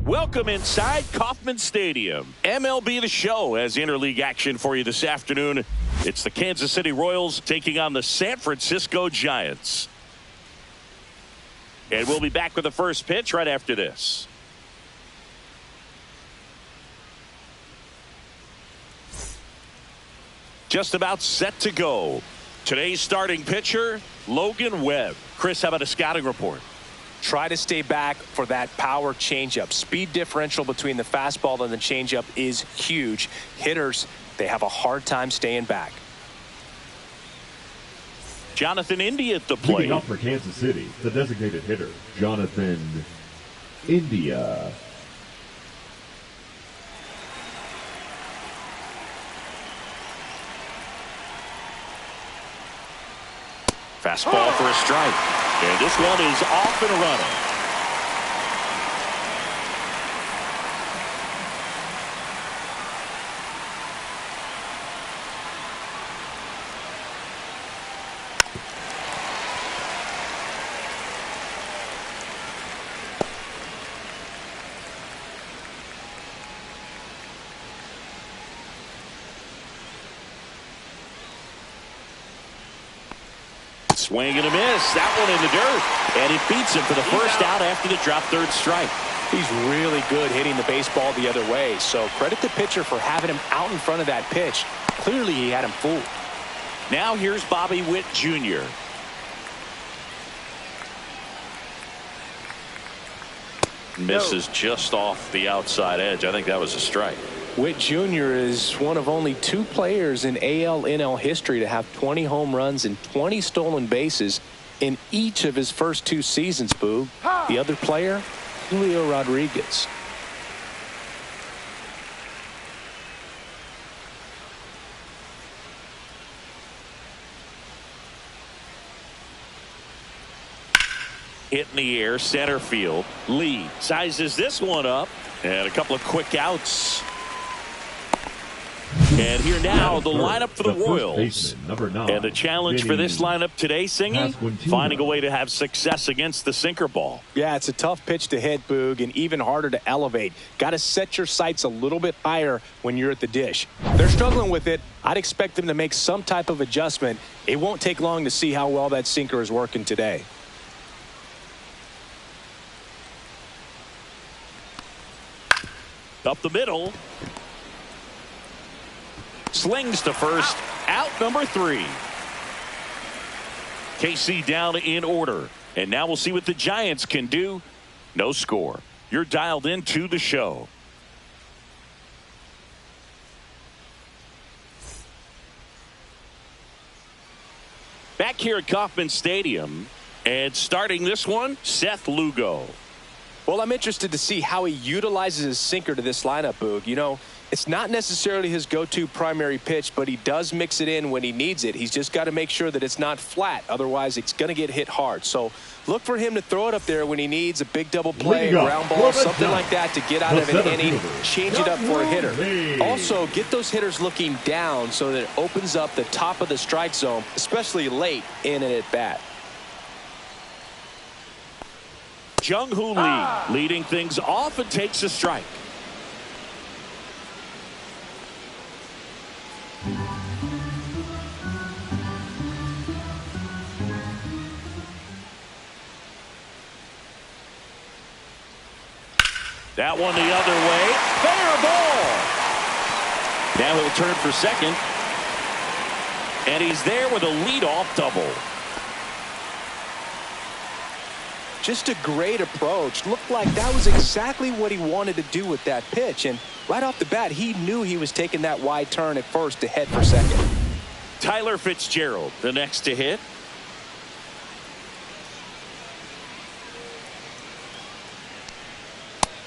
Welcome inside Kauffman Stadium. MLB The Show has interleague action for you this afternoon. It's the Kansas City Royals taking on the San Francisco Giants. And we'll be back with the first pitch right after this. Just about set to go. Today's starting pitcher, Logan Webb. Chris, how about a scouting report? Try to stay back for that power changeup. Speed differential between the fastball and the changeup is huge. Hitters, they have a hard time staying back. Jonathan India at the plate. Leading off for Kansas City, the designated hitter, Jonathan India. Fastball for a strike. And this one is off and running. Swing and a miss. That one in the dirt. And it beats him for the first out after the drop third strike. He's really good hitting the baseball the other way. So credit the pitcher for having him out in front of that pitch. Clearly he had him fooled. Now here's Bobby Witt Jr. Misses just off the outside edge. I think that was a strike. Witt Jr. is one of only 2 players in AL/NL history to have 20 home runs and 20 stolen bases in each of his first 2 seasons, Boog. The other player, Julio Rodriguez. Hit in the air, center field. Lee sizes this one up. And a couple of quick outs. And here now, the lineup for the Royals. And the challenge for this lineup today, Singy, finding a way to have success against the sinker ball. Yeah, it's a tough pitch to hit, Boog, and even harder to elevate. Got to set your sights a little bit higher when you're at the dish. They're struggling with it. I'd expect them to make some type of adjustment. It won't take long to see how well that sinker is working today. Up the middle. Slings to first. Out number 3. KC down in order. And now we'll see what the Giants can do. No score. You're dialed into the show. Back here at Kauffman Stadium. And starting this one, Seth Lugo. Well, I'm interested to see how he utilizes his sinker to this lineup, Boog. You know, it's not necessarily his go-to primary pitch, but he does mix it in when he needs it. He's just got to make sure that it's not flat. Otherwise, it's going to get hit hard. So look for him to throw it up there when he needs a big double play, ground ball, something like that to get out of an inning, change it up for a hitter. Also, get those hitters looking down so that it opens up the top of the strike zone, especially late in an at-bat. Jung-Hoo Lee leading things off and takes a strike. That one the other way. Fair ball. Now he'll turn for second. And he's there with a leadoff double. Just a great approach. Looked like that was exactly what he wanted to do with that pitch. And right off the bat, he knew he was taking that wide turn at first to head for second. Tyler Fitzgerald, the next to hit.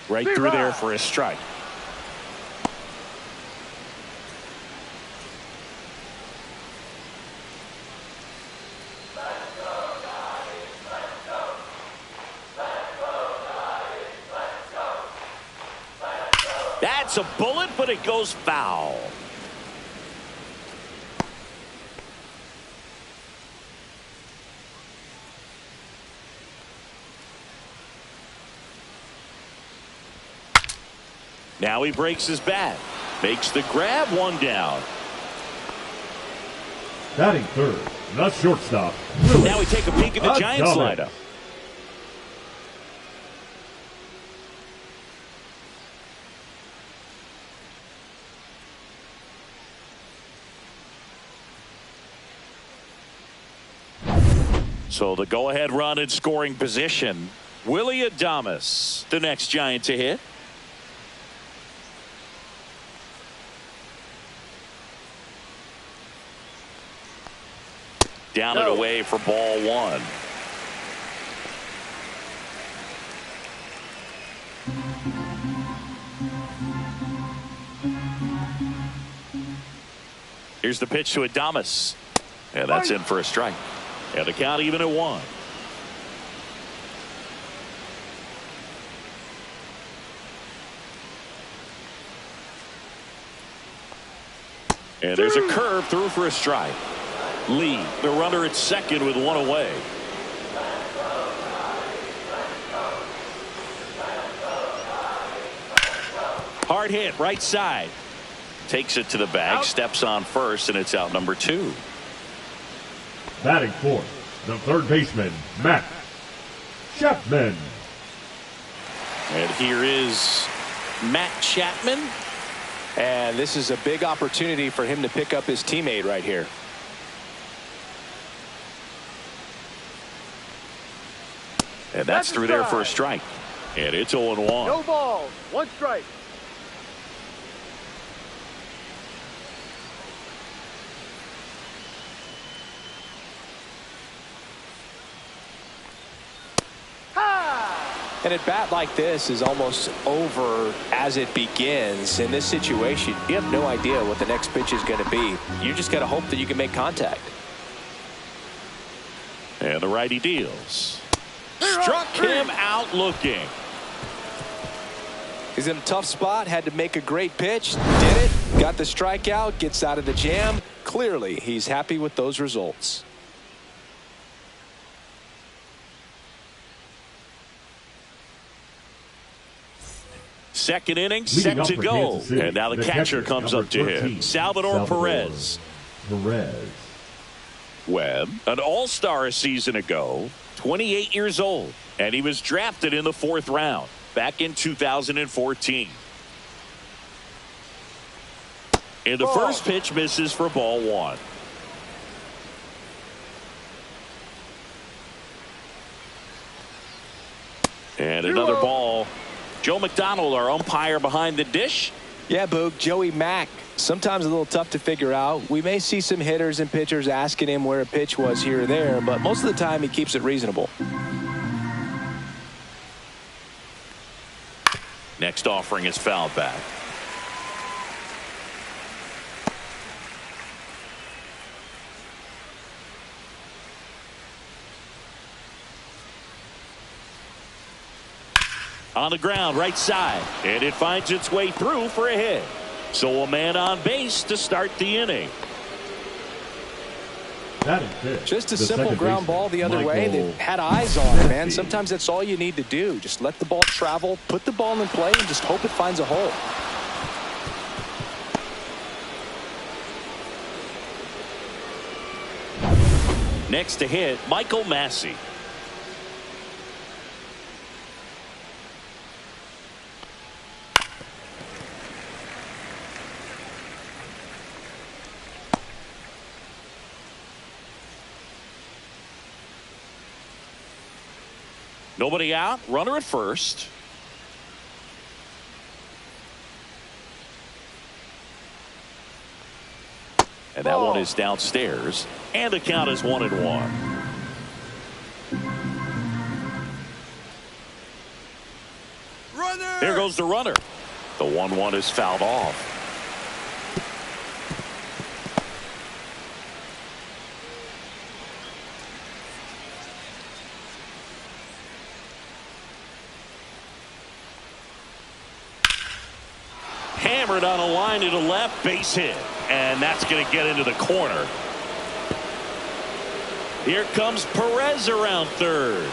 Right through there for a strike. That's a bullet, but it goes foul. Now he breaks his bat. Makes the grab, one down. Batting third, the shortstop. Now we take a peek at the Giants lineup. So the go-ahead run in scoring position. Willy Adames, the next Giant to hit. Down and away for ball one. Here's the pitch to Adames. And that's in for a strike. And the count even at one. And there's a curve through for a strike. Lee, the runner at second with one away. Hard hit, right side. Takes it to the bag, steps on first, and it's out number two. Batting fourth, the third baseman, Matt Chapman. And here is Matt Chapman. And this is a big opportunity for him to pick up his teammate right here. And that's through there for a strike. And it's 0-1. No ball, one strike. And a bat like this is almost over as it begins. In this situation, you have no idea what the next pitch is going to be. You just got to hope that you can make contact. And the righty deals. Struck him out looking. He's in a tough spot, had to make a great pitch, did it, got the strikeout, gets out of the jam. Clearly, he's happy with those results. Second inning set to go. And now the catcher comes up to him. Salvador Perez. Webb, an all-star a season ago, 28 years old, and he was drafted in the 4th round back in 2014. And the first pitch misses for ball one. And another ball. Joe McDonald, our umpire behind the dish. Yeah, Boog, Joey Mack. Sometimes a little tough to figure out. We may see some hitters and pitchers asking him where a pitch was here or there, but most of the time he keeps it reasonable. Next offering is fouled back. On the ground, right side, and it finds its way through for a hit. So a man on base to start the inning. Just a simple ground ball the other way. They had eyes on it, man. Sometimes that's all you need to do. Just let the ball travel, put the ball in play, and just hope it finds a hole. Next to hit, Michael Massey. Nobody out, runner at first. And that one is downstairs. And the count is 1-1. Runner! There goes the runner. The 1-1 is fouled off. Hammered on a line to the left, base hit, and that's going to get into the corner. Here comes Perez around third.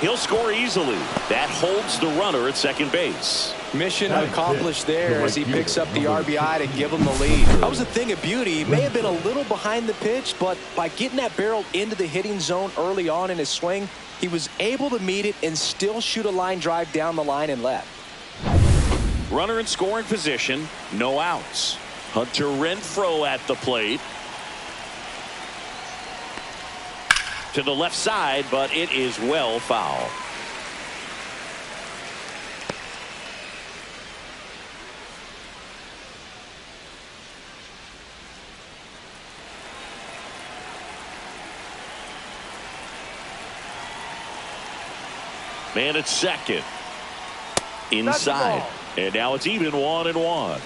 He'll score easily. That holds the runner at second base. Mission Batting accomplished fifth, there the as he right picks fielder, up the number RBI to 2. give him the lead. That was a thing of beauty. He may have been a little behind the pitch, but by getting that barrel into the hitting zone early on in his swing, he was able to meet it and still shoot a line drive down the line and left. Runner in scoring position, no outs. Hunter Renfroe at the plate. To the left side, but it is well foul. Man at second. Inside. And now it's even 1-1.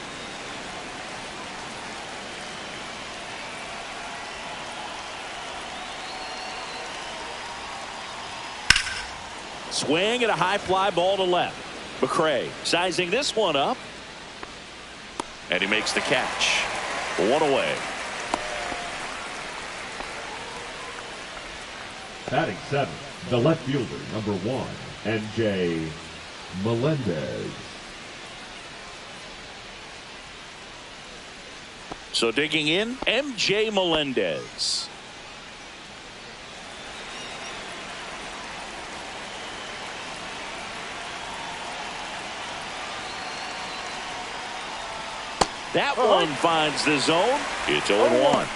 Swing and a high fly ball to left. McRae sizing this one up. And he makes the catch. One away. Batting seventh, the left fielder, number 1, MJ Melendez. So digging in, MJ Melendez. That one finds the zone. It's 0-1.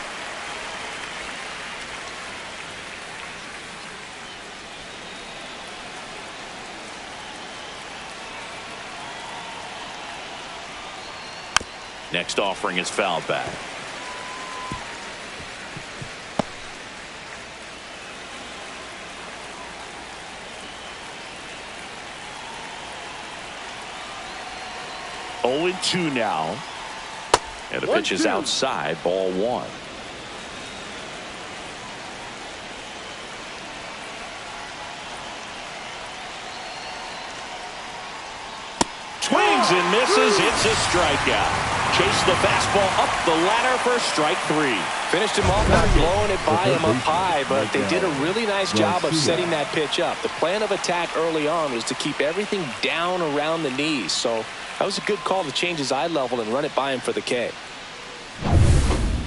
Next offering is fouled back. Oh, 0-2 now. And the pitch is outside, ball 1. Swings and misses. It's a strikeout. Chase the fastball up the ladder for strike 3. Finished him off by blowing it by him up high, but they did a really nice job of setting that pitch up. The plan of attack early on was to keep everything down around the knees, so that was a good call to change his eye level and run it by him for the K.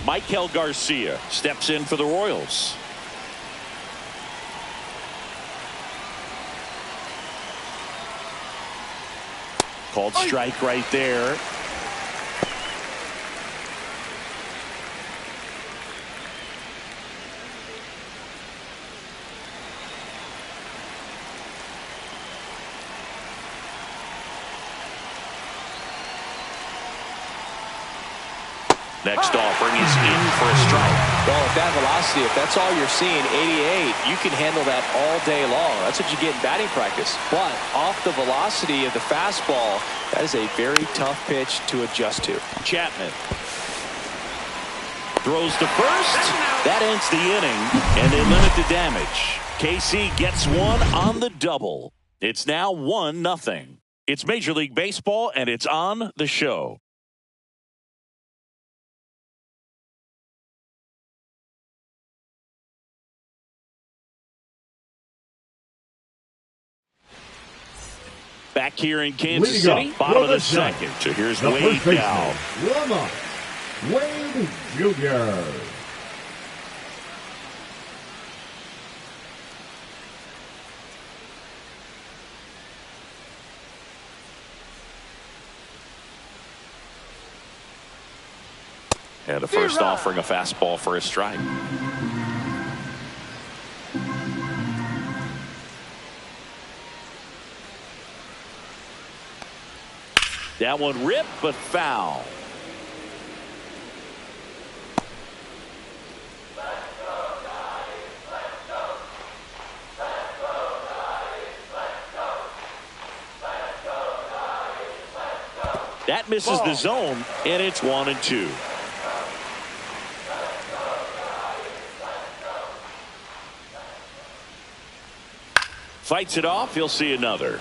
Michael Garcia steps in for the Royals. Called strike right there. Next offering is in for a strike. Well, at that velocity, if that's all you're seeing, 88, you can handle that all day long. That's what you get in batting practice. But off the velocity of the fastball, that is a very tough pitch to adjust to. Chapman throws to first. That ends the inning, and they limit the damage. KC gets one on the double. It's now 1-0. It's Major League Baseball, and it's on the show. Back here in Kansas City, bottom of the second. So here's Wade now. Wade Jr. And the first offering a fastball for a strike. That one ripped, but foul. That misses the zone, and it's 1-2. Fights it off. He'll see another.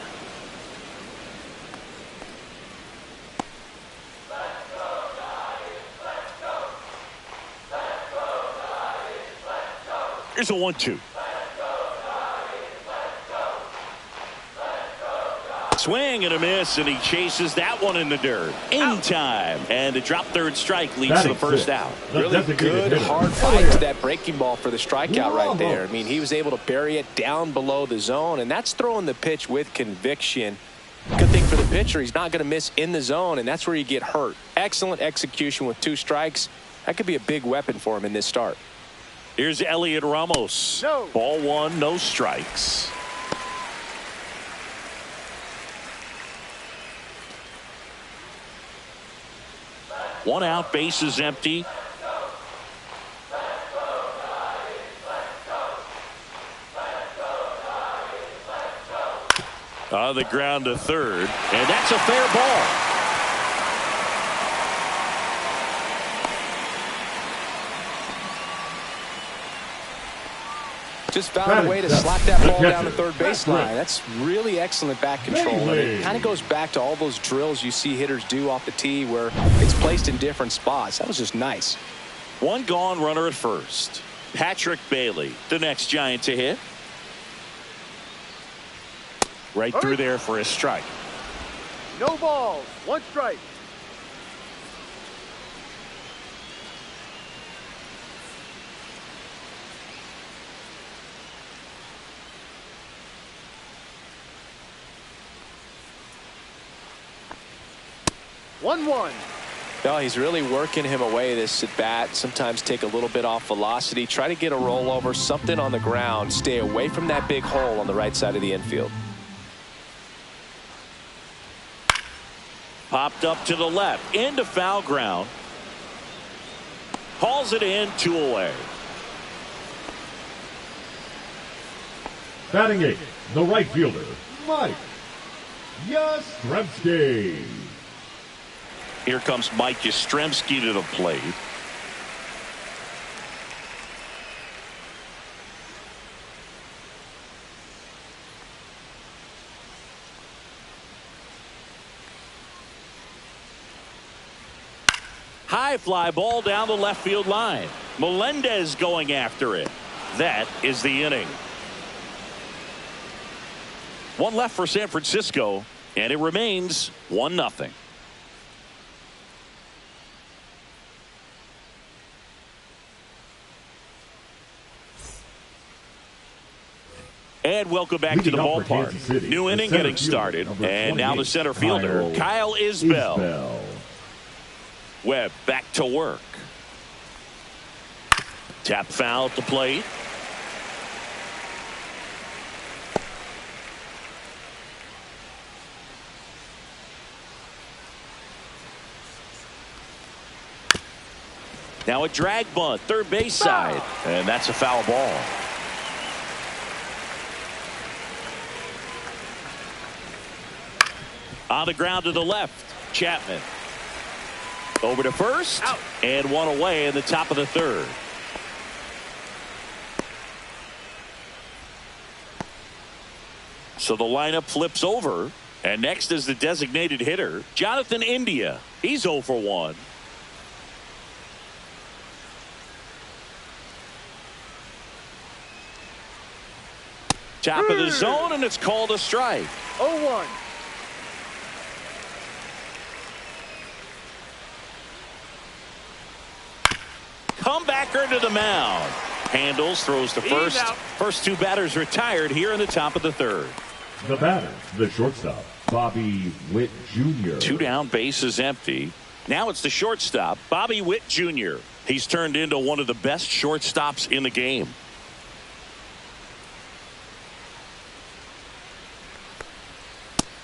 Here's a 1-2. Swing Swing and a miss, and he chases that one in the dirt. In time. And a drop third strike leads to the first out. Really good, hard fight to that breaking ball for the strikeout right there. I mean, he was able to bury it down below the zone, and that's throwing the pitch with conviction. Good thing for the pitcher, he's not going to miss in the zone, and that's where you get hurt. Excellent execution with 2 strikes. That could be a big weapon for him in this start. Here's Elliot Ramos. No. Ball 1, no strikes. One out, base is empty. On the ground to third, and that's a fair ball. Just found a way to slap that ball down the third baseline. That's really excellent back control. And it kind of goes back to all those drills you see hitters do off the tee where it's placed in different spots. That was just nice. One gone, runner at first. Patrick Bailey, the next Giant to hit. Right through there for a strike. No balls. 1 strike. One. No, he's really working him away this at bat. Sometimes take a little bit off velocity. Try to get a rollover, something on the ground. Stay away from that big hole on the right side of the infield. Popped up to the left, into foul ground. Hauls it in, 2 away. Batting 8, the right fielder, Mike Yastrzemski. Here comes Mike Yastrzemski to the plate. High fly ball down the left field line. Melendez going after it. That is the inning. 1 left for San Francisco, and it remains 1-0. And welcome back to the ballpark. New inning getting started. And now the center fielder, Kyle Isbell. Webb back to work. Tap foul at the plate. Now a drag bunt, third base side. And that's a foul ball. On the ground to the left, Chapman. Over to first, out. And 1 away in the top of the third. So the lineup flips over, and next is the designated hitter, Jonathan India. He's 0 for 1. Top of the zone, and it's called a strike. 0-1. Comebacker to the mound. Handles, throws to first. First 2 batters retired here in the top of the third. The batter, the shortstop, Bobby Witt Jr. 2 down, base is empty. Now it's the shortstop, Bobby Witt Jr. He's turned into one of the best shortstops in the game.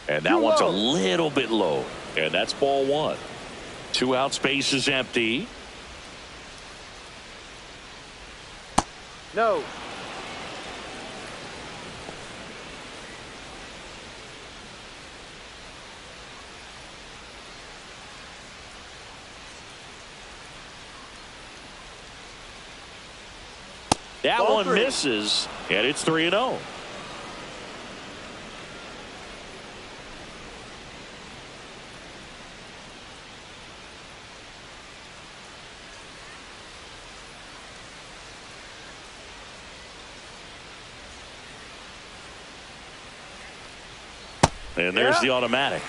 And that one's a little bit low. And that's ball 1. 2 outs, base is empty. No. That one misses, and it's 3-0. And there's the automatic.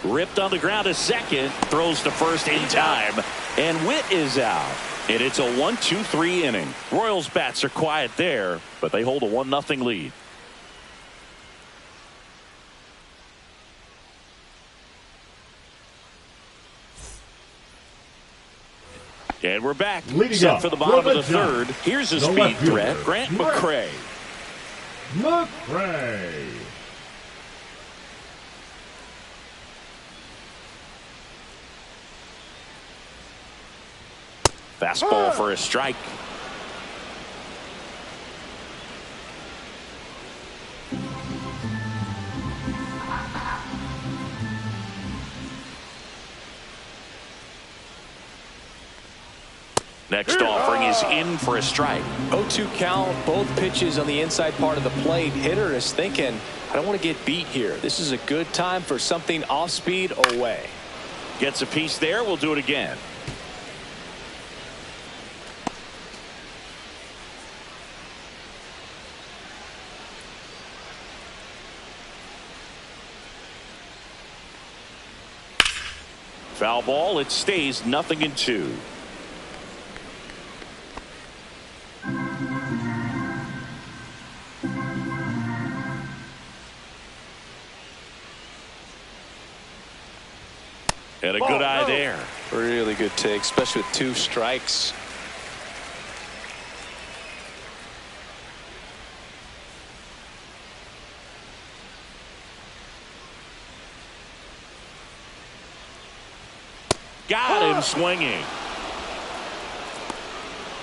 Ripped on the ground to second. Throws to first in time. And Witt is out. And it's a 1-2-3 inning. Royals bats are quiet there, but they hold a 1-0 lead. And we're back. Set for the bottom of the third. Here's a speed threat, Grant McCray. Fastball for a strike. Next offering is in for a strike. 0-2 count, both pitches on the inside part of the plate. Hitter is thinking, I don't want to get beat here. This is a good time for something off speed away. Gets a piece there. We'll do it again. Foul ball. It stays 0-2. And a good eye there. Really good take, especially with 2 strikes. Got him swinging.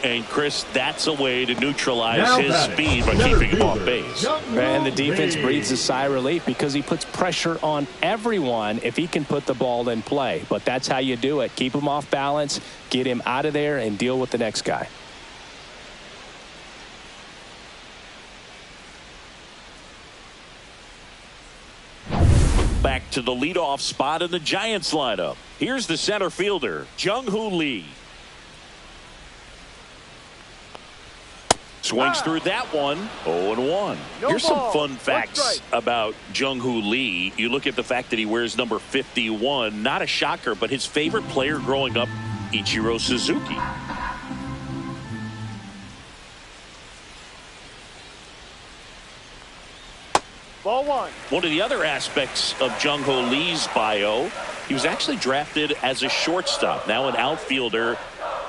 And Chris, that's a way to neutralize his speed by keeping him off base. And the defense breathes a sigh of relief because he puts pressure on everyone if he can put the ball in play. But that's how you do it. Keep him off balance, get him out of there, and deal with the next guy. Back to the leadoff spot in the Giants lineup. Here's the center fielder, Jung-Hoo Lee. Swings through that one. 0-1. Here's some fun facts about Jung-Hoo Lee. You look at the fact that he wears number 51. Not a shocker, but his favorite player growing up, Ichiro Suzuki. Ball 1. One of the other aspects of Jung-Hoo Lee's bio, he was actually drafted as a shortstop, now an outfielder.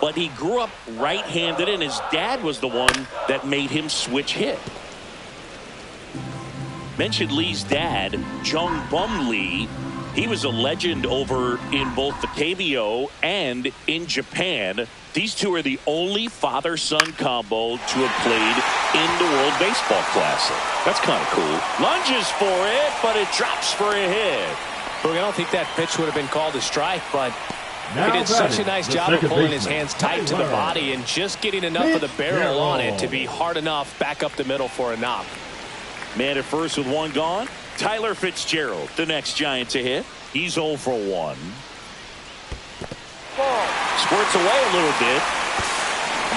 But he grew up right-handed, and his dad was the one that made him switch hip. Mentioned Lee's dad, Jung Bum Lee. He was a legend over in both the KBO and in Japan. These two are the only father-son combo to have played in the World Baseball Classic. That's kind of cool. Lunges for it, but it drops for a hit. Look, I don't think that pitch would have been called a strike, but he did such a nice job of pulling his hands tight to the body and just getting enough of the barrel on it to be hard enough back up the middle for a knock. Man at first with 1 gone. Tyler Fitzgerald, the next Giant to hit. He's 0 for 1. Squirts away a little bit.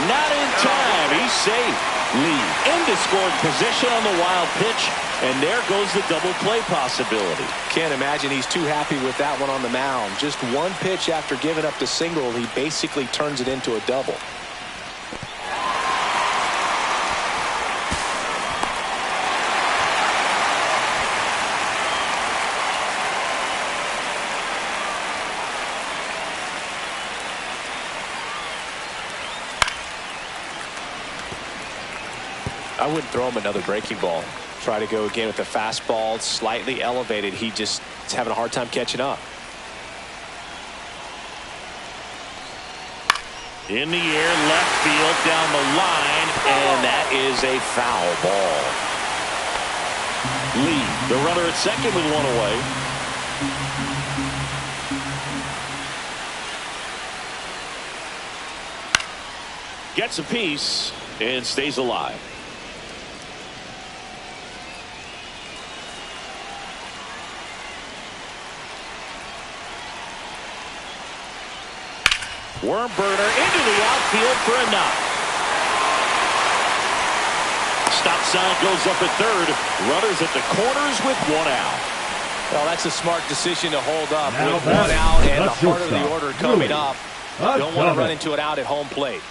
Not in time. He's safe. Lee into scoring position on the wild pitch. And there goes the double play possibility. Can't imagine he's too happy with that one on the mound. Just 1 pitch after giving up the single, he basically turns it into a double. I wouldn't throw him another breaking ball. Try to go again with the fastball, slightly elevated. He just is having a hard time catching up. In the air, left field, down the line, and that is a foul ball. Lee, the runner at second with 1 away. Gets a piece and stays alive. Worm burner into the outfield for a knock. Stop sign goes up at third. Runners at the corners with one out. Well, that's a smart decision to hold up Now with one out and the heart of the shortstop, order coming Louis up. Don't want to run into an out at home plate.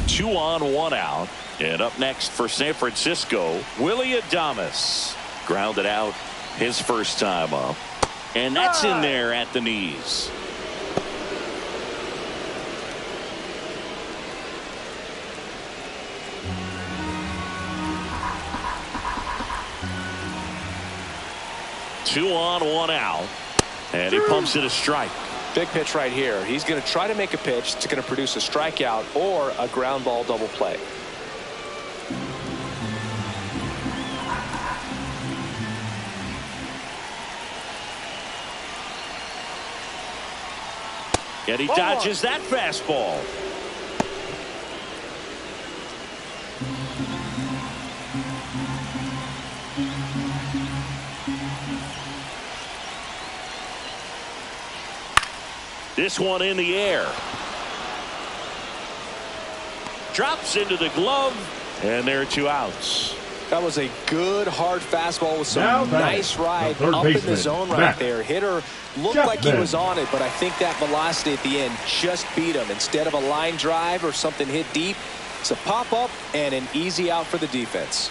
Two on, one out. And up next for San Francisco, Willy Adames. Grounded out his first time up. And that's in there at the knees. Two on, one out. And he pumps it a strike. Big pitch right here. He's going to try to make a pitch that's going to produce a strikeout or a ground ball double play. And he dodges that fastball. This one in the air. Drops into the glove. And there are two outs. That was a good hard fastball with some Now nice ride the third up in the baseman, zone right Matt there. Hitter looked like he was on it, but I think that velocity at the end just beat him. Instead of a line drive or something hit deep, it's a pop up and an easy out for the defense.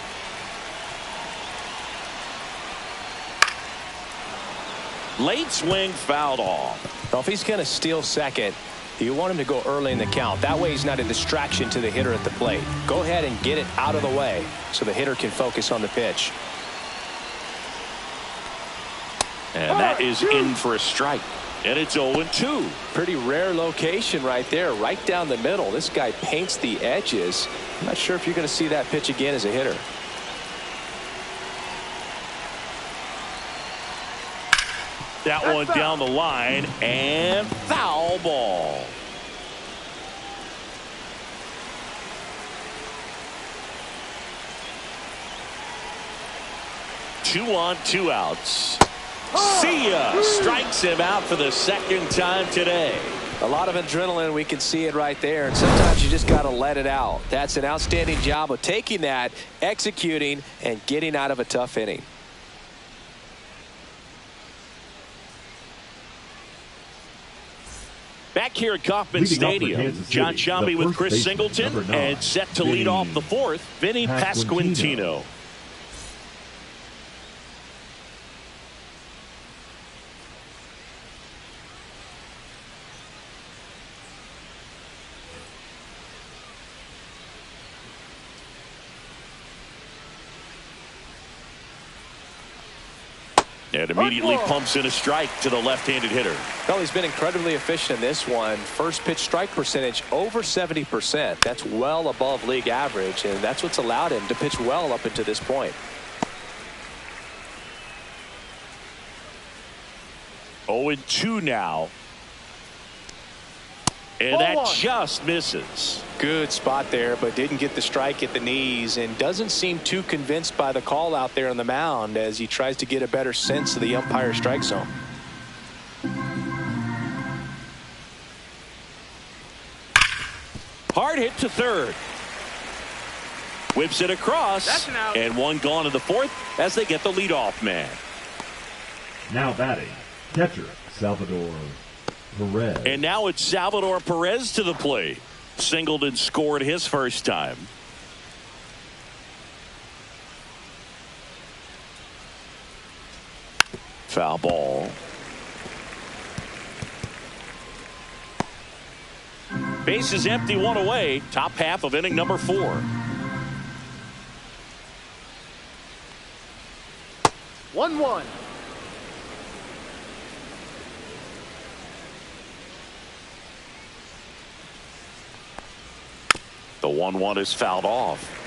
Late swing fouled off. Well, if he's going to steal second, you want him to go early in the count. That way he's not a distraction to the hitter at the plate. Go ahead and get it out of the way so the hitter can focus on the pitch. And that is in for a strike. And it's 0-2. Pretty rare location right there, right down the middle. This guy paints the edges. I'm not sure if you're going to see that pitch again as a hitter. That one down the line and foul ball. Two on, two outs. See ya. Strikes him out for the second time today. A lot of adrenaline. We can see it right there. And sometimes you just got to let it out. That's an outstanding job of taking that, executing, and getting out of a tough inning. Back here at Kauffman Stadium, John Sciambi with Chris Singleton, and set to lead off the fourth, Vinny Pasquantino. And immediately pumps in a strike to the left-handed hitter. Well, he's been incredibly efficient in this one. First pitch strike percentage over 70%. That's well above league average, and that's what's allowed him to pitch well up until this point. 0-2 now. And that just misses. Good spot there, but didn't get the strike at the knees and doesn't seem too convinced by the call out there on the mound as he tries to get a better sense of the umpire strike zone. Hard hit to third. Whips it across. And one gone to the fourth as they get the leadoff man. Now batting, catcher Salvador Perez. And now it's Salvador Perez to the plate. Singleton scored his first time. Foul ball. Base is empty, one away. Top half of inning number 4. 1-1. The 1-1 is fouled off.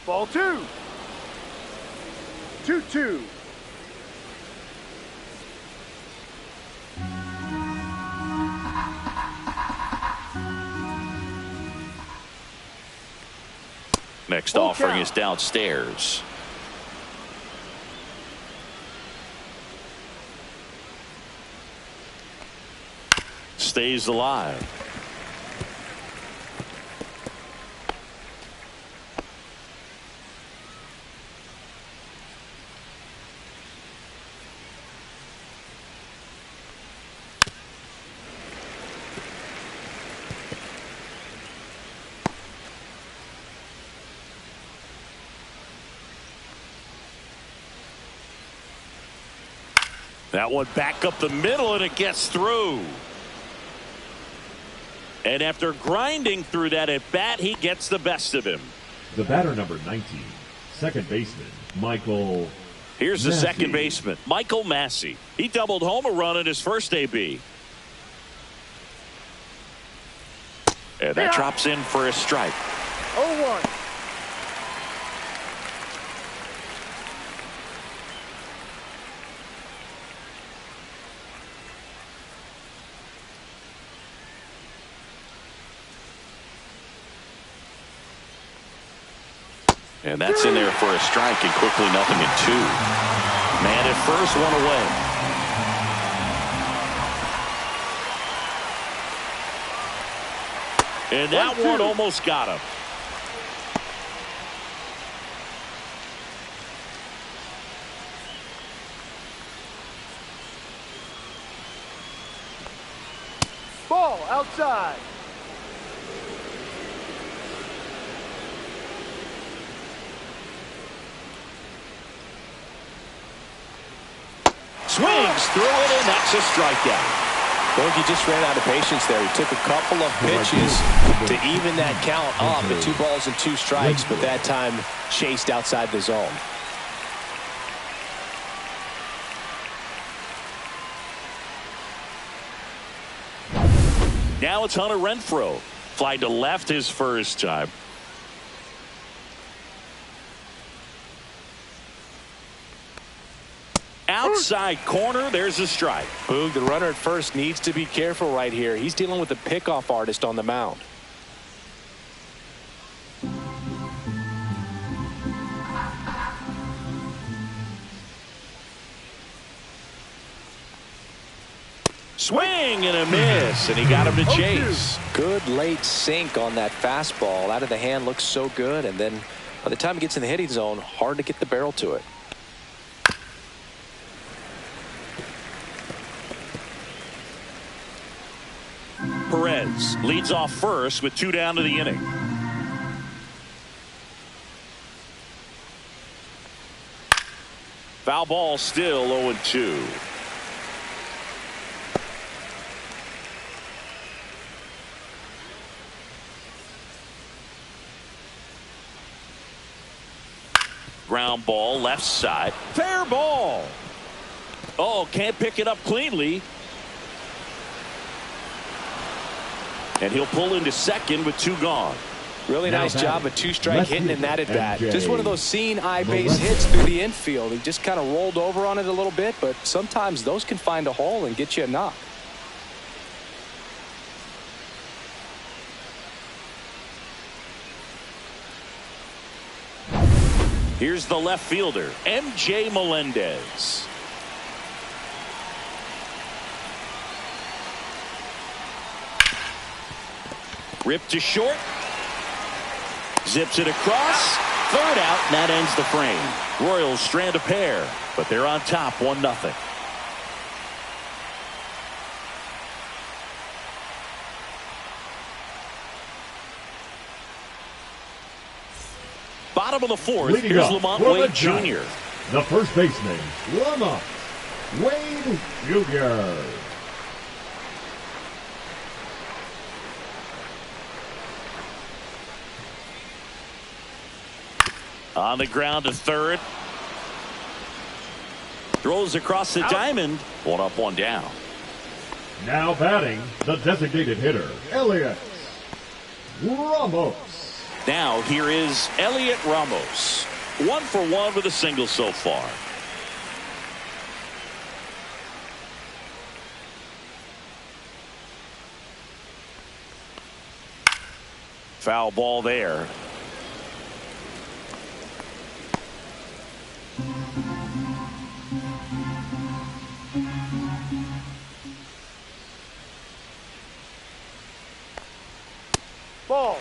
Ball 2. 2-2. Next Full offering count. is downstairs. Stays alive. That one back up the middle, and it gets through. And after grinding through that at bat, he gets the best of him. The batter, number 19, second baseman, Michael Here's the Massey. second baseman, Michael Massey. He doubled home a run in his first AB. And that drops in for a strike. 0-1. And that's in there for a strike, and quickly 0-2. Man at first, one away. And that 1-2. one almost got him. Ball outside. Swings through it, and that's a strikeout. Bogey just ran out of patience there. He took a couple of pitches to even that count up at 2 balls and 2 strikes, but that time chased outside the zone. Now it's Hunter Renfroe. Fly to left his first time. Outside corner, there's a strike. Boog, the runner at first needs to be careful right here. He's dealing with a pickoff artist on the mound. Swing and a miss, and he got him to chase. Good late sink on that fastball. Out of the hand looks so good, and then by the time it gets in the hitting zone, hard to get the barrel to it. Perez leads off first with 2 down to the inning. Foul ball, still 0-2. Ground ball, left side. Fair ball. Oh, can't pick it up cleanly. And he'll pull into second with 2 gone. Really Now nice batting, job of 2-strike left hitting in that fielder, at bat. MJ Just one of those seen eye base hits through the infield. He just kind of rolled over on it a little bit, but sometimes those can find a hole and get you a knock. Here's the left fielder, MJ Melendez. Ripped to short. Zips it across. Third out, and that ends the frame. Royals strand a pair, but they're on top 1-0. Bottom of the 4th, Leading here's up Lamont for the Wade Giants, Jr. the first baseman, Lamont Wade Jr. On the ground to third. Throws across the diamond. 1 up, 1 down. Now batting, the designated hitter, Elliot Ramos. Now here is Elliot Ramos. 1 for 1 with a single so far. Foul ball there. Ball.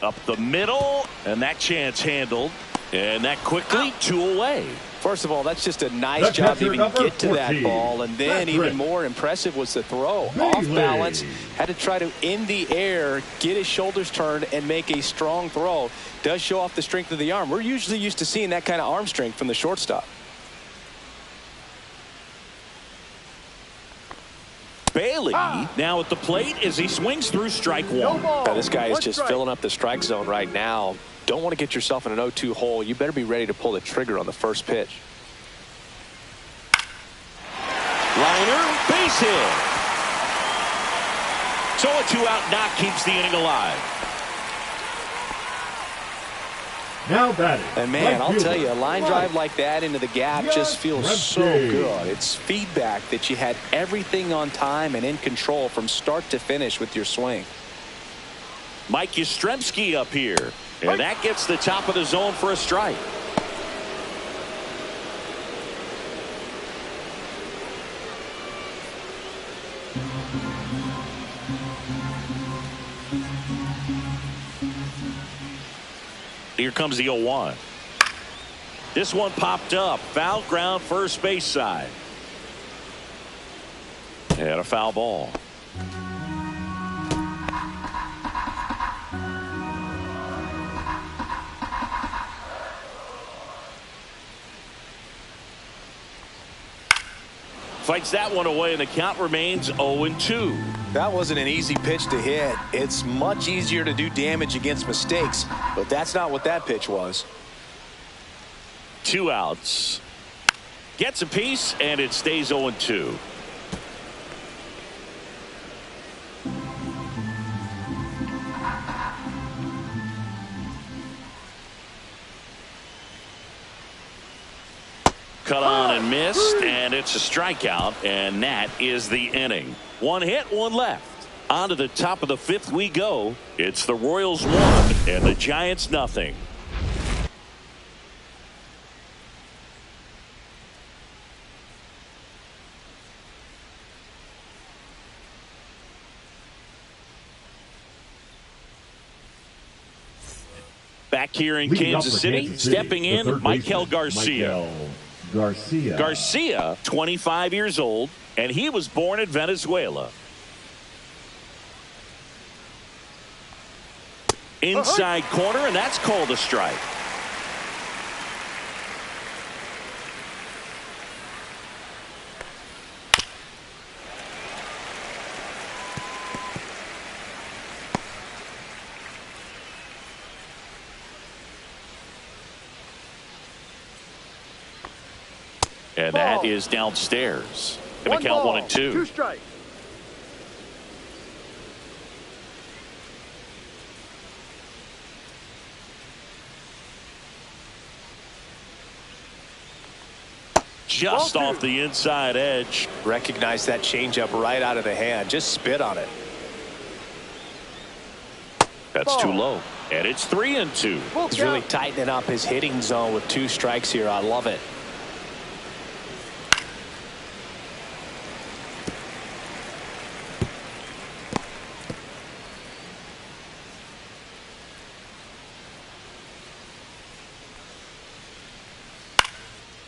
Up the middle, and that chance handled. And that quickly, 2 away. First of all, that's just a nice job to even get to that ball. And then even more impressive was the throw. Off balance, had to try to, in the air, get his shoulders turned and make a strong throw. Does show off the strength of the arm. We're usually used to seeing that kind of arm strength from the shortstop. Bailey now at the plate as he swings through strike one. Now, this guy is just filling up the strike zone right now. Don't want to get yourself in an 0-2 hole. You better be ready to pull the trigger on the first pitch. Liner, base hit. So a 2-out knock keeps the inning alive. Now batting. And man, I'll tell you, a line drive like that into the gap just feels so good. It's feedback that you had everything on time and in control from start to finish with your swing. Mike Yastrzemski up here. And that gets the top of the zone for a strike. Here comes the 0-1. This one popped up. Foul ground first base side. And a foul ball. Fights that one away, and the count remains 0-2. That wasn't an easy pitch to hit. It's much easier to do damage against mistakes, but that's not what that pitch was. 2 outs. Gets a piece, and it stays 0-2. Cut on and missed, and it's a strikeout, and that is the inning. 1 hit, 1 left. On to the top of the 5th we go. It's the Royals 1 and the Giants nothing. Back here in Kansas City, stepping in, Maikel Garcia. Garcia, 25 years old, and he was born in Venezuela. Inside corner, and that's called a strike. And that is downstairs. Going to count 1-2. 2 strikes. Just off the inside edge. Recognize that changeup right out of the hand. Just spit on it. That's too low. And it's 3-2. He's really tightening up his hitting zone with 2 strikes here. I love it.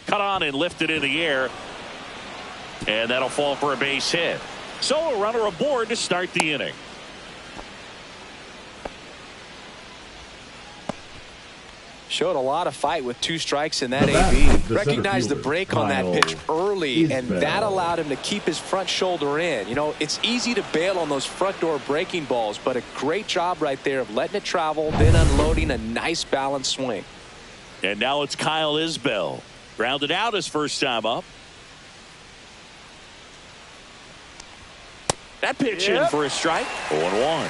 Cut on and lifted in the air. And that'll fall for a base hit. So a runner aboard to start the inning. Showed a lot of fight with 2 strikes in that AB. Recognized the break on that pitch early, and that allowed him to keep his front shoulder in. You know, it's easy to bail on those front door breaking balls, but a great job right there of letting it travel, then unloading a nice balanced swing. And now it's Kyle Isbell. Grounded out his first time up. That pitch in for a strike. 0-1.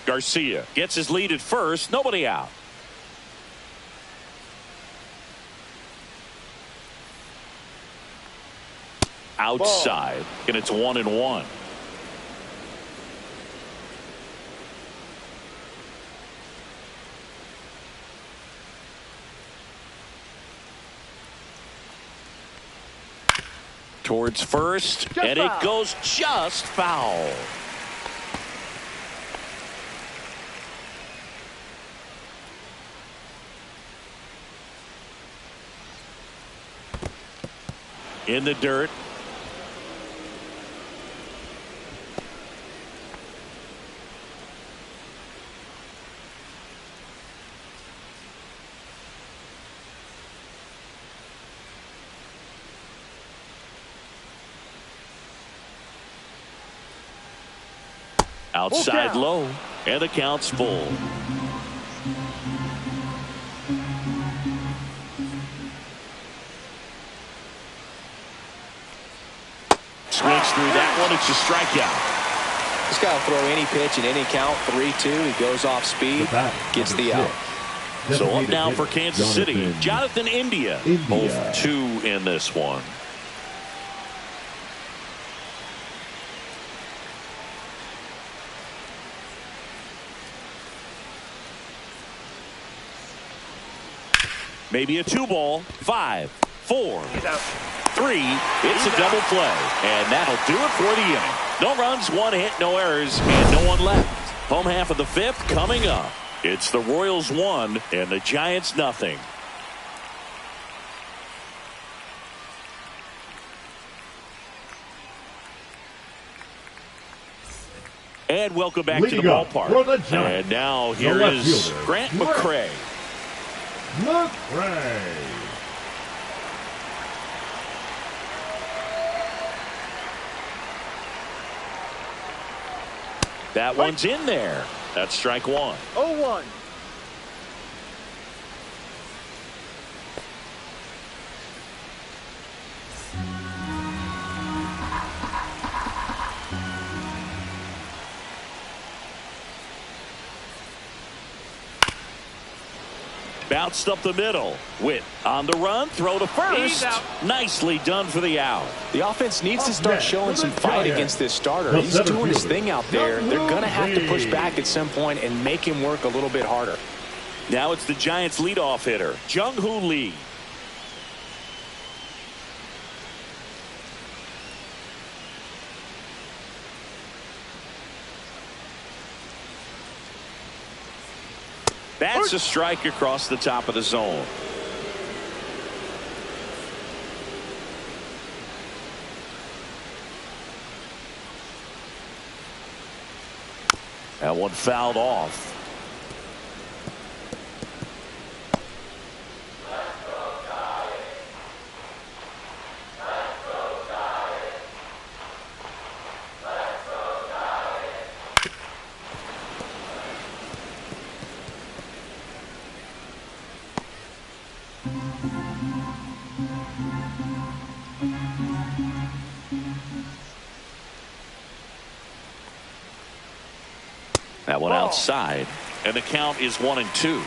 Garcia gets his lead at first. Nobody out. outside, and it's 1-1. Towards first, and it goes just foul. In the dirt. Outside low, and the count's full. Swings through that one. It's a strikeout. This guy will throw any pitch in any count. 3-2. He goes off speed, gets the out. So up now for Kansas City, Jonathan India. Both 2 in this one. Maybe a 2-ball. 5, 4, 3. It's a double play, and that'll do it for the inning. No runs, 1 hit, no errors, and no one left. Home half of the 5th coming up. It's the Royals 1 and the Giants nothing. And welcome back to the ballpark. And now here is Grant McCray. That one's in there. That's strike 1. 0-1. Bounced up the middle. Witt on the run. Throw to first. Nicely done for the out. The offense needs to start showing some fight against this starter. He's doing his thing out there. They're going to have to push back at some point and make him work a little bit harder. Now it's the Giants leadoff hitter, Jung-Hoo Lee. That's a strike across the top of the zone. That one fouled off. That one outside, and the count is 1-2.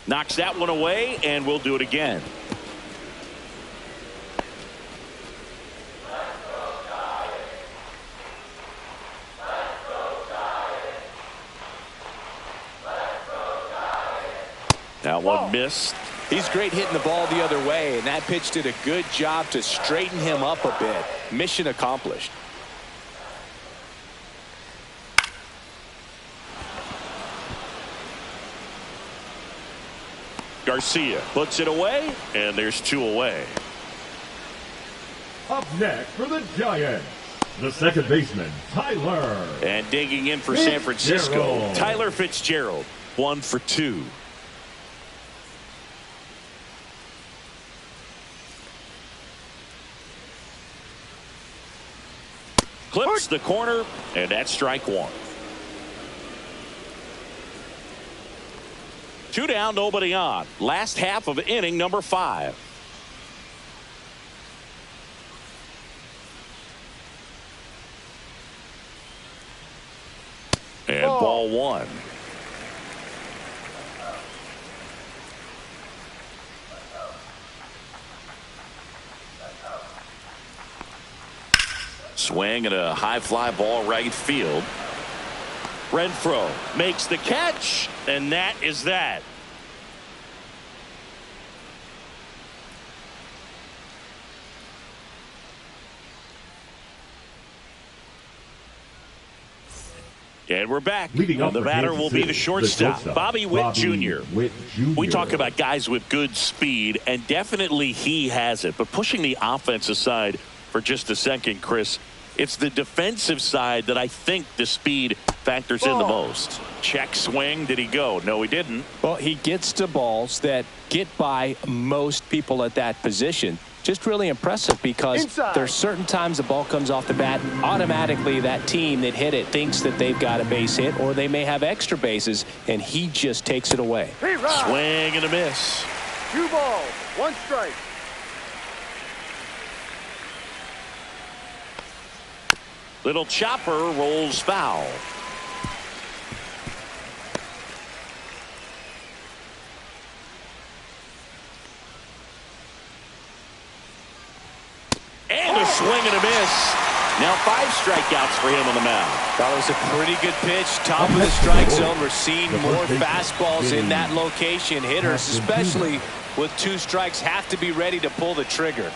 Knocks that one away, and we'll do it again. That one missed. He's great hitting the ball the other way, and that pitch did a good job to straighten him up a bit. Mission accomplished. Garcia puts it away, and there's 2 away. Up next for the Giants, the second baseman, Tyler. And digging in for San Francisco, Tyler Fitzgerald. 1 for 2. Clips the corner, and that's strike 1. 2 down, nobody on. Last half of inning number 5. And ball 1. Swing and a high fly ball right field. Renfroe makes the catch, and that is that. And we're back. The batter will be the shortstop, Bobby Witt Jr. We talk about guys with good speed, and definitely he has it. But pushing the offense aside for just a second, Chris, it's the defensive side that I think the speed factors in the most. Check swing. Did he go? No, he didn't. Well, he gets to balls that get by most people at that position. Just really impressive because there's certain times the ball comes off the bat, automatically that team that hit it thinks that they've got a base hit or they may have extra bases, and he just takes it away. Swing and a miss. 2 balls, 1 strike. Little chopper rolls foul. And a swing and a miss. Now 5 strikeouts for him on the mound. That was a pretty good pitch. Top of the strike zone. We're seeing more fastballs in that location. Hitters, especially with 2 strikes, have to be ready to pull the trigger.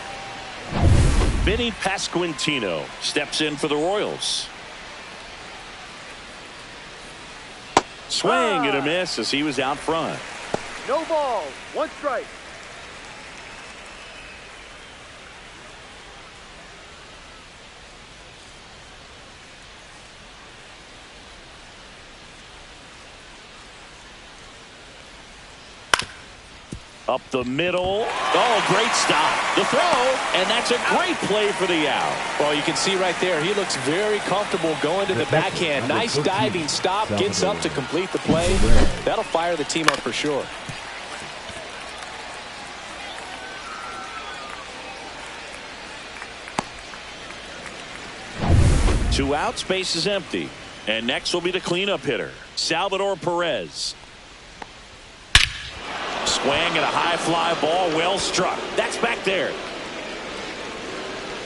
Vinny Pasquantino steps in for the Royals. Swing and a miss as he was out front. No balls, 1 strike. Up the middle. Oh, great stop. The throw, and that's a great play for the out. Well, you can see right there, he looks very comfortable going to the backhand. Nice diving stop, gets up to complete the play. That'll fire the team up for sure. Two outs, base is empty. And next will be the cleanup hitter, Salvador Perez. Swing and a high fly ball, well struck. That's back there.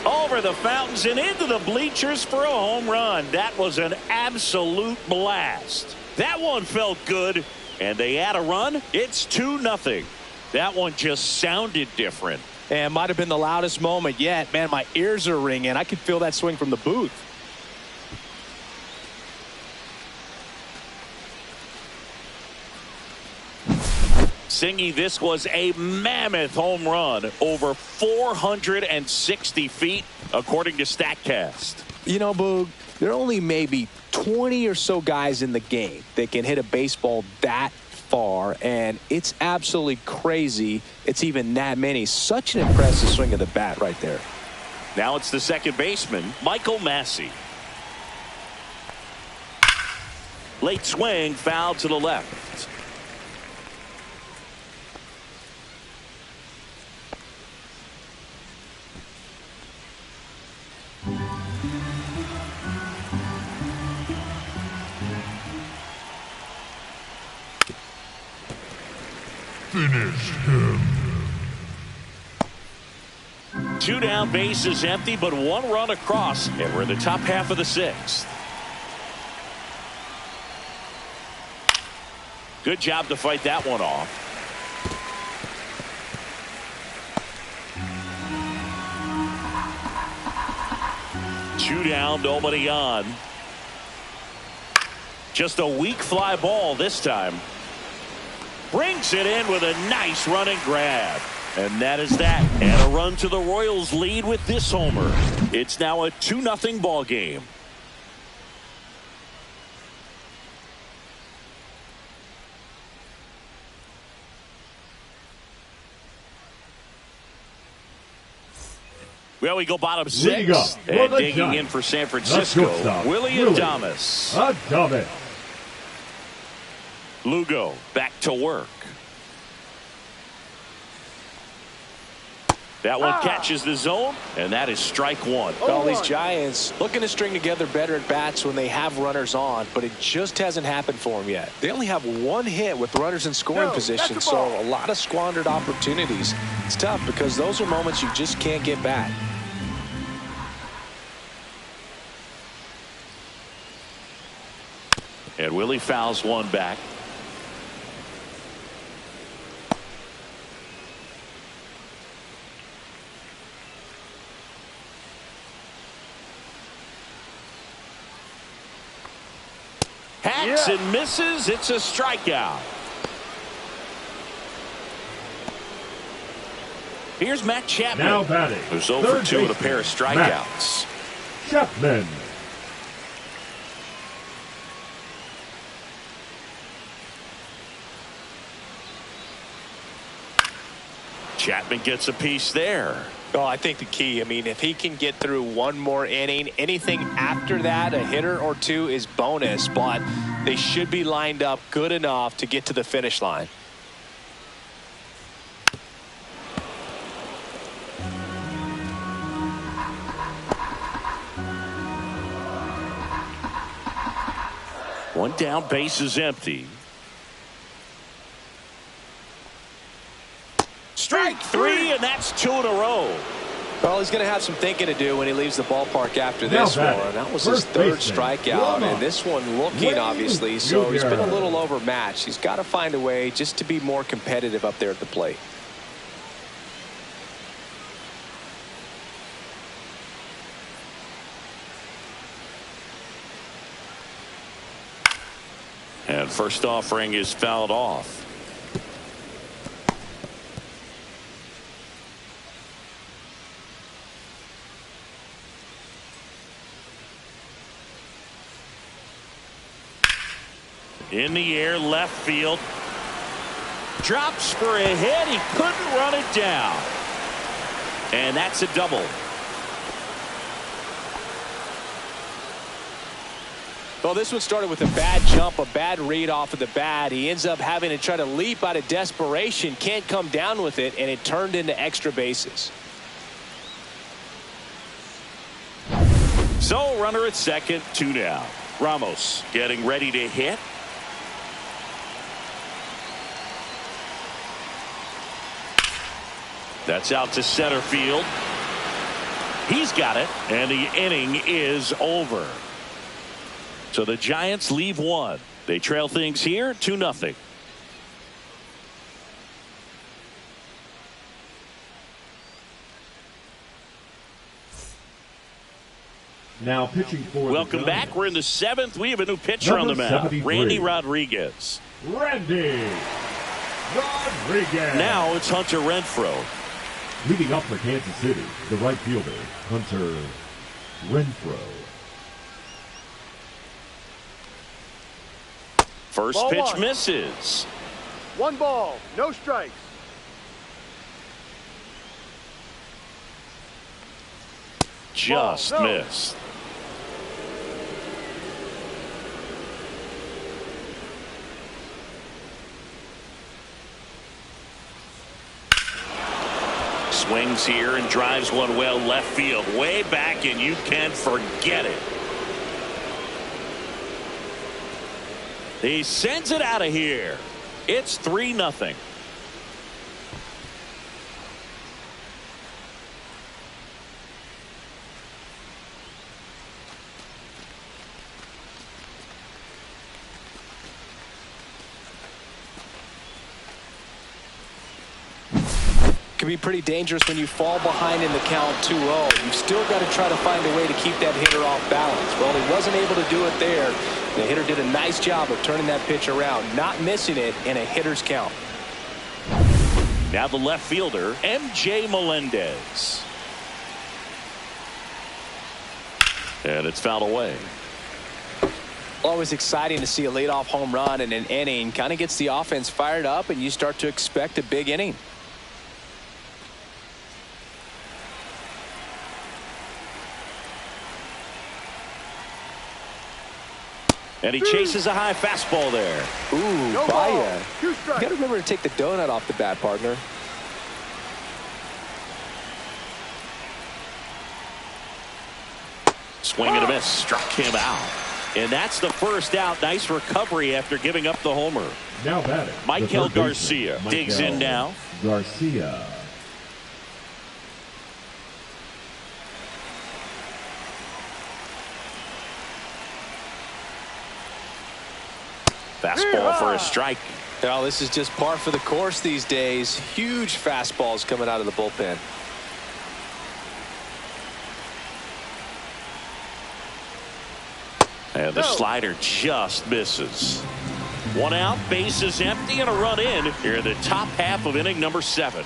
Over the fountains and into the bleachers for a home run. That was an absolute blast. That one felt good, and they add a run. It's 2-0. That one just sounded different. And might have been the loudest moment yet. Man, my ears are ringing. I could feel that swing from the booth. Singy, this was a mammoth home run, over 460 feet, according to StatCast. You know, Boog, there are only maybe 20 or so guys in the game that can hit a baseball that far, and it's absolutely crazy it's even that many. Such an impressive swing of the bat right there. Now it's the second baseman, Michael Massey. Late swing, foul to the left. Finish him. 2 down, bases empty, but 1 run across, and we're in the top half of the 6th. Good job to fight that one off. Two down, nobody on. Just a weak fly ball this time. Brings it in with a nice running grab. And that is that. And a run to the Royals lead with this homer. It's now a 2-0 ball game. Well, we go bottom 6. And digging in for San Francisco, Willy Adames. Lugo back to work. That one catches the zone, and that is strike 1. All these Giants looking to string together better at bats when they have runners on, but it just hasn't happened for them yet. They only have 1 hit with runners in scoring position, so a lot of squandered opportunities. It's tough because those are moments you just can't get back. And Willie fouls one back. Hacks and misses. It's a strikeout. Here's Matt Chapman. Now batting. Who's over 2 with a pair of strikeouts. Chapman. Chapman gets a piece there. Oh, I think the key, I mean, if he can get through one more inning, anything after that, a hitter or two is bonus, but they should be lined up good enough to get to the finish line. One down, base is empty. Strike 3, and that's 2 in a row. Well, he's going to have some thinking to do when he leaves the ballpark after this one. That was his third strikeout, and this one looking, obviously, so he's been a little overmatched. He's got to find a way just to be more competitive up there at the plate. And first offering is fouled off. In the air, left field. Drops for a hit. He couldn't run it down. And that's a double. Well, this one started with a bad jump, a bad read off of the bat. He ends up having to try to leap out of desperation. Can't come down with it, and it turned into extra bases. So runner at second, 2 down. Ramos getting ready to hit. That's out to center field. He's got it, and the inning is over. So the Giants leave 1. They trail things here 2-0. Now pitching for Welcome back. We're in the 7th. We have a new pitcher on the mound. Randy Rodriguez. Randy Rodriguez. Now it's Hunter Renfroe. Leading up for Kansas City, the right fielder, Hunter Renfroe. First Ball pitch 1. misses. 1 ball, no strikes. Just Ball, no. missed. Swings here and drives one well left field, way back, and you can forget it. He sends it out of here. It's 3-0. Can be pretty dangerous when you fall behind in the count 2-0. You've still got to try to find a way to keep that hitter off balance. Well, he wasn't able to do it there. The hitter did a nice job of turning that pitch around, not missing it in a hitter's count. Now the left fielder, MJ Melendez. And it's fouled away. Always exciting to see a leadoff home run in an inning. Kind of gets the offense fired up, and you start to expect a big inning. And he chases a high fastball there. Ooh, No Baez. ball, 2 You strikes. got to remember to take the donut off the bat, partner. Swing and a miss. Struck him out. And that's the first out. Nice recovery after giving up the homer. Now batting, Michael the third Garcia baseman, digs in now. Garcia. Fastball for a strike. Well, this is just par for the course these days. Huge fastballs coming out of the bullpen. And the slider just misses. One out, base is empty, and a run in here in the top half of inning number 7.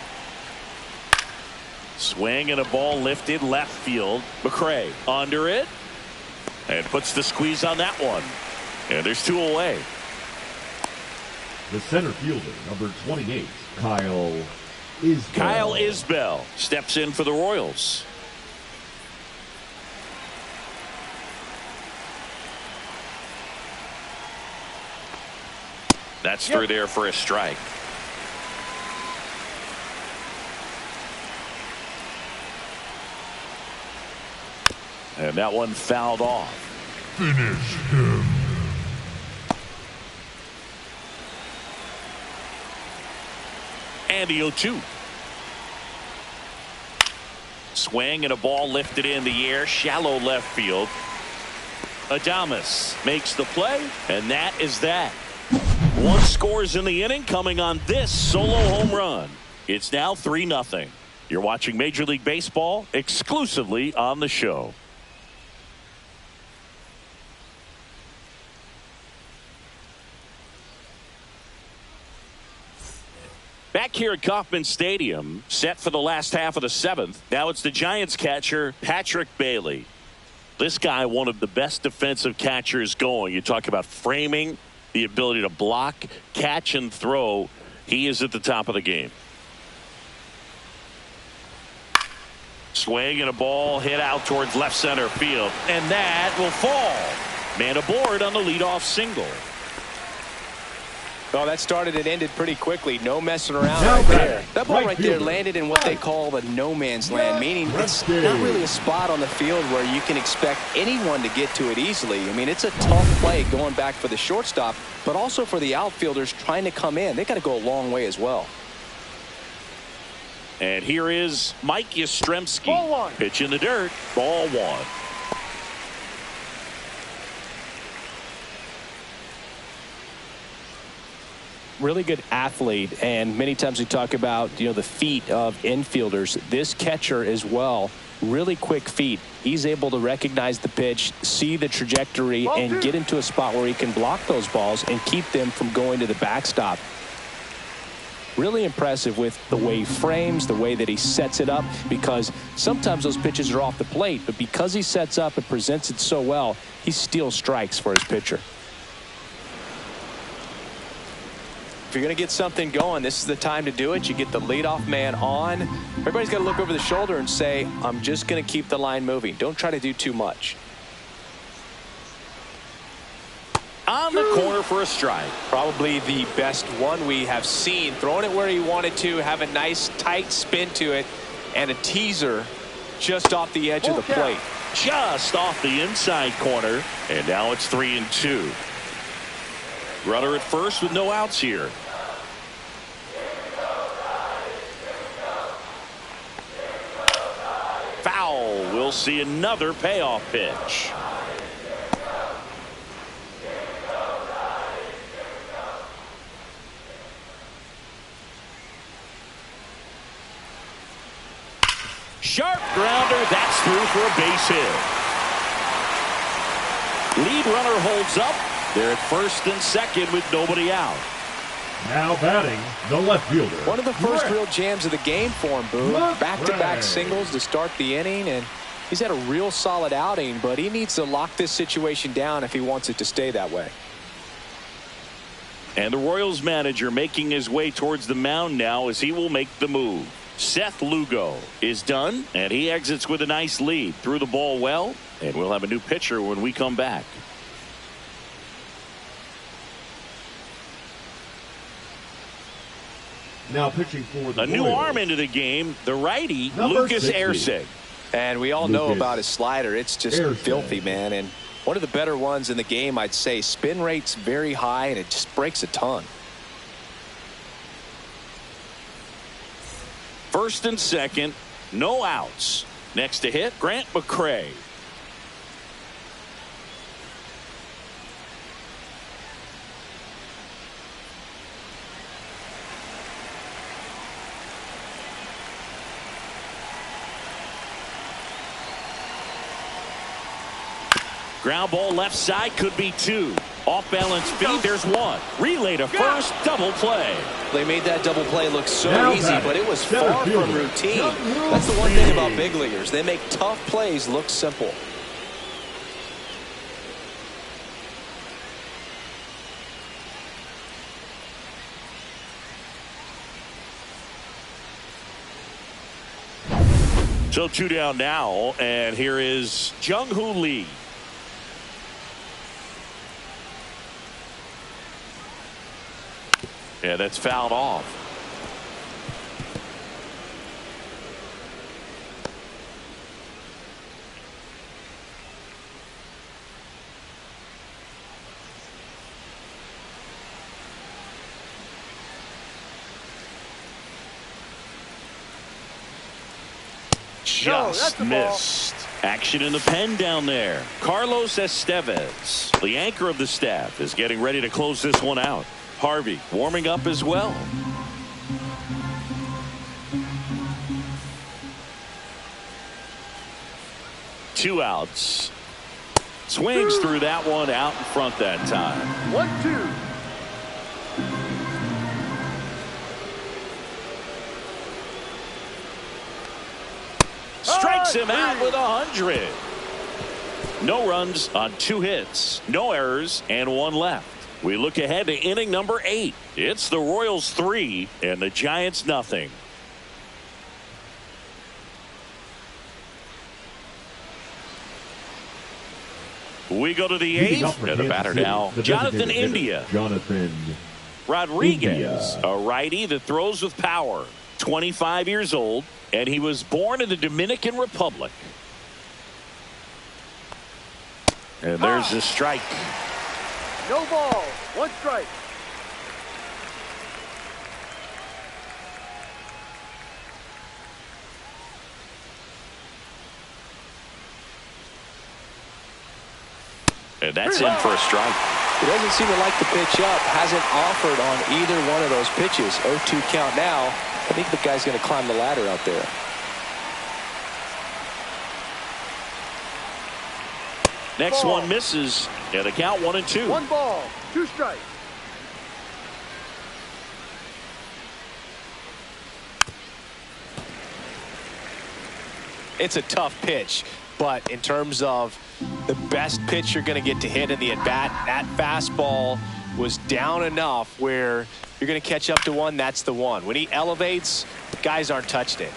Swing and a ball lifted left field. McRae under it and puts the squeeze on that one. And there's 2 away. The center fielder, number 28, Kyle Isbell. Kyle Isbell steps in for the Royals. That's through there for a strike. And that one fouled off. Finish him. Andy 0-2. Swing and a ball lifted in the air, shallow left field. Adames makes the play, and that is that. 1 scores in the inning, coming on this solo home run. It's now 3-0. You're watching Major League Baseball exclusively on the show. Back here at Kauffman Stadium, set for the last half of the 7th. Now it's the Giants catcher, Patrick Bailey. This guy, one of the best defensive catchers going. You talk about framing, the ability to block, catch, and throw. He is at the top of the game. Swing and a ball hit out towards left center field. And that will fall. Man aboard on the leadoff single. Well, that started and ended pretty quickly. No messing around right there. That ball right there landed in what they call the no man's land, meaning it's not really a spot on the field where you can expect anyone to get to it easily. I mean, it's a tough play going back for the shortstop, but also for the outfielders trying to come in. They got to go a long way as well. And here is Mike Yastrzemski. Ball 1. Pitch in the dirt. Ball 1. Really good athlete, and many times we talk about the feet of infielders. This catcher as well, really quick feet. He's able to recognize the pitch, see the trajectory, and get into a spot where he can block those balls and keep them from going to the backstop. Really impressive with the way he frames, the way that he sets it up, because sometimes those pitches are off the plate, but because he sets up and presents it so well, he steals strikes for his pitcher. If you're going to get something going, this is the time to do it. You get the leadoff man on. Everybody's got to look over the shoulder and say, I'm just going to keep the line moving. Don't try to do too much. On the corner for a strike. Probably the best one we have seen. Throwing it where he wanted to, have a nice tight spin to it, and a teaser just off the edge of the plate. Just off the inside corner, and now it's 3-2. Runner at first with no outs here. Foul. We'll see another payoff pitch. Sharp grounder. That's through for a base hit. Lead runner holds up. They're at first and second with nobody out. Now batting, the left fielder. One of the first real jams of the game for him, Boo. Back-to-back singles to start the inning, and he's had a real solid outing, but he needs to lock this situation down if he wants it to stay that way. And the Royals manager making his way towards the mound now as he will make the move. Seth Lugo is done, and he exits with a nice lead. Threw the ball well, and we'll have a new pitcher when we come back. Now pitching for the A new Royals. arm into the game, the righty, Number Lucas 60. Erceg. And we all know Lucas about his slider. It's just Erceg. filthy, man. And one of the better ones in the game, I'd say. Spin rate's very high, and it just breaks a ton. First and second, no outs. Next to hit, Grant McRae. Ground ball left side, could be two. Off balance feet, there's one. Relay to first, double play. They made that double play look so Now easy, batting, but it was center far fielder, from routine. John That's the one thing Ruby. about big leaguers. They make tough plays look simple. So 2 down now, and here is Jung-Hoo Lee. Yeah, that's fouled off. Just missed. Action in the pen down there. Carlos Estevez, the anchor of the staff, is getting ready to close this one out. Harvey warming up as well. Two outs. Swings through that one out in front that time. 1-2. Strikes him out with 100. No runs on 2 hits, no errors, and 1 left. We look ahead to inning number 8. It's the Royals 3 and the Giants nothing. We go to the 8th, and the batter now, Jonathan India. Jonathan Rodriguez, India. a righty that throws with power. 25 years old, and he was born in the Dominican Republic. And there's a strike. No ball. 1 strike. And that's in for a strike. He doesn't seem to like the pitch up. Hasn't offered on either one of those pitches. 0-2 count now. I think the guy's going to climb the ladder out there. Next Ball. one misses. And the count 1-2. 1 ball. 2 strikes. It's a tough pitch, but in terms of the best pitch you're going to get to hit in the at-bat, that fastball was down enough where you're going to catch up to one. That's the one. When he elevates, guys aren't touching it.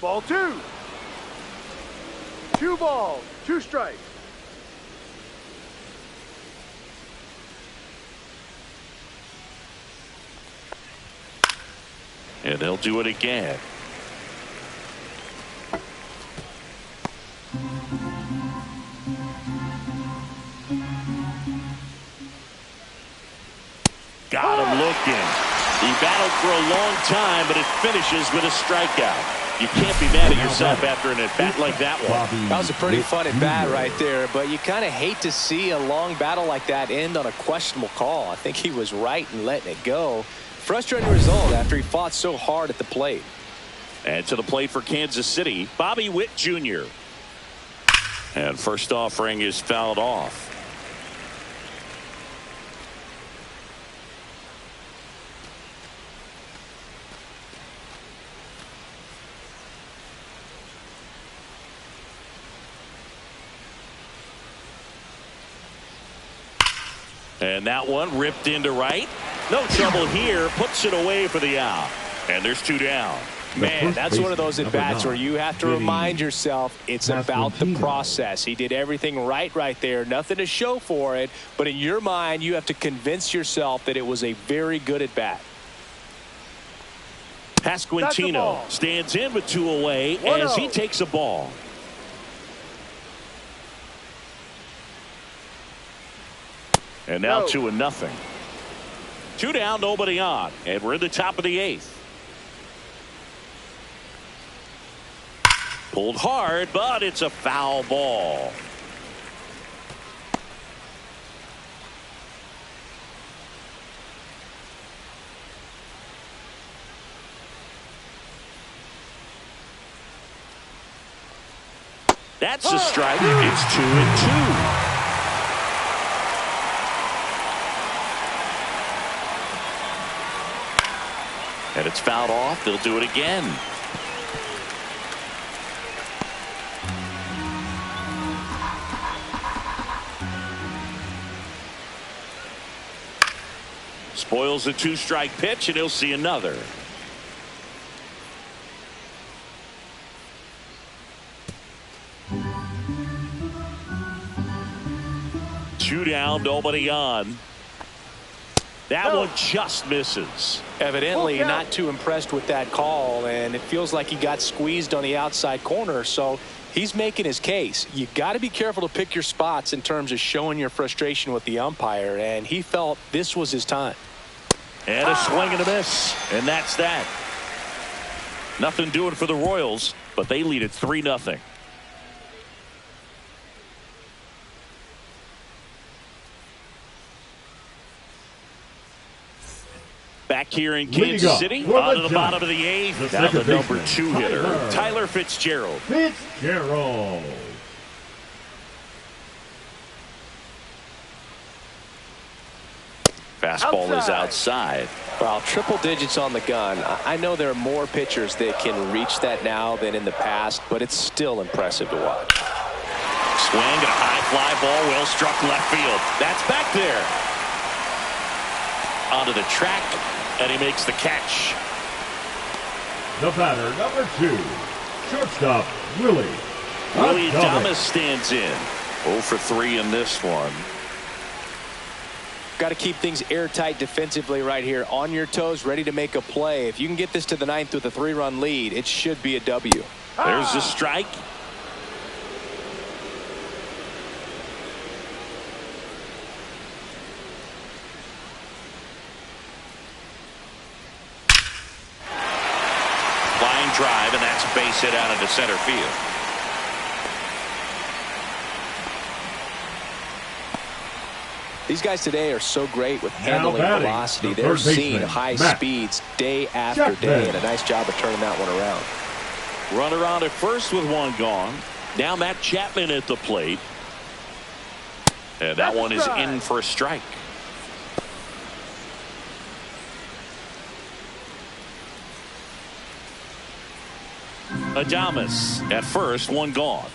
Ball 2. 2 balls. 2 strikes. And they'll do it again. Got him looking. He battled for a long time, but it finishes with a strikeout. You can't be mad at yourself after an at-bat like that one. That was a pretty fun at-bat right there, but you kind of hate to see a long battle like that end on a questionable call. I think he was right in letting it go. Frustrating result after he fought so hard at the plate. And to the plate for Kansas City, Bobby Witt Jr. And first offering is fouled off. And that one ripped into right. No trouble here. Puts it away for the out. And there's 2 down. Man, that's one of those at-bats where you have to remind yourself it's about the process. He did everything right there. Nothing to show for it. But in your mind, you have to convince yourself that it was a very good at-bat. Pasquantino stands in with 2 away as he takes a ball. And now 2-0. 2 down, nobody on. And we're in the top of the 8th. Pulled hard, but it's a foul ball. That's a strike. It's 2-2. And it's fouled off. They'll do it again. Spoils a 2-strike pitch, and he'll see another. Two down, nobody on. That one just misses. Evidently not too impressed with that call, and it feels like he got squeezed on the outside corner, so he's making his case. You got to be careful to pick your spots in terms of showing your frustration with the umpire, and he felt this was his time. And a swing and a miss, and that's that. Nothing doing for the Royals, but they lead at 3-0. Back here in Kansas City, on to the bottom of the 8th. Now the number 2 hitter, Tyler Fitzgerald. Fastball is outside. Well, triple digits on the gun. I know there are more pitchers that can reach that now than in the past, but it's still impressive to watch. Swing and a high fly ball, well struck left field. That's back there. Onto the track, and he makes the catch. The batter, number 2, shortstop, Willie Adames stands in. 0 for 3 in this one. Got to keep things airtight defensively right here. On your toes, ready to make a play. If you can get this to the 9th with a 3-run lead, it should be a W. There's a strike. Flying drive, and that's a base hit out into center field. These guys today are so great with handling velocity. They're seeing high speeds day after day, and a nice job of turning that one around. Runner on at first with one gone. Now Matt Chapman at the plate. And that one is in for a strike. Adames at first, one gone.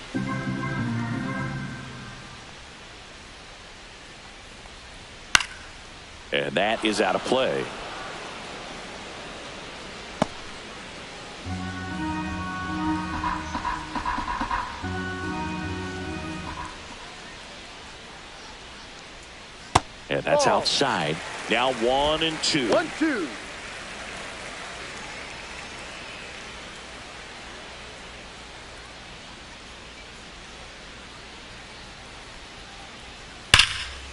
And that is out of play. And that's outside. Now 1-2. 1-2.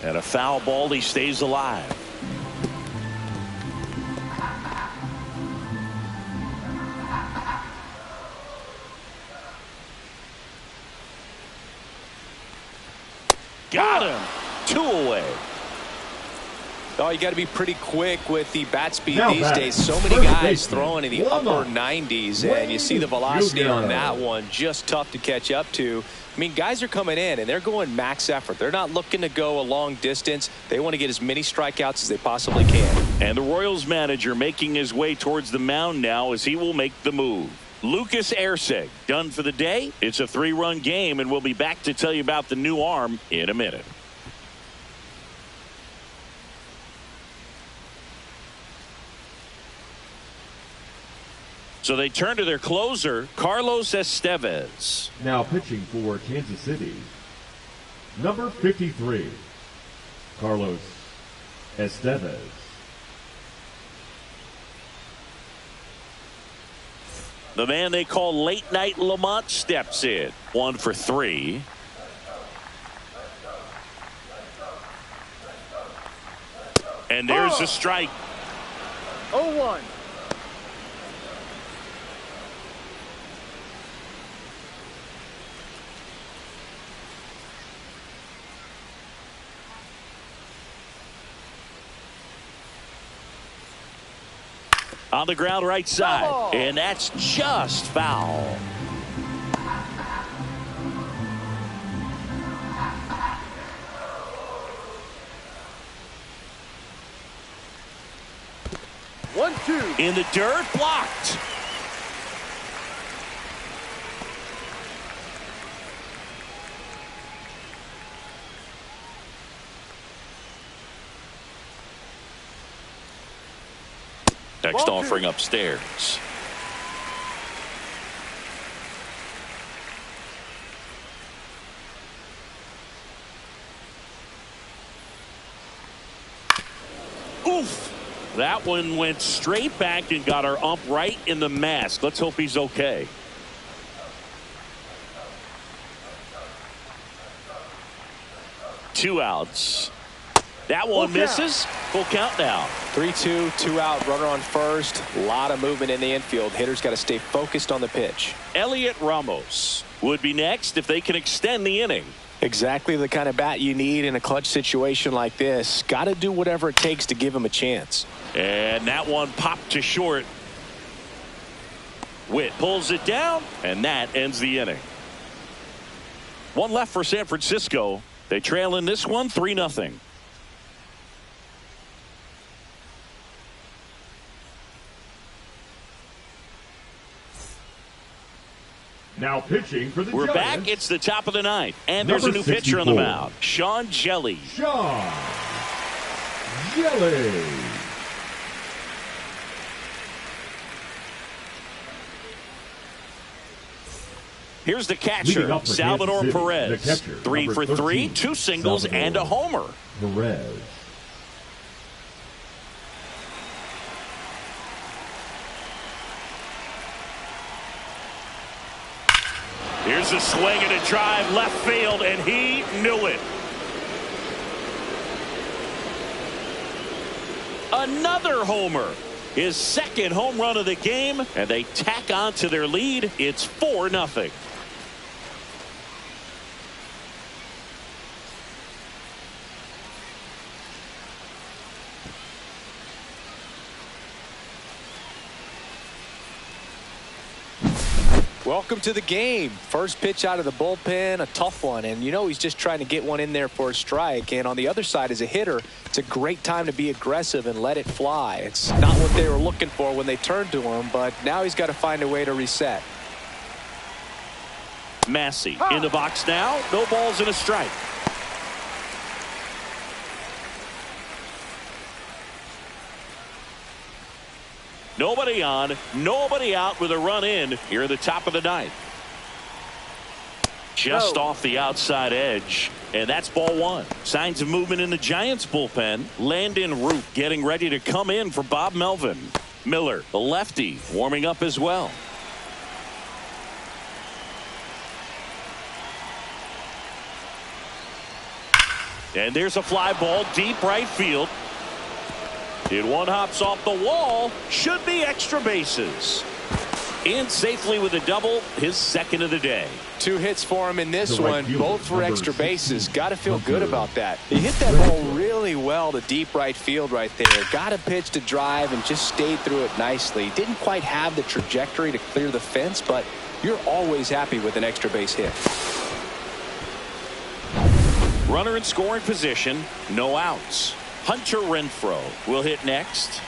And a foul ball. He stays alive. Got him. 2 away. Oh, you got to be pretty quick with the bat speed these days. So many guys throwing in the upper 90s, and you see the velocity on that one. Just tough to catch up to. I mean, guys are coming in, and they're going max effort. They're not looking to go a long distance. They want to get as many strikeouts as they possibly can. And the Royals manager making his way towards the mound now as he will make the move. Lucas Erceg done for the day. It's a 3-run game, and we'll be back to tell you about the new arm in a minute. So they turn to their closer, Carlos Estevez. Now pitching for Kansas City, number 53, Carlos Estevez. The man they call Late Night Lamont steps in. 1 for 3. And there's a strike. 0-1. On the ground right side. And that's just foul. 1-2. In the dirt, blocked. Next offering upstairs. Oof. That one went straight back and got our ump right in the mask. Let's hope he's okay. Two outs. That one misses. Full count now. 3-2, 2 out, runner on first. A lot of movement in the infield. Hitter's got to stay focused on the pitch. Elliot Ramos would be next if they can extend the inning. Exactly the kind of bat you need in a clutch situation like this. Got to do whatever it takes to give him a chance. And that one popped to short. Witt pulls it down, and that ends the inning. One left for San Francisco. They trail in this one 3-0. Now pitching for the We're Giants. back. It's the top of the ninth. And there's a new pitcher on the mound. Sean Jelly. Sean Jelly. Here's the catcher, Salvador Perez. Catcher, 3 for 3, 2 singles, Salvador and a homer. Perez. Here's a swing and a drive left field, and he knew it. Another homer. His second home run of the game, and they tack on to their lead. It's 4-0. Welcome to the game. First pitch out of the bullpen, a tough one. And you know he's just trying to get one in there for a strike. And on the other side, as a hitter, it's a great time to be aggressive and let it fly. It's not what they were looking for when they turned to him, but now he's got to find a way to reset. Massey in the box now. No balls and a strike. Nobody on, nobody out with a run in here at the top of the ninth. Just off the outside edge, and that's ball one. Signs of movement in the Giants bullpen. Landon Root getting ready to come in for Bob Melvin. Miller, the lefty, warming up as well. And there's a fly ball deep right field. And one hops off the wall. Should be extra bases. In safely with a double, his second of the day. 2 hits for him in this one, both for extra bases. Got to feel good about that. He hit that ball really well to deep right field right there. Got a pitch to drive and just stayed through it nicely. Didn't quite have the trajectory to clear the fence, but you're always happy with an extra base hit. Runner in scoring position, no outs. Hunter Renfroe will hit next.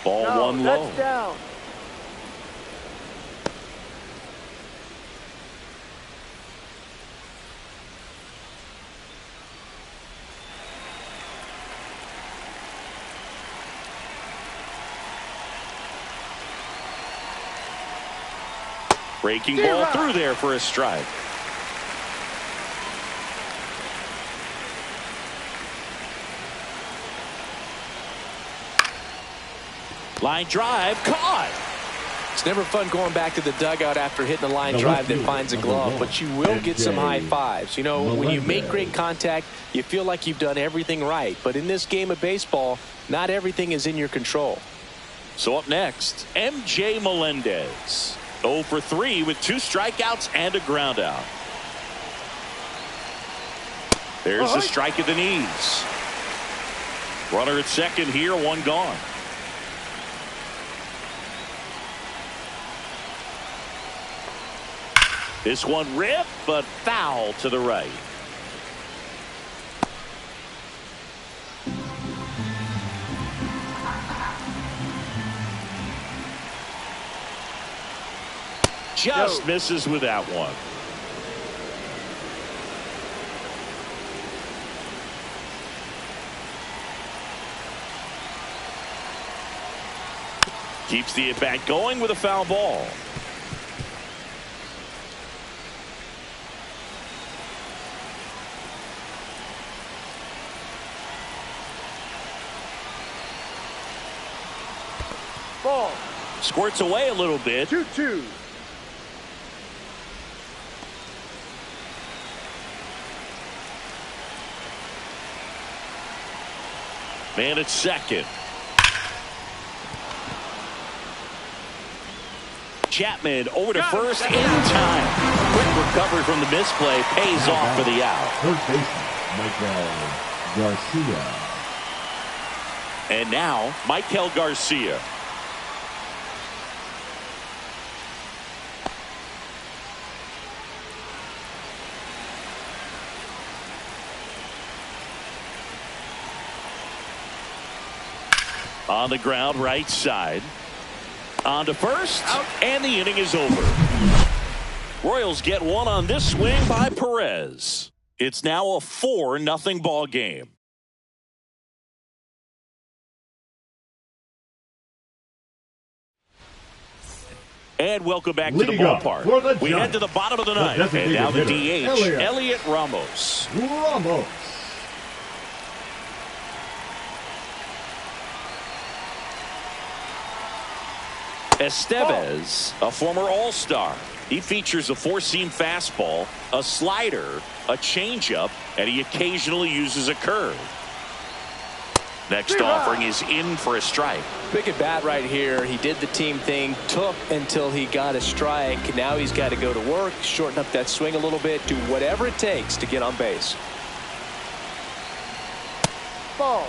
Ball one low. That's down. Breaking ball through there for a strike. Line drive caught. It's never fun going back to the dugout after hitting a line drive that finds a glove, but you will get some high fives. You know, when you make great contact, you feel like you've done everything right. But in this game of baseball, not everything is in your control. So up next, MJ Melendez. 0 for 3 with 2 strikeouts and a ground out. There's a strike at the knees. Runner at second here, one gone. This one ripped, but foul to the right. just misses with that one. Keeps the at-bat going with a foul ball. Ball. Squirts away a little bit. 2-2. Man at second. Chapman over to first in time. Quick recovery from the misplay pays off for the out. First baseman, Michael Garcia. And now, Michael Garcia. On the ground, right side. On to first, and the inning is over. Royals get one on this swing by Perez. It's now a 4-0 ball game. And welcome back to the ballpark. We head to the bottom of the ninth, and now the DH, Elliot Ramos. Estevez, a former All-Star. He features a four-seam fastball, a slider, a changeup, and he occasionally uses a curve. Next offering is in for a strike. Big at bat right here. He did the team thing, took until he got a strike. Now he's got to go to work, shorten up that swing a little bit, do whatever it takes to get on base. Ball.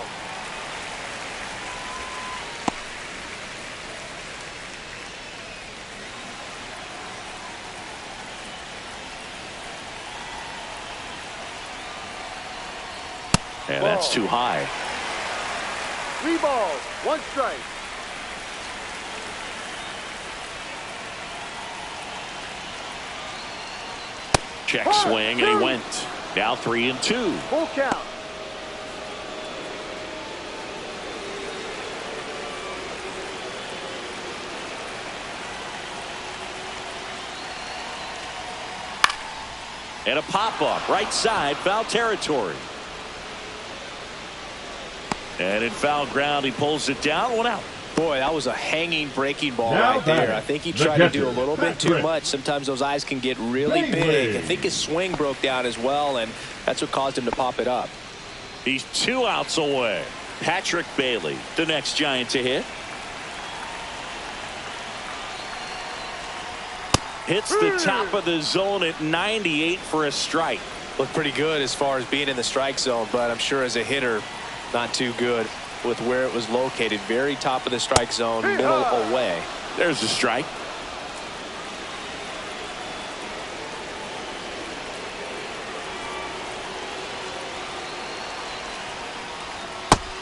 And that's too high. 3 balls, 1 strike. Check swing, and he went. Now 3-2. Full count. And a pop-up, right side, foul territory. And in foul ground, he pulls it down, 1 out. Boy, that was a hanging breaking ball right there. I think he tried to do a little bit too much. Sometimes those eyes can get really big. I think his swing broke down as well, and that's what caused him to pop it up. He's 2 outs away. Patrick Bailey, the next Giant to hit. Hits the top of the zone at 98 for a strike. Looked pretty good as far as being in the strike zone, but I'm sure as a hitter, not too good with where it was located. Very top of the strike zone, middle away. There's the strike.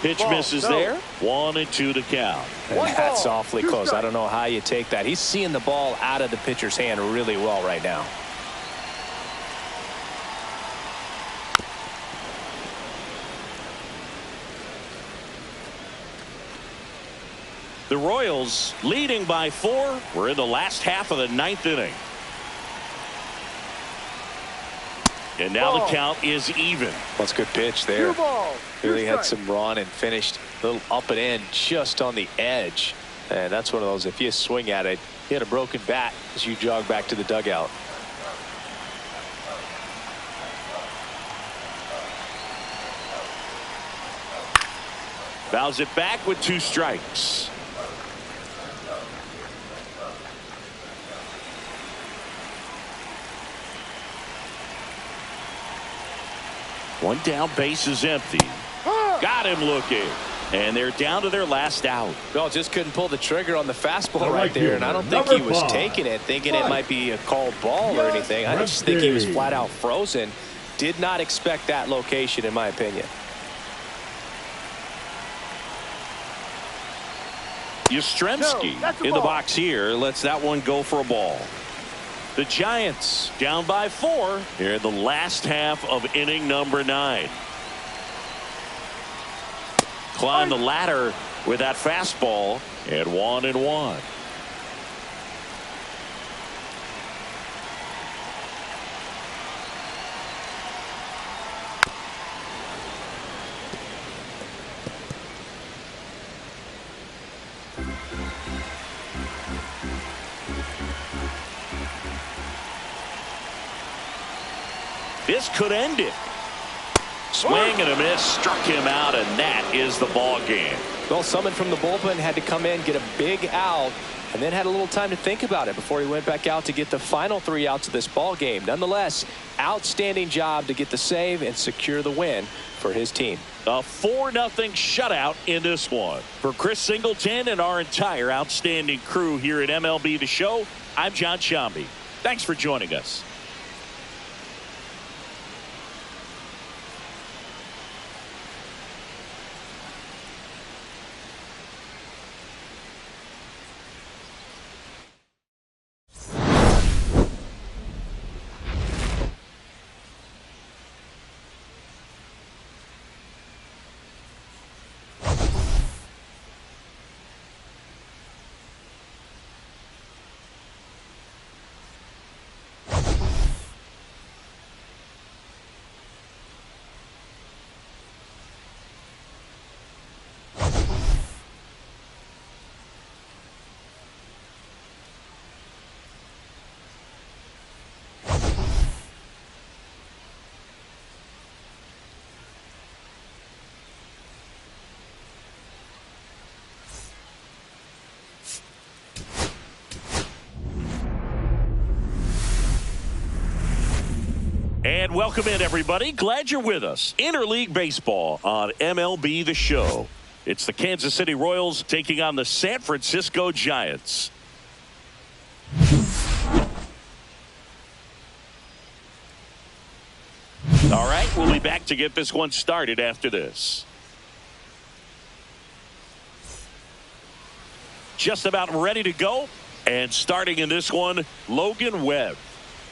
Pitch misses there. 1-2 to count. And that's awfully close. I don't know how you take that. He's seeing the ball out of the pitcher's hand really well right now. The Royals leading by 4. We're in the last half of the 9th inning. And now the count is even. That's a good pitch there. 2 balls. Really had some run and finished a little up and in just on the edge. And that's one of those, if you swing at it, you had a broken bat as you jog back to the dugout. Fouls it back with 2 strikes. One down, base is empty. Got him looking. And they're down to their last out. Well, just couldn't pull the trigger on the fastball right there. And I don't think he was taking it, thinking it might be a called ball or anything. I just think he was flat out frozen. Did not expect that location, in my opinion. Yastrzemski in the box here. Lets that one go for a ball. The Giants down by 4 here in the last half of inning number 9. Climb the ladder with that fastball at 1-1. This could end it. Swing and a miss, struck him out, and that is the ball game. Well, someone from the bullpen had to come in, get a big out, and then had a little time to think about it before he went back out to get the final 3 outs of this ball game. Nonetheless, outstanding job to get the save and secure the win for his team. A 4-0 shutout in this one. For Chris Singleton and our entire outstanding crew here at MLB The Show, I'm John Sciambi. Thanks for joining us. And welcome in, everybody. Glad you're with us. Interleague Baseball on MLB The Show. It's the Kansas City Royals taking on the San Francisco Giants. All right, we'll be back to get this one started after this. Just about ready to go. And starting in this one, Logan Webb.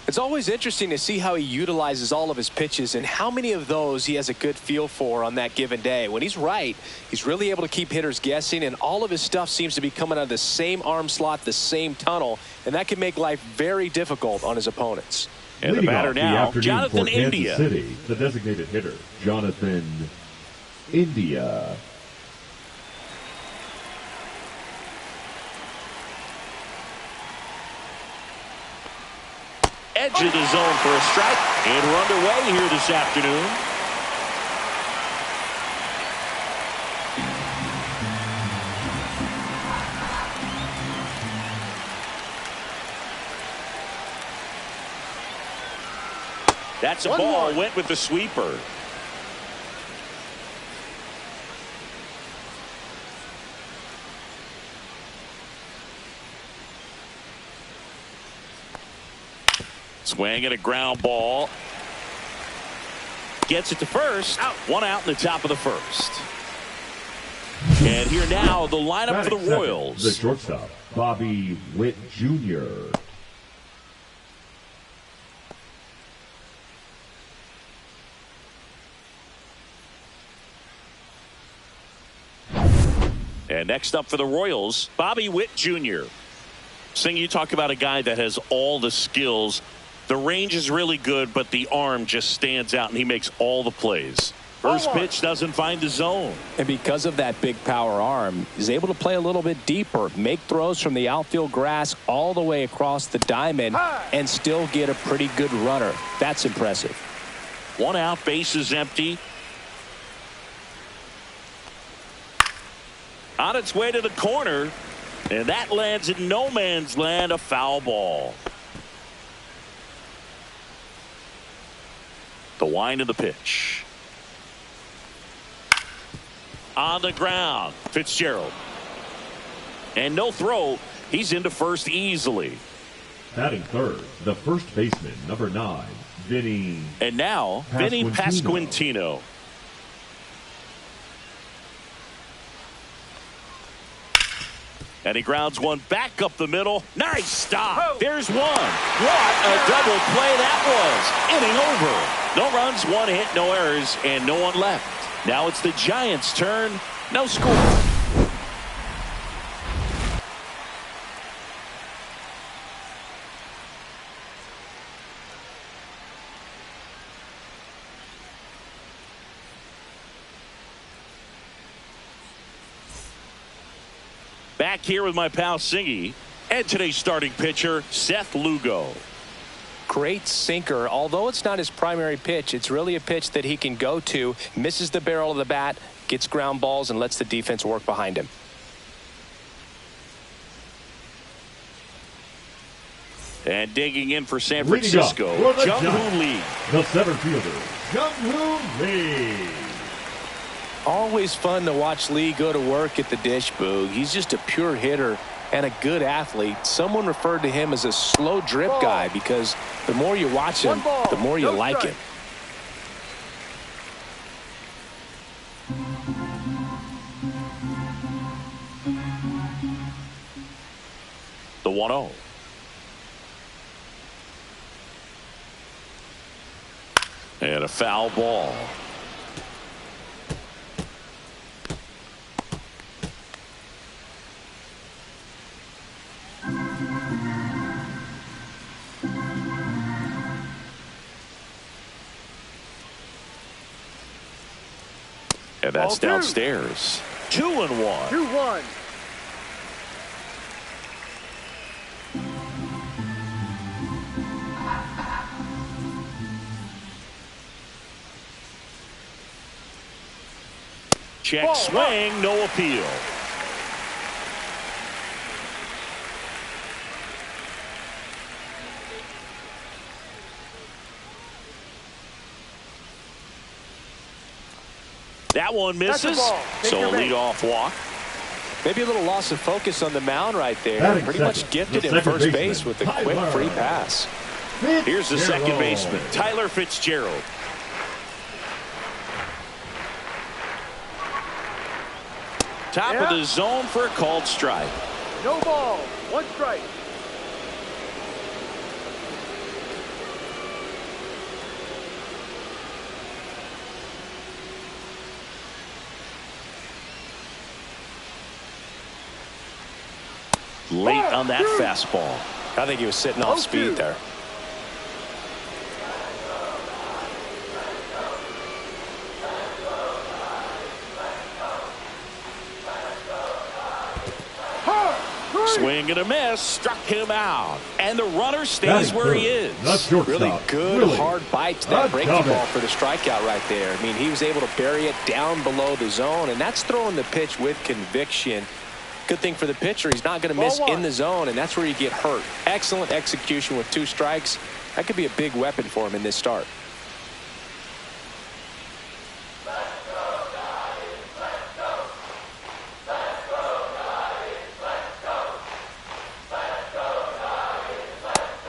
It's always interesting to see how he utilizes all of his pitches and how many of those he has a good feel for on that given day. When he's right, he's really able to keep hitters guessing, and all of his stuff seems to be coming out of the same arm slot, the same tunnel, and that can make life very difficult on his opponents. And the batter now, Jonathan India. Kansas City, the designated hitter, Jonathan India. Edge of the zone for a strike, and we're underway here this afternoon. That's a ball. Went with the sweeper. Swing and a ground ball. Gets it to first. One out in the top of the first. And here now, the lineup for the Royals. The shortstop, Bobby Witt Jr. And next up for the Royals, Bobby Witt Jr. Sing, you talk about a guy that has all the skills. The range is really good, but the arm just stands out, and he makes all the plays. First pitch doesn't find the zone. And because of that big power arm, he's able to play a little bit deeper, make throws from the outfield grass all the way across the diamond, and still get a pretty good runner. That's impressive. One out, base is empty. On its way to the corner, and that lands in no man's land, a foul ball. The wind of the pitch. On the ground, Fitzgerald. And no throw. He's into first easily. Batting third, the first baseman, number 9, Vinny. And now, Vinny Pasquantino. And he grounds one back up the middle. Nice stop. There's one. What a double play that was. Inning over. No runs, one hit, no errors, and no one left. Now it's the Giants' turn. No score. Back here with my pal Singy and today's starting pitcher, Seth Lugo. Great sinker. Although it's not his primary pitch, it's really a pitch that he can go to, misses the barrel of the bat, gets ground balls, and lets the defense work behind him. And digging in for San Francisco, Jung-Hoo Lee. The center fielder, Jung-Hoo Lee. Always fun to watch Lee go to work at the dish, Boog. He's just a pure hitter and a good athlete. Someone referred to him as a slow drip guy because the more you watch him, the more you like him. The 1-0. And a foul ball. And that's downstairs. 2-1. 2-1. Check swing, no appeal. That one misses, so a leadoff walk. Maybe a little loss of focus on the mound right there. Pretty much gifted in first base with a quick free pass. Here's the second baseman, Tyler Fitzgerald. Top of the zone for a called strike. No ball, 1 strike. Late on that fastball. I think he was sitting off speed there. Swing and a miss, struck him out. And the runner stays where he is. Really good, hard bite to that breaking ball for the strikeout right there. I mean, he was able to bury it down below the zone, and that's throwing the pitch with conviction. Good thing for the pitcher, he's not going to miss in the zone, and that's where you get hurt. Excellent execution with 2 strikes. That could be a big weapon for him in this start.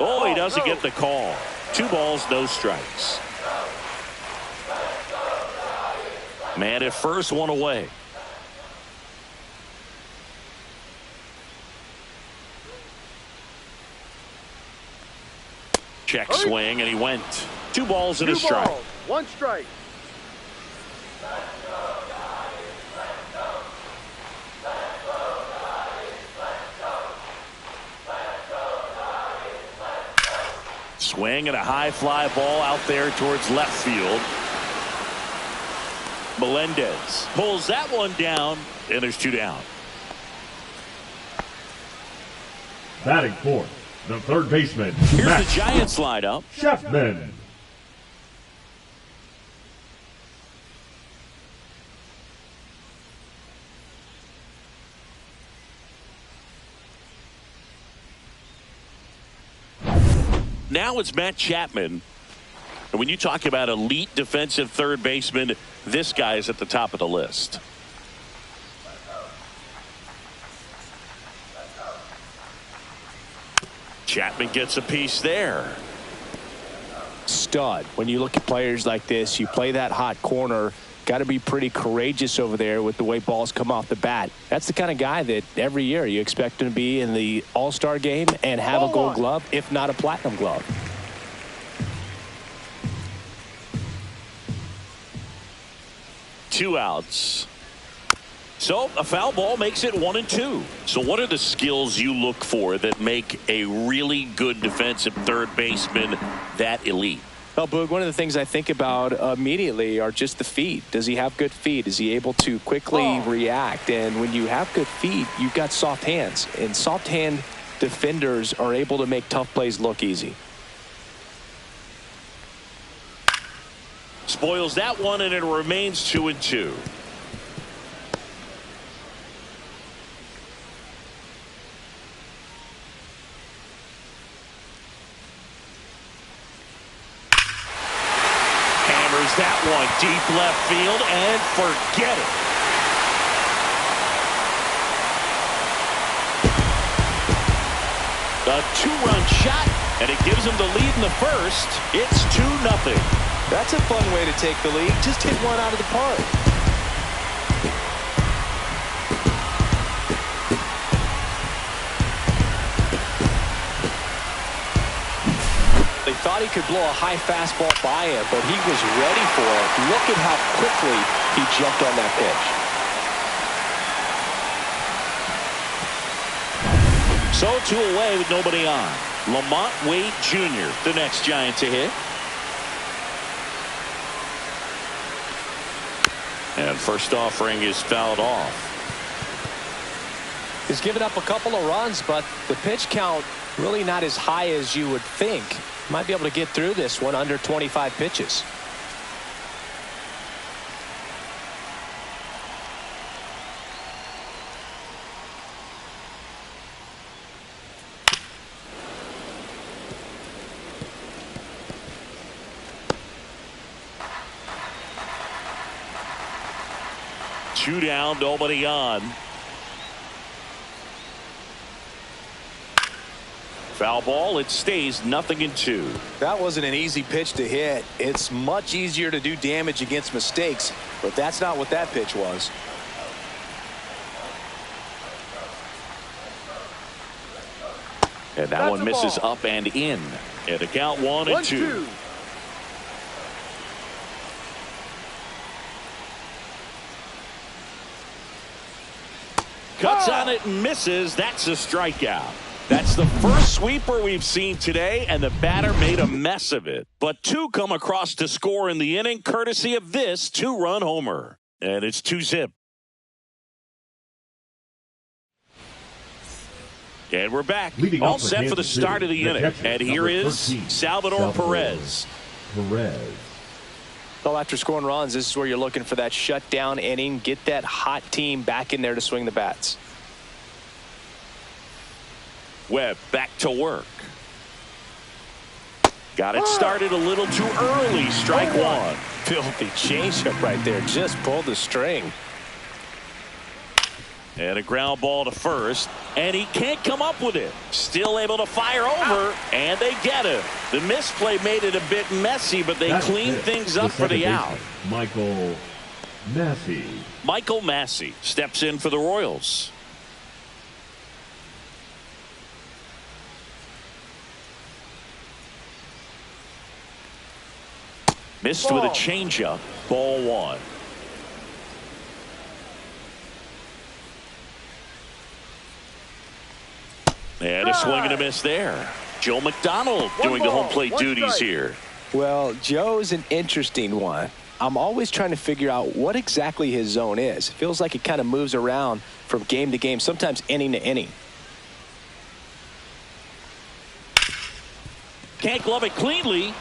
Oh, he doesn't get the call. 2 balls, no strikes. Man at first, 1 away. Check swing, and he went. 2 balls and a strike. 1 strike. Swing and a high fly ball out there towards left field. Melendez pulls that one down, and there's 2 down. Batting fourth, the third baseman. Here's the Giants lineup. Chapman. Now it's Matt Chapman. And when you talk about elite defensive third baseman, this guy is at the top of the list. Chapman gets a piece there. Stud. When you look at players like this, you play that hot corner, got to be pretty courageous over there with the way balls come off the bat. That's the kind of guy that every year you expect him to be in the All-Star game and have a gold glove, if not a platinum glove. Two outs. So a foul ball makes it 1-2. So what are the skills you look for that make a really good defensive third baseman that elite? Well, Boog, one of the things I think about immediately are just the feet. Does he have good feet? Is he able to quickly react? And when you have good feet, you've got soft hands. And soft hand defenders are able to make tough plays look easy. Spoils that one, and it remains 2-2. That one deep left field, and forget it. A two-run shot, and it gives them the lead in the first. It's 2-0. That's a fun way to take the lead. Just hit one out of the park. They thought he could blow a high fastball by him, but he was ready for it. Look at how quickly he jumped on that pitch. So 2 away with nobody on. Lamont Wade Jr., the next Giant to hit. And first offering is fouled off. He's given up a couple of runs, but the pitch count really not as high as you would think. Might be able to get through this one under 25 pitches. Two down, nobody on. Foul ball, it stays 0-2. That wasn't an easy pitch to hit. It's much easier to do damage against mistakes, but that's not what that pitch was. And that one misses up and in. And the count 1-2. Cuts on it and misses. That's a strikeout. That's the first sweeper we've seen today, and the batter made a mess of it. But two come across to score in the inning, courtesy of this two-run homer. And it's 2-0. And we're back. All set for the start of the inning. And here is Salvador Perez. Well, after scoring runs, this is where you're looking for that shutdown inning. Get that hot team back in there to swing the bats. Webb back to work. Got it started a little too early. Strike one. Filthy changeup right there. Just pulled the string. And a ground ball to first. And he can't come up with it. Still able to fire over. And they get him. The misplay made it a bit messy, but they cleaned things up for the out. Michael Massey. Michael Massey steps in for the Royals. Missed with a changeup. Ball one. And a swing and a miss there. Joe McDonald doing the home plate duties here. Well, Joe's an interesting one. I'm always trying to figure out what exactly his zone is. It feels like it kind of moves around from game to game, sometimes inning to inning. Can't glove it cleanly.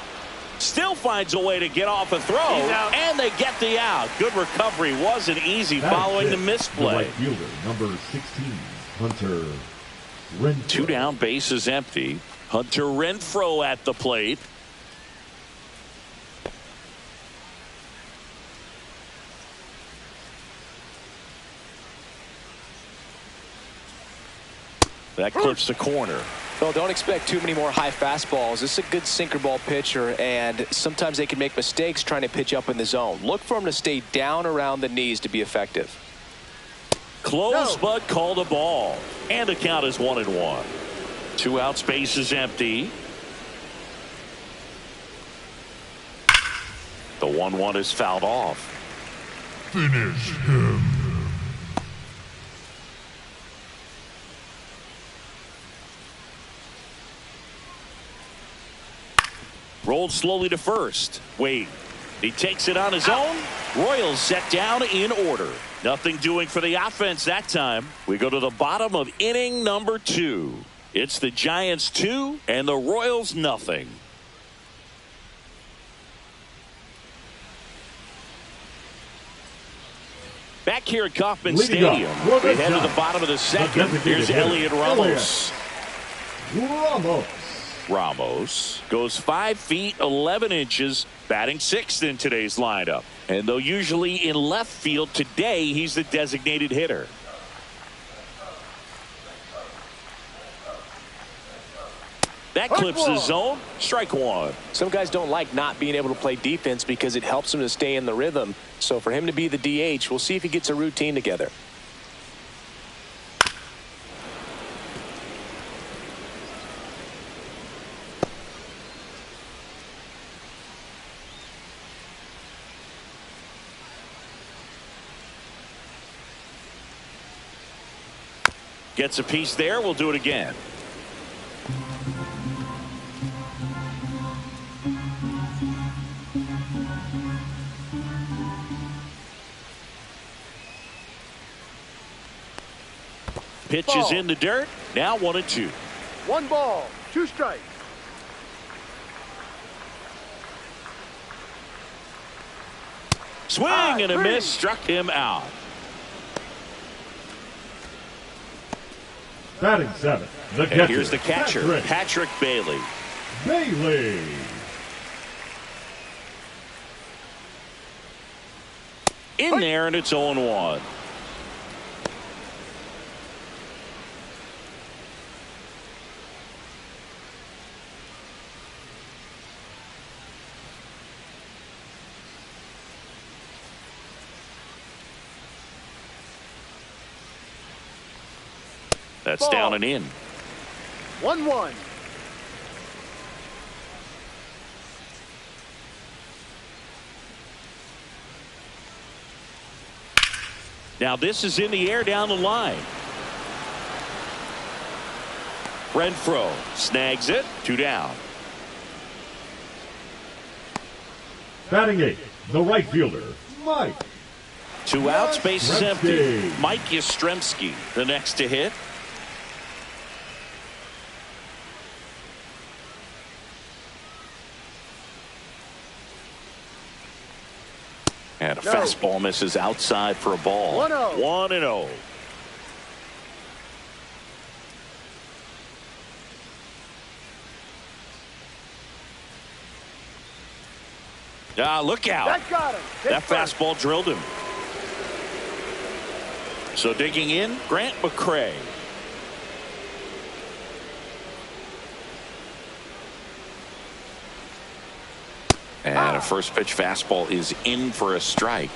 Still finds a way to get off a throw, and they get the out. Good recovery. Wasn't easy following the misplay. The right fielder, number 16, Hunter Renfroe. Two down, bases empty. Hunter Renfroe at the plate. That clips the corner. Well, don't expect too many more high fastballs. This is a good sinker ball pitcher, and sometimes they can make mistakes trying to pitch up in the zone. Look for him to stay down around the knees to be effective. Close, No. but called a ball. And the count is 1-1. 2 outs, base is empty. The 1-1 is fouled off. Finish him. Rolled slowly to first. Wade. He takes it on his own. Royals set down in order. Nothing doing for the offense that time. We go to the bottom of inning number 2. It's the Giants 2 and the Royals nothing. Back here at Kauffman Leading up, Stadium, for the we head to the Giants, bottom of the second. designated Here's hitter, Elliot Ramos. Ramos. Ramos goes 5 feet 11 inches, batting 6th in today's lineup. And though usually in left field, today he's the designated hitter. That clips the zone. Strike one. Some guys don't like not being able to play defense because it helps them to stay in the rhythm. So for him to be the DH, we'll see if he gets a routine together. Gets a piece there. We'll do it again. Pitch is Ball. in the dirt. Now 1-2. 1 ball, 2 strikes. Swing and a three. miss. Struck him out. Batting 7. The catcher. And here's the catcher, Patrick Bailey. Bailey. In there, and it's 0-1. That's Ball. down and in. 1-1. Now this is in the air down the line. Renfroe snags it. 2 down. Batting 8. The right fielder, Mike. 2 outs, base is empty. Yastrzemski. Mike Yastrzemski, the next to hit. And a No. fastball misses outside for a ball. 1-0. 1-0. Look out. That got him. Hit That first. fastball drilled him. So digging in, Grant McCray. And a first pitch fastball is in for a strike.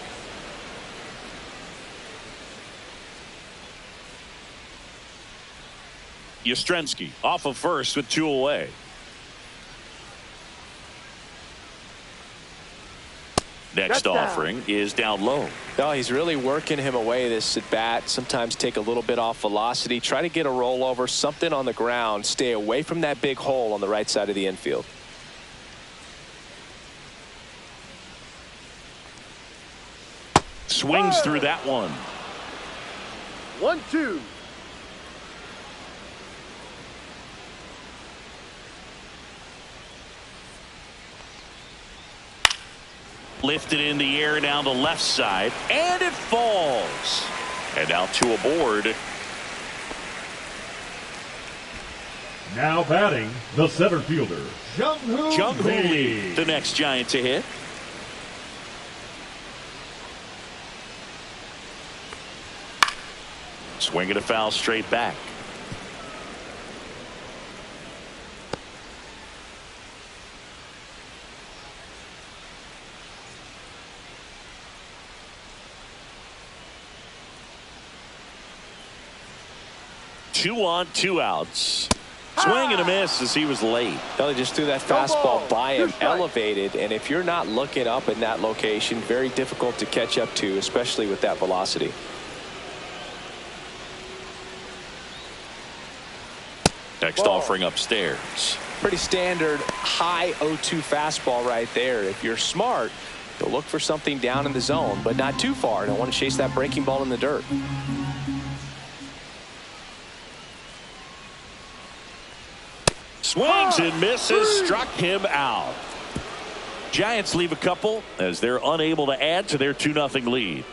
Yastrzemski off of first with 2 away. Next That's down. offering is down low. No, he's really working him away this at bat. Sometimes take a little bit off velocity. Try to get a rollover, something on the ground. Stay away from that big hole on the right side of the infield. Swings through that one. 1-2. Lifted in the air down the left side, and it falls. And now 2 aboard. Now batting, the center fielder, Jung-Hoo Lee, Lee. the next Giant to hit. Swinging a foul straight back. 2 on, 2 outs. Swing and a miss as he was late. Well, they just threw that fastball by him, elevated, and if you're not looking up in that location, very difficult to catch up to, especially with that velocity. Next offering upstairs. Pretty standard high 0-2 fastball right there. If you're smart, you'll look for something down in the zone, but not too far. Don't want to chase that breaking ball in the dirt. Swings and misses, struck him out. Giants leave a couple as they're unable to add to their 2-0 lead.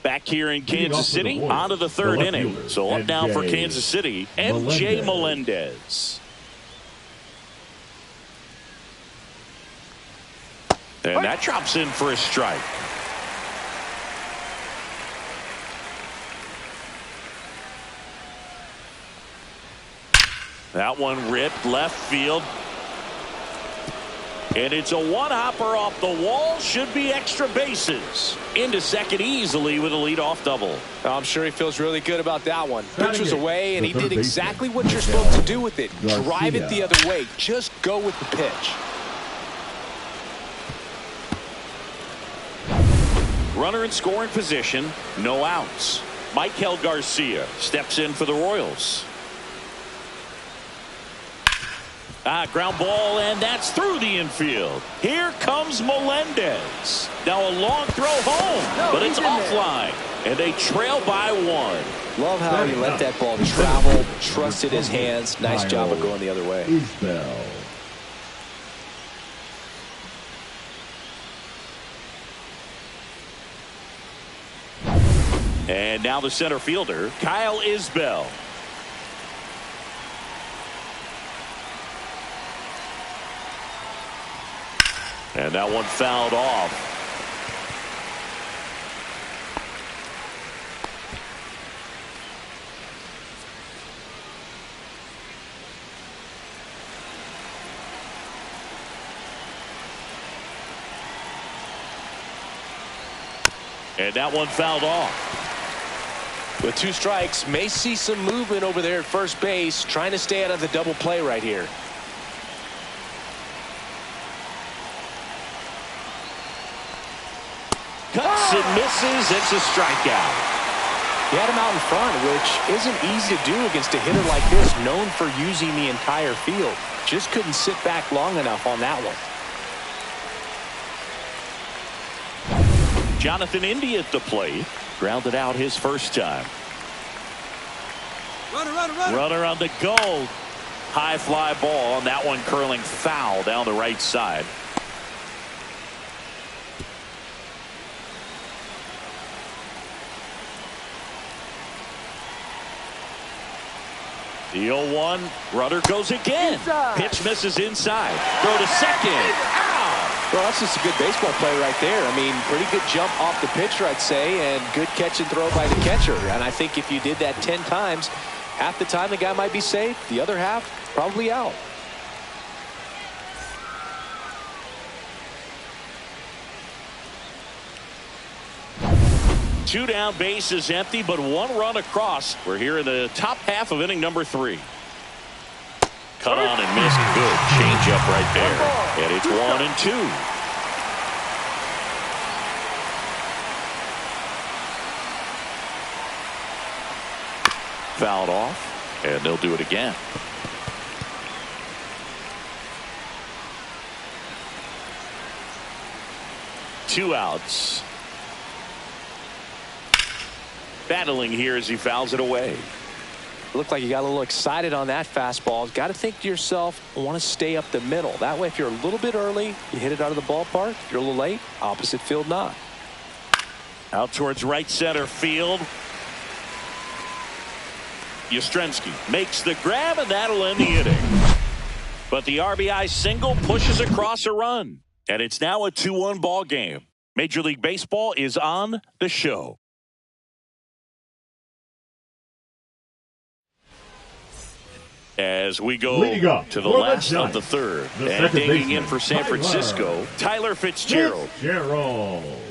Back here in Kansas City, on to the third inning. So up now for Kansas City, MJ Melendez. And that drops in for a strike. That one ripped left field. And it's a one-hopper off the wall. Should be extra bases. Into second easily with a leadoff double. I'm sure he feels really good about that one. Pitch was away, and he did exactly what you're supposed to do with it. Drive it the other way. Just go with the pitch. Runner in scoring position. No outs. Michael Garcia steps in for the Royals. Ground ball, and that's through the infield. Here comes Melendez. Now a long throw home, but it's offline, and they trail by 1. Love how he let that ball travel, trusted his hands. Nice job of going the other way. Isbell. And now the center fielder, Kyle Isbell. And that one fouled off. And that one fouled off. With 2 strikes, may see some movement over there at first base, trying to stay out of the double play right here. Cuts and misses. It's a strikeout. He had him out in front, which isn't easy to do against a hitter like this, known for using the entire field. Just couldn't sit back long enough on that one. Jonathan India at the plate. Grounded out his first time. Runner on the go. High fly ball, and that one curling foul down the right side. The 0-1, runner goes again. Inside. Pitch misses inside. Throw to second. Ow! Well, that's just a good baseball play right there. I mean, pretty good jump off the pitcher, I'd say, and good catch and throw by the catcher. And I think if you did that 10 times, half the time the guy might be safe. The other half, probably out. Two down, base is empty, but 1 run across. We're here in the top half of inning number 3. Cut on and missed. Good change up right there. And it's 1-2. Fouled off, and they'll do it again. Two outs. Battling here as he fouls it away. Looked like you got a little excited on that fastball. Got to think to yourself, I want to stay up the middle. That way, if you're a little bit early, you hit it out of the ballpark. If you're a little late, opposite field not. Out towards right center field. Yastrzemski makes the grab, and that'll end the inning. But the RBI single pushes across a run. And it's now a 2-1 ball game. Major League Baseball is on the show. As we go Leading up to the for the last of Giants, the third. the And second digging in baseman, for San Francisco, Tyler Fitzgerald. Fitzgerald.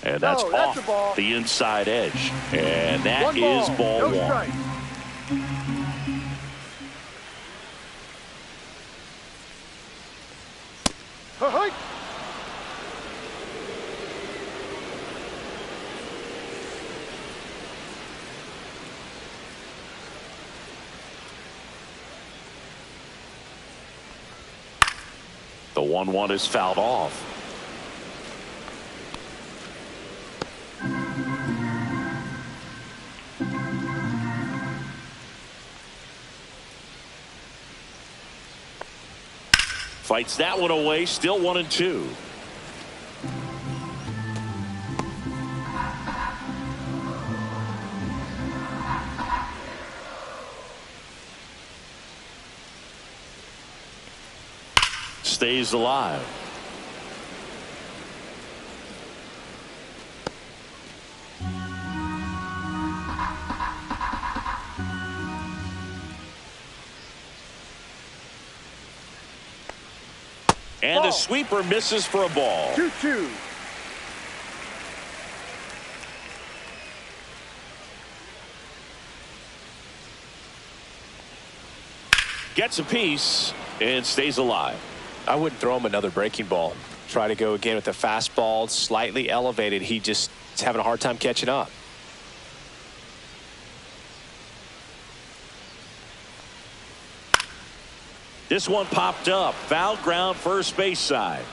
And that's No, that's a ball. off the inside edge. And that One is ball no one. strike. Ahoy! The 1-1 is fouled off. Fights that one away, still 1-2. Stays alive. And the sweeper misses for a ball. 2-2. Gets a piece and stays alive. I wouldn't throw him another breaking ball. Try to go again with the fastball, slightly elevated. He just is having a hard time catching up. This one popped up. Foul ground, first base side.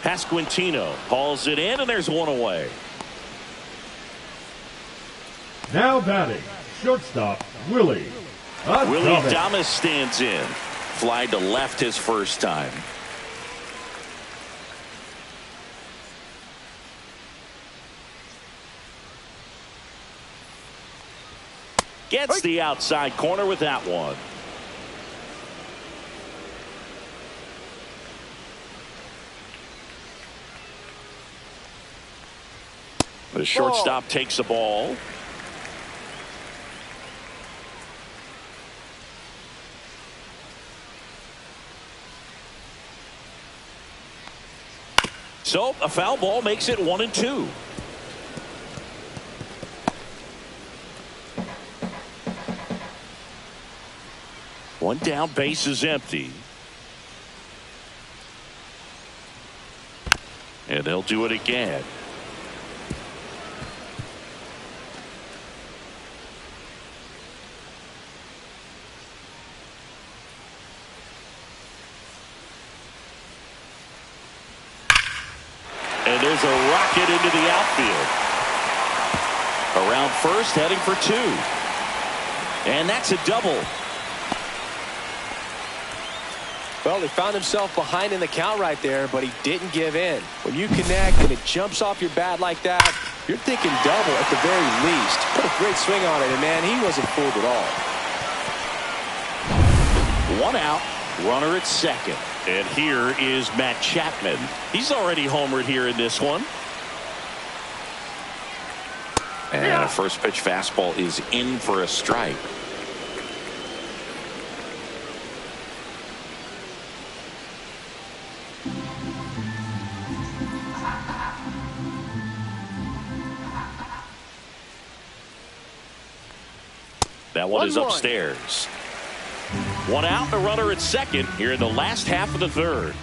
Pasquantino hauls it in, and there's one away. Now batting, shortstop, Willie Willie Adames. Adames stands in. Fly to left his first time. Gets the outside corner with that one. The shortstop takes the ball. So a foul ball makes it 1-2. One down, base is empty. And they'll do it again. And there's a rocket into the outfield. Around first, heading for two. And that's a double. Well, he found himself behind in the count right there, but he didn't give in. When you connect and it jumps off your bat like that, you're thinking double at the very least. Put a great swing on it, and man, he wasn't fooled at all. One out, runner at second. And here is Matt Chapman. He's already homered here in this one. And a first pitch fastball is in for a strike. That one is upstairs. One out, the runner at second here in the last half of the third.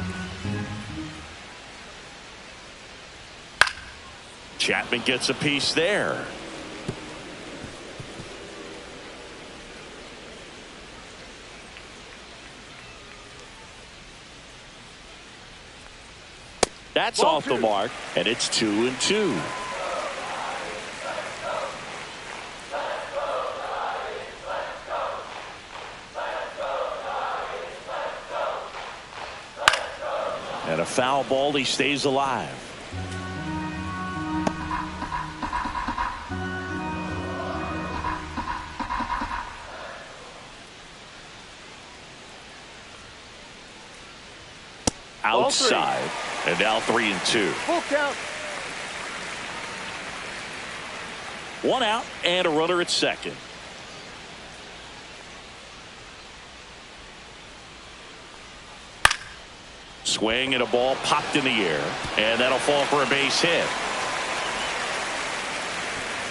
Chapman gets a piece there. That's off the mark, and it's 2-2. And a foul ball, he stays alive. Outside, and now 3-2. Full count. One out and a runner at second. Swing and a ball popped in the air, and that'll fall for a base hit.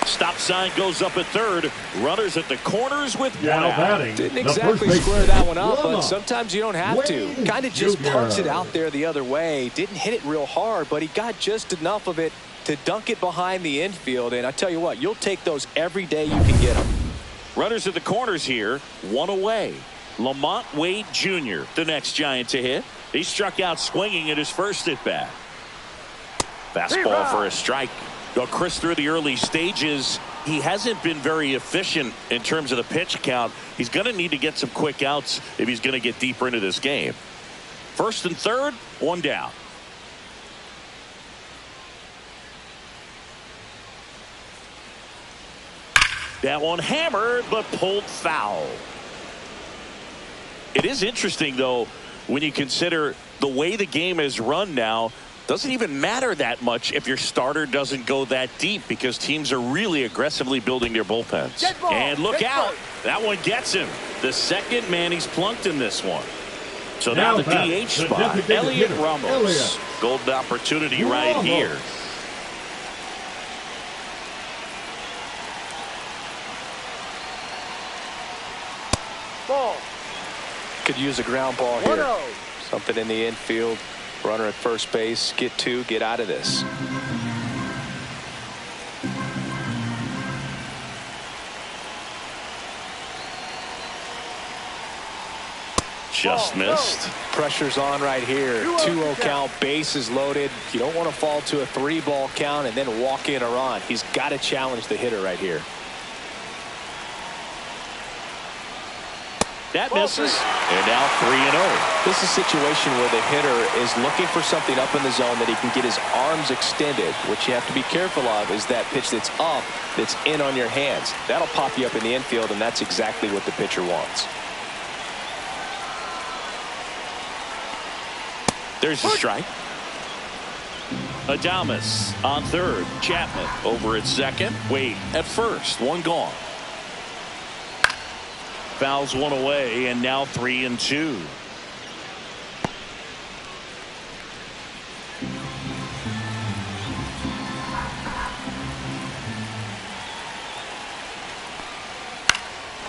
Stop sign goes up at third. Runners at the corners with one out. Didn't exactly square that one up, but sometimes you don't have to. Kind of just punch it out there the other way. Didn't hit it real hard, but he got just enough of it to dunk it behind the infield. And I tell you what, you'll take those every day you can get them. Runners at the corners here, one away. Lamont Wade Jr., the next Giant to hit. He struck out swinging at his first at bat. Fastball for a strike. Well, Chris, through the early stages, he hasn't been very efficient in terms of the pitch count. He's going to need to get some quick outs if he's going to get deeper into this game. First and third, one down. That one hammered, but pulled foul. It is interesting, though, when you consider the way the game is run now. Doesn't even matter that much if your starter doesn't go that deep, because teams are really aggressively building their bullpens. And look out. That one gets him. The second man he's plunked in this one. So now the DH spot. Elliot Ramos. Golden opportunity right here. Ball. Could use a ground ball here. 1-0. Something in the infield. Runner at first base. Get two. Get out of this. Just missed. Pressure's on right here. 2-0 count. Bases loaded. You don't want to fall to a 3-ball count and then walk in or on. He's got to challenge the hitter right here. That misses. And now 3-0. This is a situation where the hitter is looking for something up in the zone that he can get his arms extended. What you have to be careful of is that pitch that's up, that's in on your hands. That'll pop you up in the infield, and that's exactly what the pitcher wants. There's a strike. Adames on third. Chapman over at second. Wade at first. One gone. Fouls one away, and now 3-2.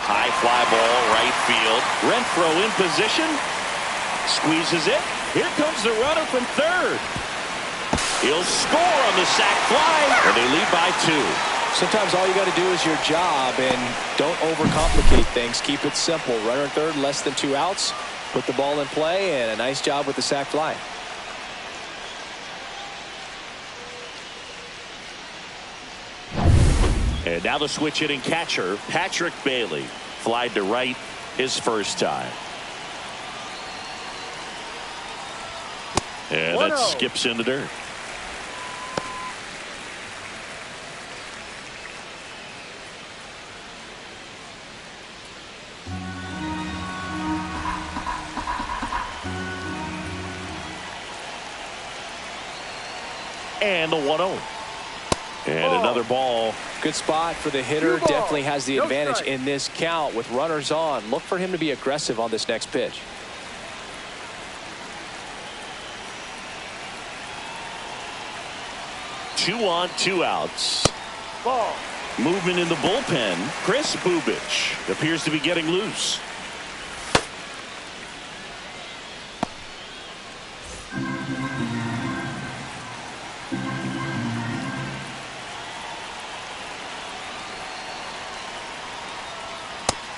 High fly ball, right field. Renfroe in position. Squeezes it. Here comes the runner from third. He'll score on the sac fly, and they lead by 2. Sometimes all you got to do is your job, and don't overcomplicate things. Keep it simple. Runner at third, less than 2 outs. Put the ball in play, and a nice job with the sac fly. And now the switch hitting catcher, Patrick Bailey. Flied to right his first time. And that skips in the dirt. And the 1-0. And another ball. Good spot for the hitter. Definitely has the advantage in this count with runners on. Look for him to be aggressive on this next pitch. Two on, 2 outs. Ball. Movement in the bullpen. Chris Bubich appears to be getting loose.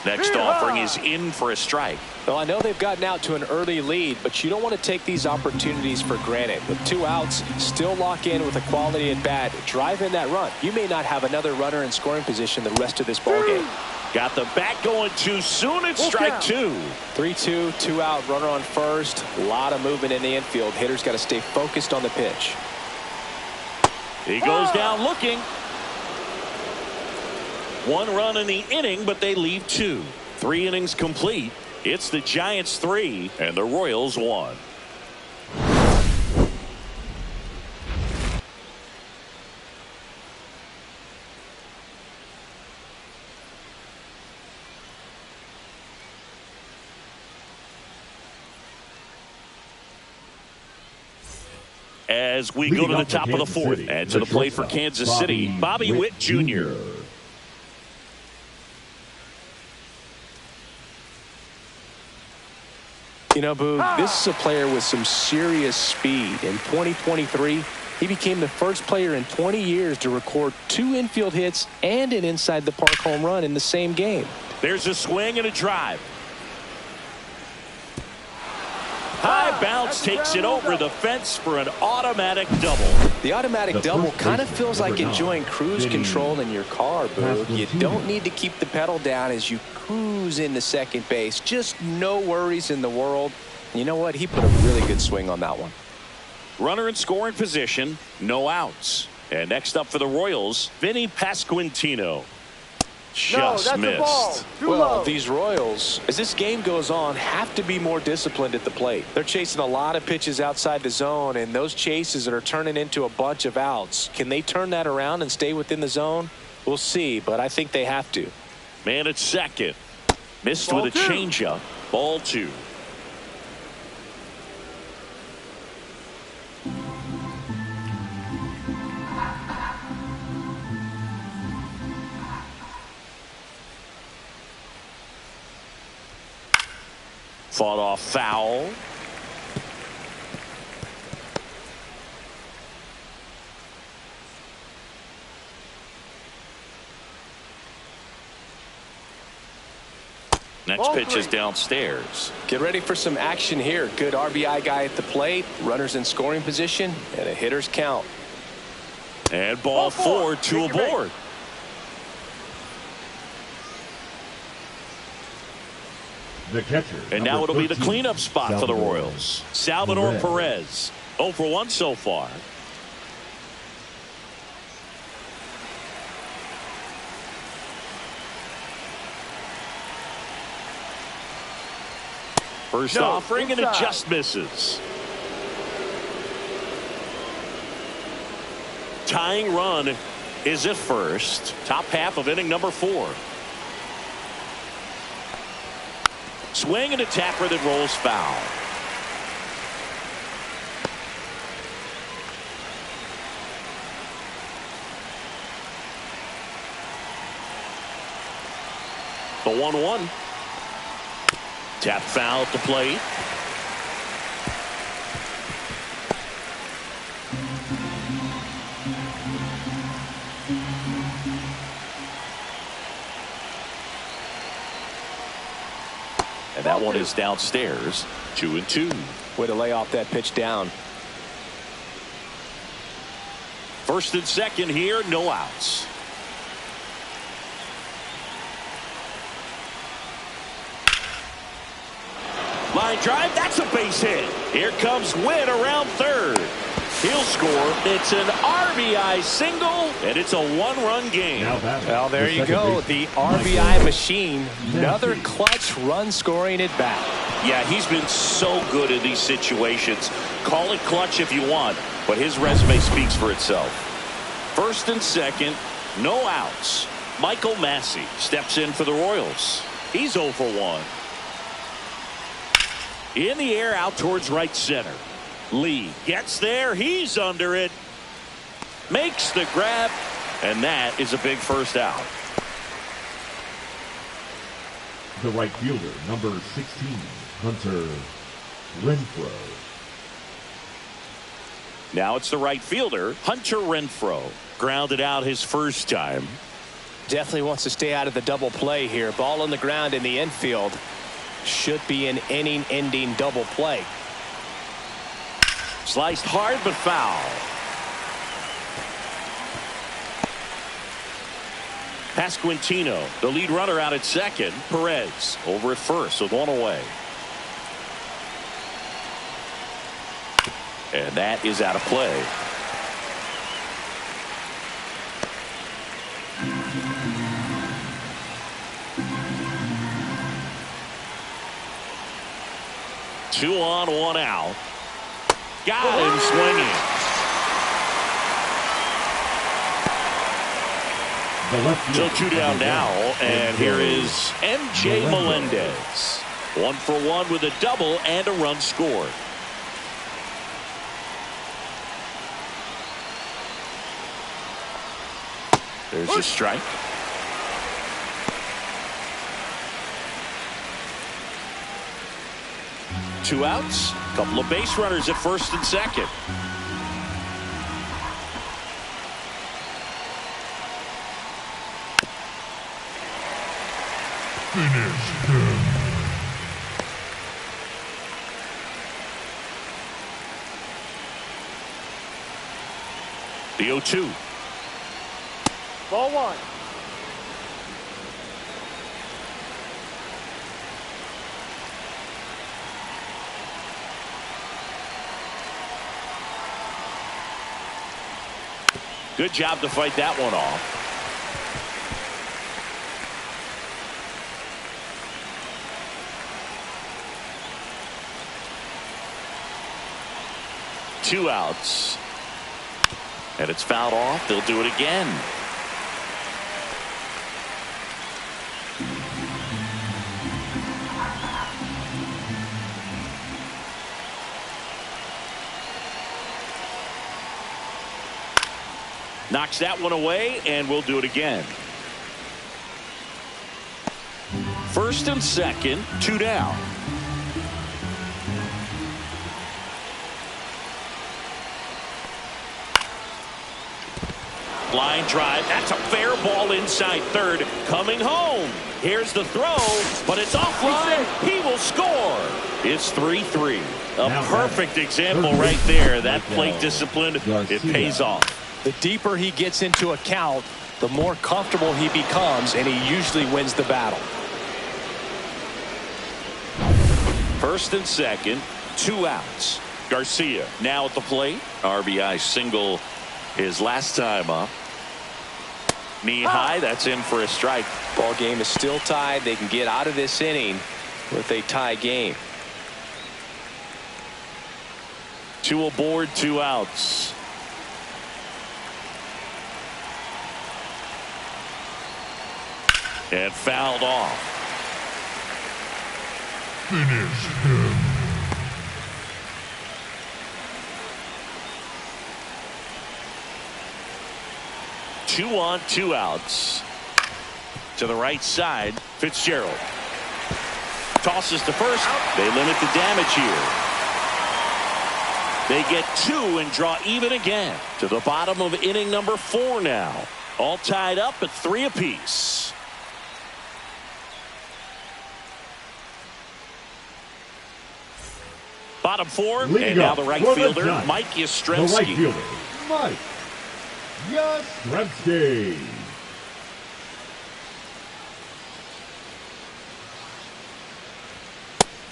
Next offering is in for a strike. Well, I know they've gotten out to an early lead, but you don't want to take these opportunities for granted. With 2 outs, still lock in with a quality at bat. Drive in that run. You may not have another runner in scoring position the rest of this ball game. Got the bat going too soon. It's strike 2. 3-2, 2 out, runner on first. A lot of movement in the infield. Hitter's got to stay focused on the pitch. He goes down looking. 1 run in the inning, but they leave 2. 3 innings complete. It's the Giants 3 and the Royals 1. as we go to the top of the fourth. And to the plate for Kansas City, Bobby Witt Jr. You know, Boog, this is a player with some serious speed. In 2023, he became the first player in 20 years to record 2 infield hits and an inside-the-park home run in the same game. There's a swing and a drive. High bounce takes it over the fence for an automatic double. The automatic double kind of feels like enjoying cruise control in your car, Boog. You don't need to keep the pedal down as you cruise into second base. Just no worries in the world. You know what? He put a really good swing on that one. Runner in scoring position, no outs. And next up for the Royals, Vinny Pasquantino. Just missed. Well, these Royals, as this game goes on, have to be more disciplined at the plate. They're chasing a lot of pitches outside the zone, and those chases that are turning into a bunch of outs. Can they turn that around and stay within the zone? We'll see, but I think they have to. Man at second. Missed with a changeup. Ball 2. Fought off foul. Next pitch is downstairs. Get ready for some action here. Good RBI guy at the plate. Runners in scoring position and a hitter's count. And ball 4, 2 aboard. The catcher. And now it'll be the 13, cleanup spot for the Royals. Salvador Perez. 0 for 1 so far. First offering and it just misses. Tying run is at first. Top half of inning number 4. Swing and a tapper that rolls foul. The 1-1. Tap foul at the plate. And that one is downstairs. 2-2. Way to lay off that pitch down. First and second here, no outs. Line drive, that's a base hit. Here comes Wynn around third. He'll score. It's an RBI single, and it's a 1-run game. Well, there you go. The RBI machine. Another clutch run scoring at bat. Yeah, he's been so good in these situations. Call it clutch if you want, but his resume speaks for itself. First and second, no outs. Michael Massey steps in for the Royals. He's 0 for 1. In the air out towards right center. Lee gets there. He's under it. Makes the grab. And that is a big first out. The right fielder, number 16, Hunter Renfroe. Now it's the right fielder, Hunter Renfroe. Grounded out his first time. Definitely wants to stay out of the double play here. Ball on the ground in the infield. Should be an inning-ending double play. Sliced hard but foul. Pasquantino, the lead runner out at second. Perez over at first with 1 away. And that is out of play. Two on, 1 out. Got him swinging. So 2 down now, and here is MJ Melendez. 1 for 1 with a double and a run scored. There's a strike. Two outs. Couple of base runners at first and second. Finish him. The 0-2. Ball one. Good job to fight that one off. Two outs. And it's fouled off. They'll do it again. Knocks that one away, and we'll do it again. First and second, two down. Line drive. That's a fair ball inside third. Coming home. Here's the throw, but it's offline. He will score. It's 3-3. A perfect example right there. That plate discipline, it pays off. The deeper he gets into a count, the more comfortable he becomes, and he usually wins the battle. First and second, two outs. Garcia now at the plate. RBI single his last time up. Knee high, that's in for a strike. Ball game is still tied. They can get out of this inning with a tie game. Two aboard, two outs. And fouled off. Finish him. Two on, two outs. To the right side, Fitzgerald. Tosses to first. They limit the damage here. They get two and draw even again. To the bottom of inning number 4 now. All tied up at 3 apiece. Bottom 4, and now the right fielder, Mike Yastrzemski. The right fielder, Mike Yastrzemski.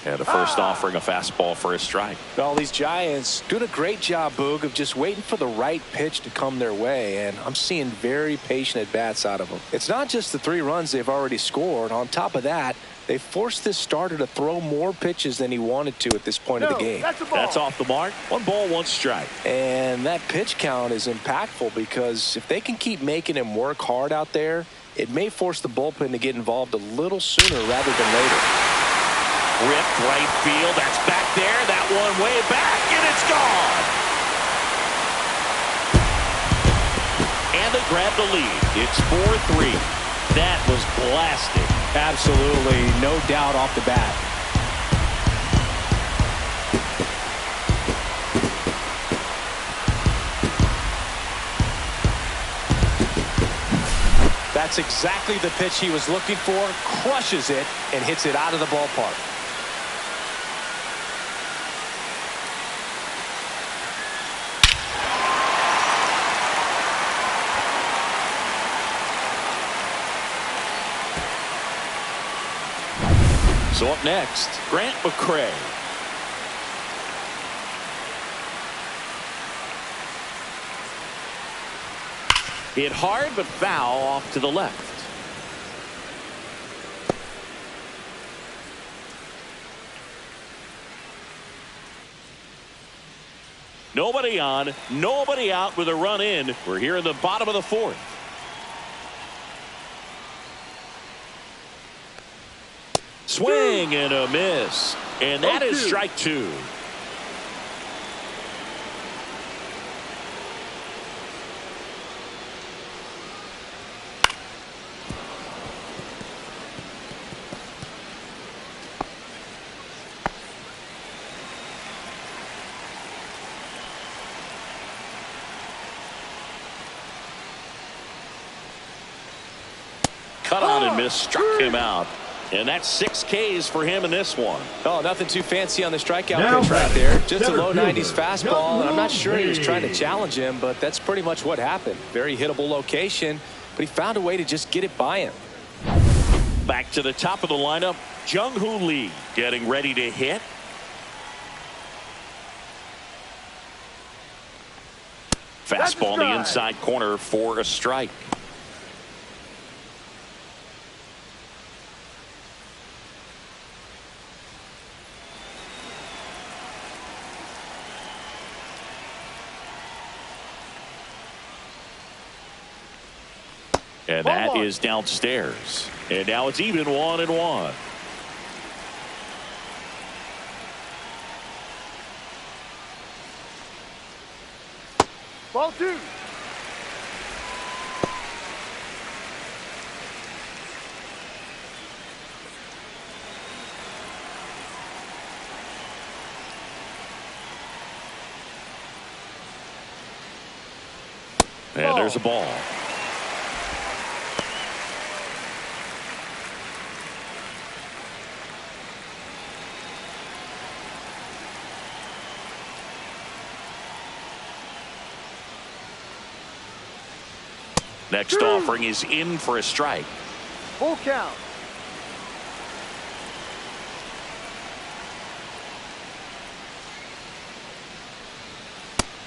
And a first offering a fastball for a strike. Well, these Giants doing a great job, Boog, of just waiting for the right pitch to come their way, and I'm seeing very patient at-bats out of them. It's not just the 3 runs they've already scored. On top of that, they forced this starter to throw more pitches than he wanted to at this point of the game. That's off the mark. 1 ball, 1 strike. And that pitch count is impactful because if they can keep making him work hard out there, it may force the bullpen to get involved a little sooner rather than later. Ripped right field. That's back there. That one way back, and it's gone. And they grab the lead. It's 4-3. That was blasted. Absolutely, no doubt off the bat. That's exactly the pitch he was looking for. Crushes it and hits it out of the ballpark. So up next, Grant McCray. Hit hard but foul off to the left. Nobody on, nobody out with a run in. We're here in the bottom of the 4th. Swing and a miss. And that is strike 2. cut on and miss, struck him out. And that's 6 Ks for him in this one. Oh, nothing too fancy on the strikeout Now pitch right there. Just a center low fielder, 90s fastball, and I'm not sure he was trying to Hayes. challenge him, but that's pretty much what happened. Very hittable location, but he found a way to just get it by him. Back to the top of the lineup, Jung-Hoo Lee getting ready to hit. Fastball in the inside corner for a strike. And that is downstairs. And now it's even 1-1. Ball 2. And there's a ball. Next offering is in for a strike. Full count.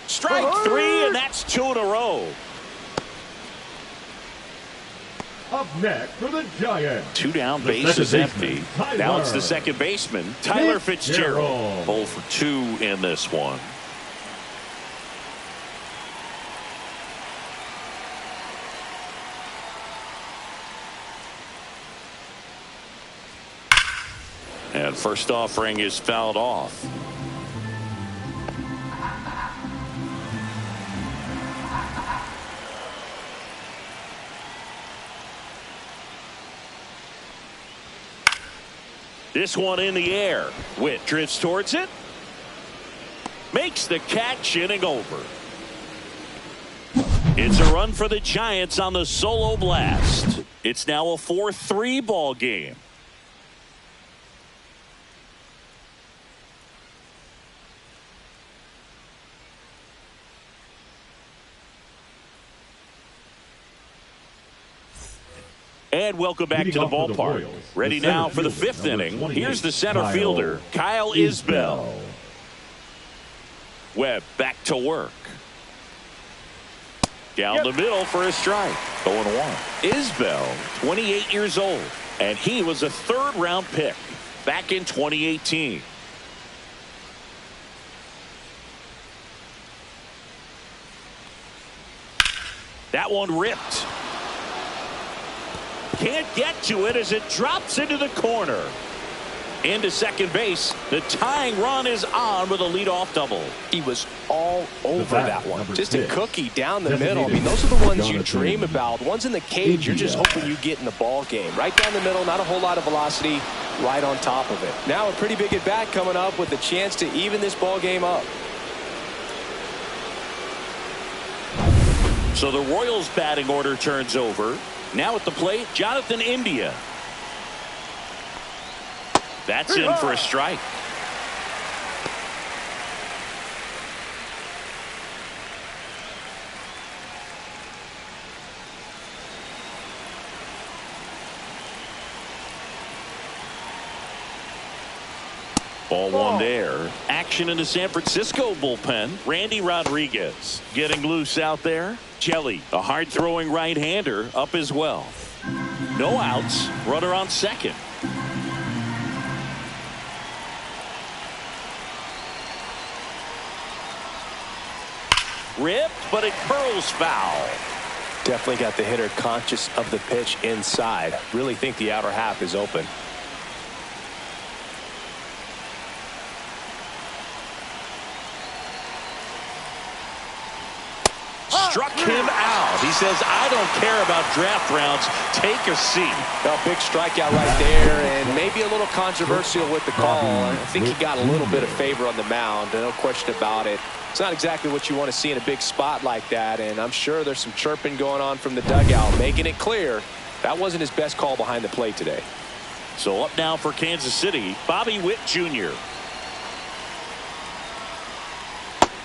Strike 3, and that's 2 in a row. Up next for the Giants. 2 down, The base is second empty. baseman, Now it's the Tyler second baseman, Tyler Fitzgerald. Fitzgerald. 0 for 2 in this one. And first offering is fouled off. This one in the air. Witt drifts towards it. Makes the catch, inning over. It's a run for the Giants on the solo blast. It's now a 4-3 ball game. And welcome back to the ballpark. Ready now for the 5th inning. Here's the center fielder, Kyle Isbell. Webb back to work. Down the middle for a strike. 0-1. Isbell, 28 years old, and he was a 3rd-round pick back in 2018. That one ripped. Can't get to it as it drops into the corner. Into second base. The tying run is on with a leadoff double. He was all over that one. Just a cookie down the middle. I mean, Designated those are the ones you Jonathan dream about. Ones in the cage, you're just India. hoping you get in the ball game. Right down the middle, not a whole lot of velocity, right on top of it. Now a pretty big at bat coming up with a chance to even this ball game up. So the Royals batting order turns over. Now at the plate, Jonathan India. That's in for a strike. Ball 1 there. Action in the San Francisco bullpen. Randy Rodriguez getting loose out there. Kelly, a hard-throwing right-hander, up as well. No outs. Runner on second. Ripped, but it curls foul. Definitely got the hitter conscious of the pitch inside. Really think the outer half is open. Struck him out. He says, I don't care about draft rounds. Take a seat. A big strikeout right there, and maybe a little controversial with the call. I think he got a little bit of favor on the mound. No question about it. It's not exactly what you want to see in a big spot like that, and I'm sure there's some chirping going on from the dugout, making it clear That wasn't his best call behind the plate today. So up now for Kansas City, Bobby Witt Jr.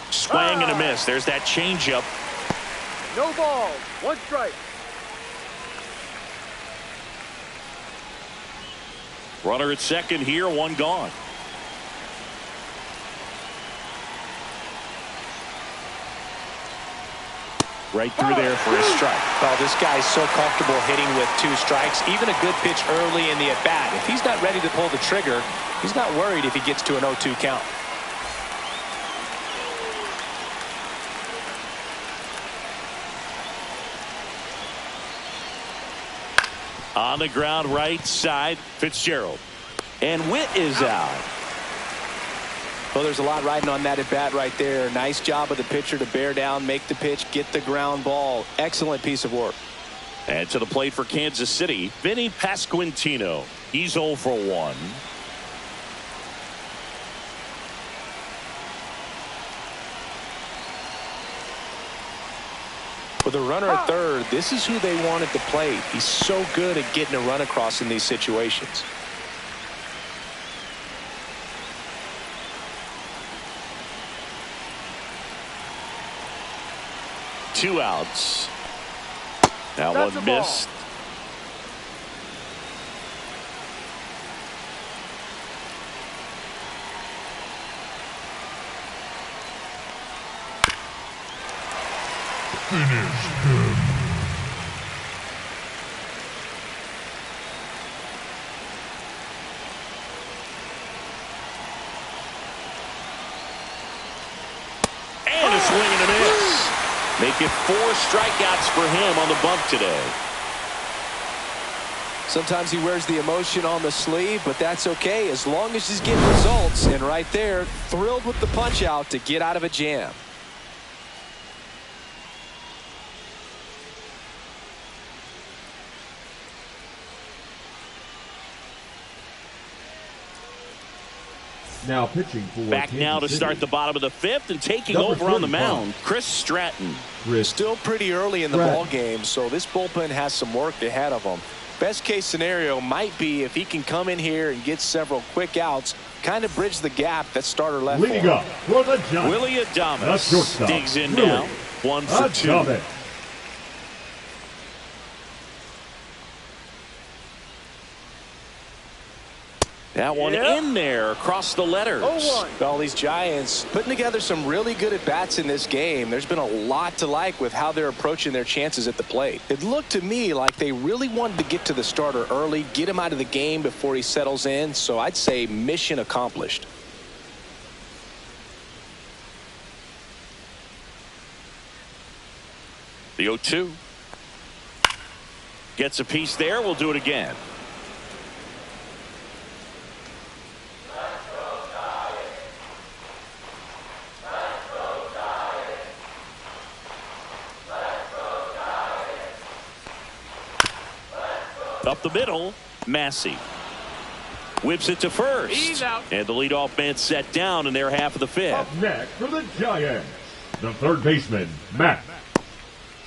Swing and a miss. There's that changeup. No ball. 1 strike. Runner at second here, 1 gone. Right through there for a strike. Well, this guy's so comfortable hitting with 2 strikes. Even a good pitch early in the at-bat. If he's not ready to pull the trigger, he's not worried if he gets to an 0-2 count. On the ground right side, Fitzgerald. And Witt is out. Well, there's a lot riding on that at bat right there. Nice job of the pitcher to bear down, make the pitch, get the ground ball. Excellent piece of work. And to the plate for Kansas City, Vinny Pasquantino. He's 0 for 1. With a runner at third, this is who they want at the plate. He's so good at getting a run across in these situations. Two outs. That That's one a ball. missed. Finish him. And a swing and a miss. Make it 4 strikeouts for him on the bump today. Sometimes he wears the emotion on the sleeve, but that's okay as long as he's getting results. And right there, thrilled with the punch out to get out of a jam. Now pitching for Back Kansas now to City. start the bottom of the 5th and taking Number over on the 35. mound, Chris Stratton. Chris Still pretty early in the Right. ball game, so this bullpen has some work ahead of him. Best case scenario might be if he can come in here and get several quick outs, kind of bridge the gap that starter left for leading him. up for the Giants. Willie The Adames shortstop, digs in Willie now. 1 for 2. Adames. That one Yeah. in there across the letters. 0-1. Well, these Giants putting together some really good at-bats in this game. There's been a lot to like with how they're approaching their chances at the plate. It looked to me like they really wanted to get to the starter early, get him out of the game before he settles in. So I'd say mission accomplished. The 0-2. Gets a piece there. We'll do it again. Up the middle, Massey. Whips it to first. He's out. And the leadoff man set down in their half of the 5th. Up next for the Giants, the third baseman, Matt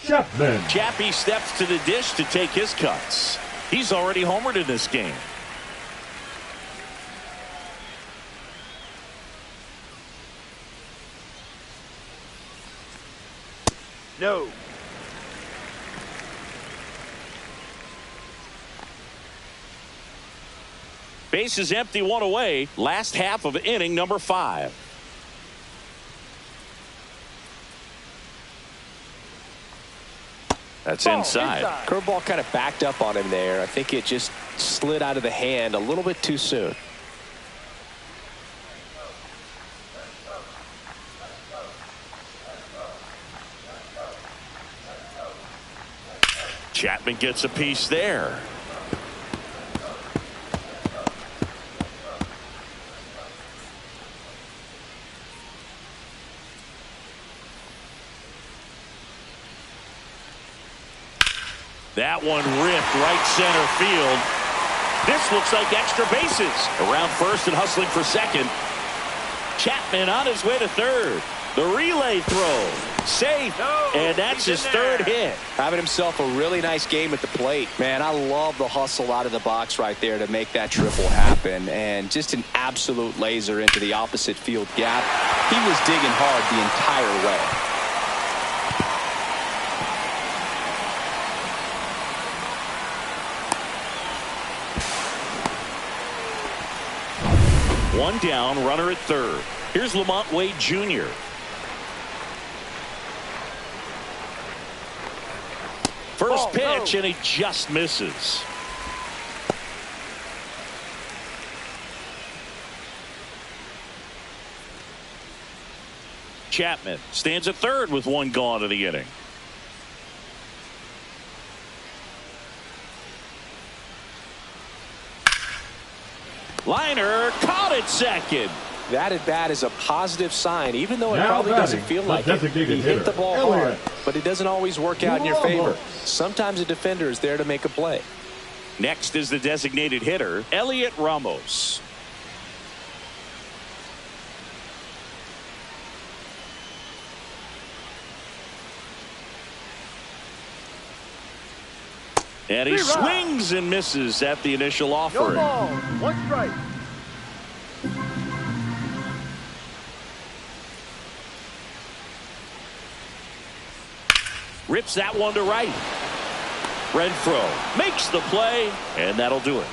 Chapman. Chappie steps to the dish to take his cuts. He's already homered in this game. No. Base is empty, 1 away. Last half of inning number 5. That's Ball inside. Curveball kind of backed up on him there. I think it just slid out of the hand a little bit too soon. Chapman gets a piece there. That one ripped right center field. This looks like extra bases. Around first and hustling for second. Chapman on his way to third. The relay throw. Safe. No, and that's he's his in third there. hit. Having himself a really nice game at the plate. Man, I love the hustle out of the box right there to make that triple happen. And just an absolute laser into the opposite field gap. He was digging hard the entire way. One down, runner at third. Here's Lamont Wade Jr. First pitch, and he just misses. Chapman stands at third with one gone in the inning. Liner caught at second. That at bat is a positive sign, even though it Now probably doesn't batting, feel the like it. designated He hit the hitter, ball Elliott. hard, but it doesn't always work out in your favor. Ramos. Sometimes a defender is there to make a play. Next is the designated hitter, Elliott Ramos. And he swings and misses at the initial No offering. ball. One strike. Rips that one to right. Renfroe makes the play, and that'll do it.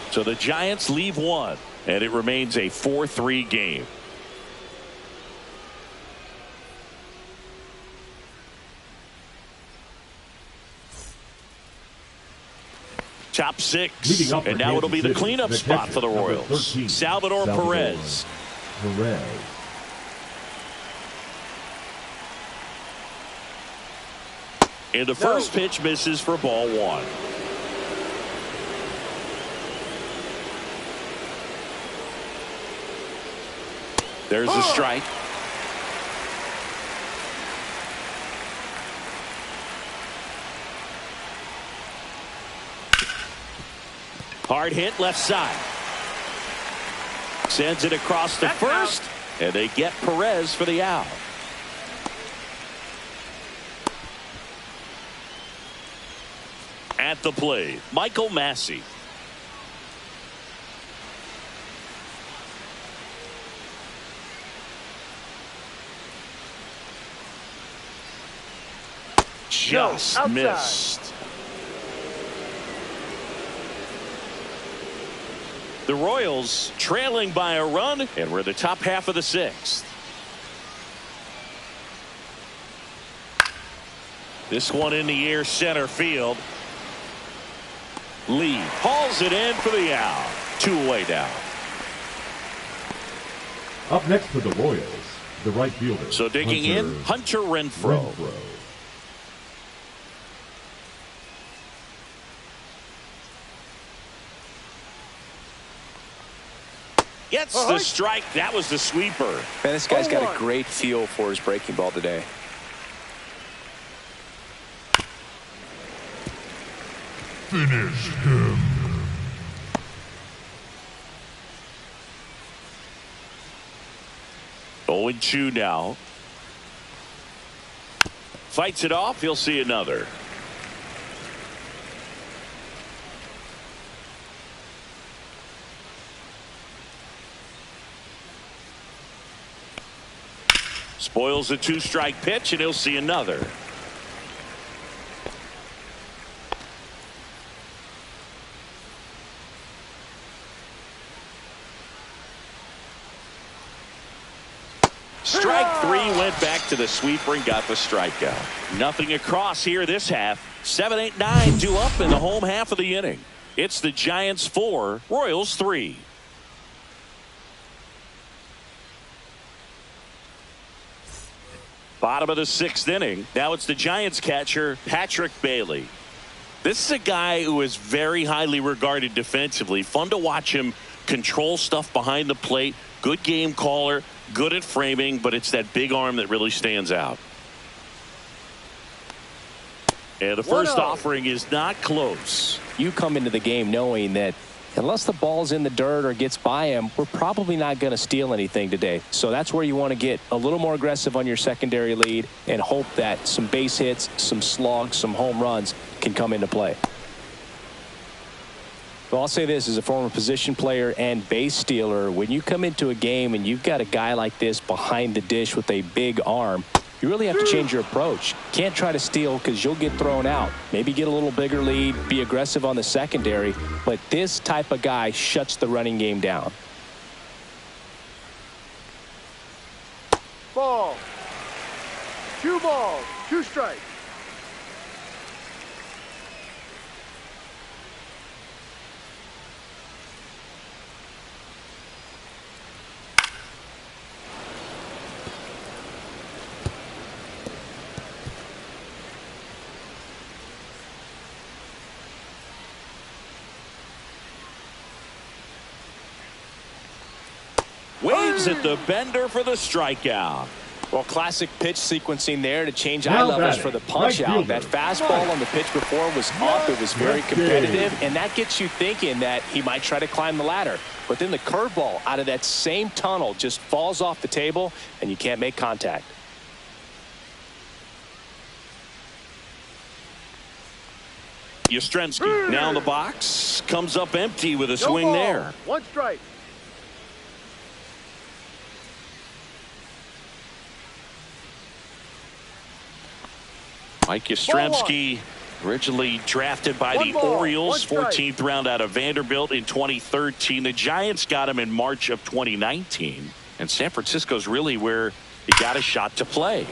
So the Giants leave one, and it remains a 4-3 game. Top six, Leading up for and now it'll be Kansas the City, cleanup the spot catcher, for the number Royals. 13, Salvador Perez. Perez. And the first pitch misses for ball one. There's a strike. Hard hit left side. Sends it across the first, and they get Perez for the out. At the plate, Michael Massey. Just outside. missed. The Royals trailing by a run, and we're in the top half of the sixth. This one in the air, center field. Lee hauls it in for the out. 2 away now. Up next for the Royals, the right fielder. So digging in, Hunter Renfroe. Gets the strike. That was the sweeper. Man, this guy's got a great feel for his breaking ball today. Finish him. Oh, 0-2 now. Fights it off. He'll see another. Spoils a 2-strike pitch, and he'll see another. Strike 3, went back to the sweeper and got the strikeout. Nothing across here this half. 7, 8, 9 due up in the home half of the inning. It's the Giants 4, Royals 3. Bottom of the 6th inning. Now it's the Giants catcher, Patrick Bailey. This is a guy who is very highly regarded defensively. Fun to watch him control stuff behind the plate. Good game caller, good at framing, but it's that big arm that really stands out. And the first offering is not close. You come into the game knowing that Unless the ball's in the dirt or gets by him, we're probably not going to steal anything today. So that's where you want to get a little more aggressive on your secondary lead and hope that some base hits, some slugs, some home runs can come into play. Well, I'll say this as a former position player and base stealer, when you come into a game and you've got a guy like this behind the dish with a big arm, you really have to change your approach. Can't try to steal because you'll get thrown out. Maybe get a little bigger lead, be aggressive on the secondary, but this type of guy shuts the running game down. Ball. 2 balls, 2 strikes. Waves at the bender for the strikeout. Well, classic pitch sequencing there to change eye Now levels batting, for the punch right out. fielder. That fastball on the pitch before was up. It was very Lefty. competitive, and that gets you thinking that he might try to climb the ladder. But then the curveball out of that same tunnel just falls off the table, and you can't make contact. Yastrzemski now in the box. Comes up empty with a No swing ball, there. 1 strike. Mike Yastrzemski, originally drafted by the Orioles, 14th round out of Vanderbilt in 2013. The Giants got him in March of 2019. And San Francisco's really where he got a shot to play.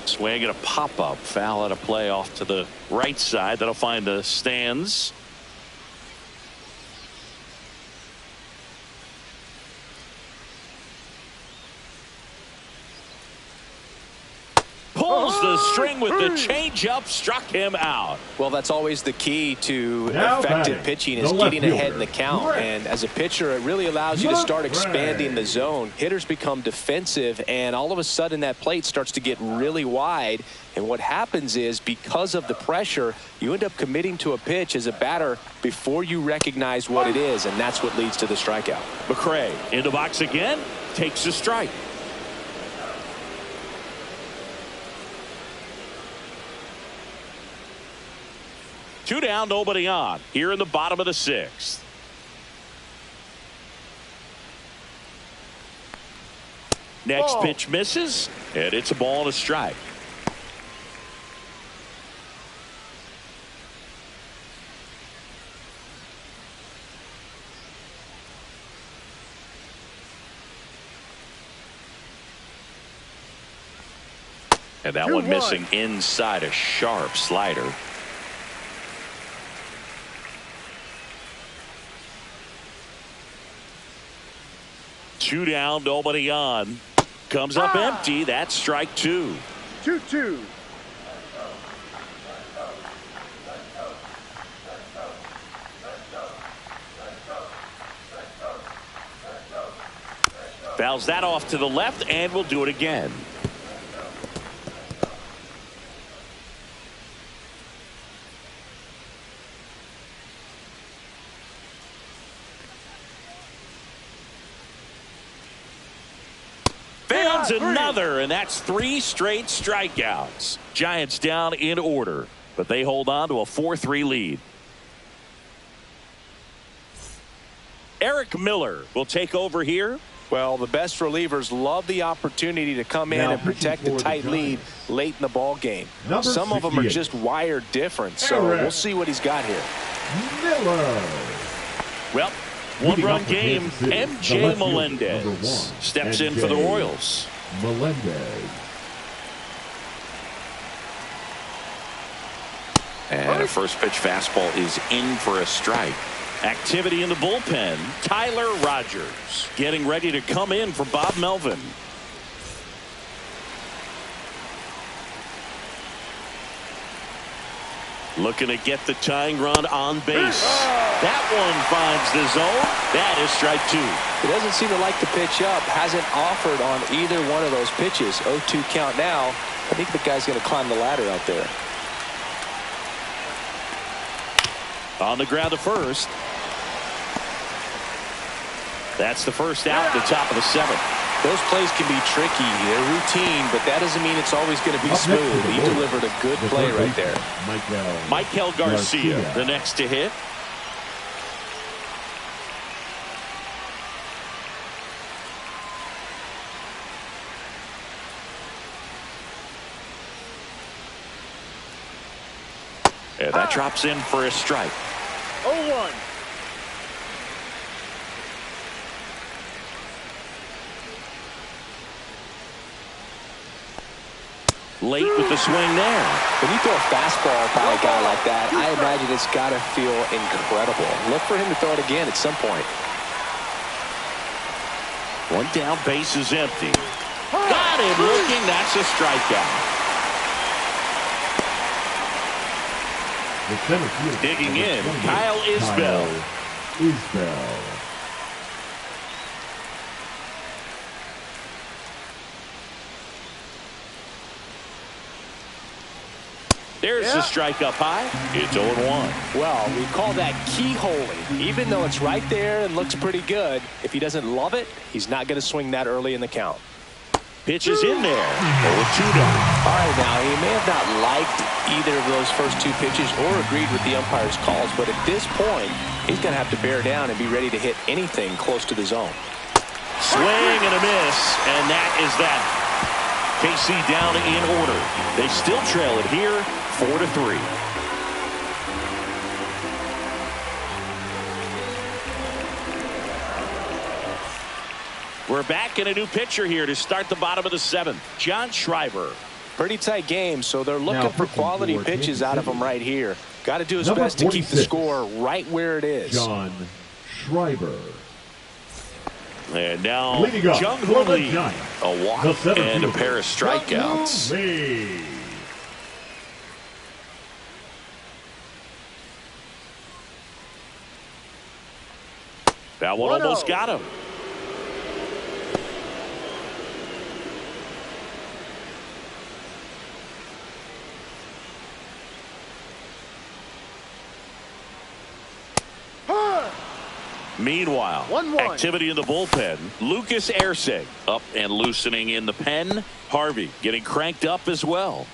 Swing and a pop-up. Foul out of play off to the right side. That'll find the stands. Pulls the string with the changeup, struck him out. Well, that's always the key to Now effective batting, pitching is the left getting ahead in the fielder, count. Brett. And as a pitcher, it really allows you to start Brett. expanding the zone. Hitters become defensive, and all of a sudden that plate starts to get really wide. And what happens is, because of the pressure, you end up committing to a pitch as a batter before you recognize what it is, and that's what leads to the strikeout. McRae in the box again, takes a strike. Two down, nobody on. Here in the bottom of the 6th. Next Ball. pitch misses, and it's a ball and a strike. And that one 2-1. missing inside a sharp slider. Two down, nobody on. Comes up empty. That's strike 2. 2-2. Fouls that off to the left, and we'll do it again. Fans another, and that's 3 straight strikeouts. Giants down in order, but they hold on to a 4-3 lead. Eric Miller will take over here. Well, the best relievers love the opportunity to come in Now and protect pitching a for the tight lead Giants. late in the ball game. Number Some of them are 68. just wired different, so Eric. we'll see what he's got here. Miller. Well, Moving one-run up for game, Kansas City, the MJ left fielder, number Melendez 1, steps in for the MJ Royals. Melendez. And a first pitch fastball is in for a strike. Activity in the bullpen. Tyler Rogers getting ready to come in for Bob Melvin. Looking to get the tying run on base. That one finds the zone. That is strike 2. He doesn't seem to like the pitch up. Hasn't offered on either one of those pitches. 0-2 count now. I think the guy's going to climb the ladder out there. On the ground to first. That's the first out at the top of the 7th. Those plays can be tricky. They're routine, but that doesn't mean it's always going to be smooth. He delivered a good play right there. Michael Garcia, the next to hit. And that drops in for a strike. 0-1. Late with the swing there. When you throw a fastball by a guy like that, I imagine it's got to feel incredible. Look for him to throw it again at some point. One down, base is empty. Got him looking. That's a strikeout. Digging in, Kyle Isbell. There's the strike up high. It's 0-1. Well, we call that keyholing. Even though it's right there and looks pretty good, if he doesn't love it, he's not going to swing that early in the count. Pitch is in there. 0-2 down. All right, now, he may have not liked either of those first two pitches or agreed with the umpire's calls, but at this point, he's going to have to bear down and be ready to hit anything close to the zone. Swing and a miss, and that is that. KC down in order. They still trail it here, 4-3. We're back in a new pitcher here to start the bottom of the 7th. John Schreiber. Pretty tight game, so they're looking for quality pitches out of him right here. Got to do his best to keep the score right where it is. John Schreiber. And now Jung Hoo Lee, a walk and a pair of strikeouts. That one almost got him. Meanwhile, 1-1. activity in the bullpen. Lucas Erceg up and loosening in the pen. Harvey getting cranked up as well.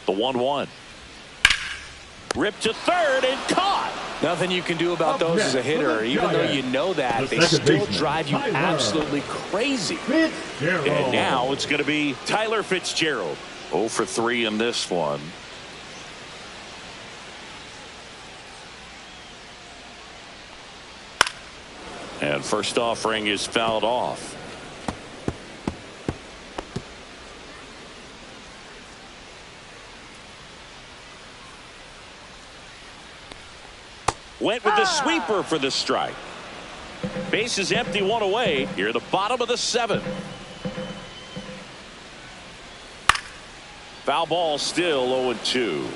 The 1-1. Ripped to third and caught. Nothing you can do about those as a hitter. Even though you know that, they still drive you absolutely crazy. And now it's going to be Tyler Fitzgerald. 0 for 3 in this one. And first offering is fouled off. Went with the sweeper for the strike. Base is empty, one away. Here at the bottom of the 7th. Foul ball still 0-2.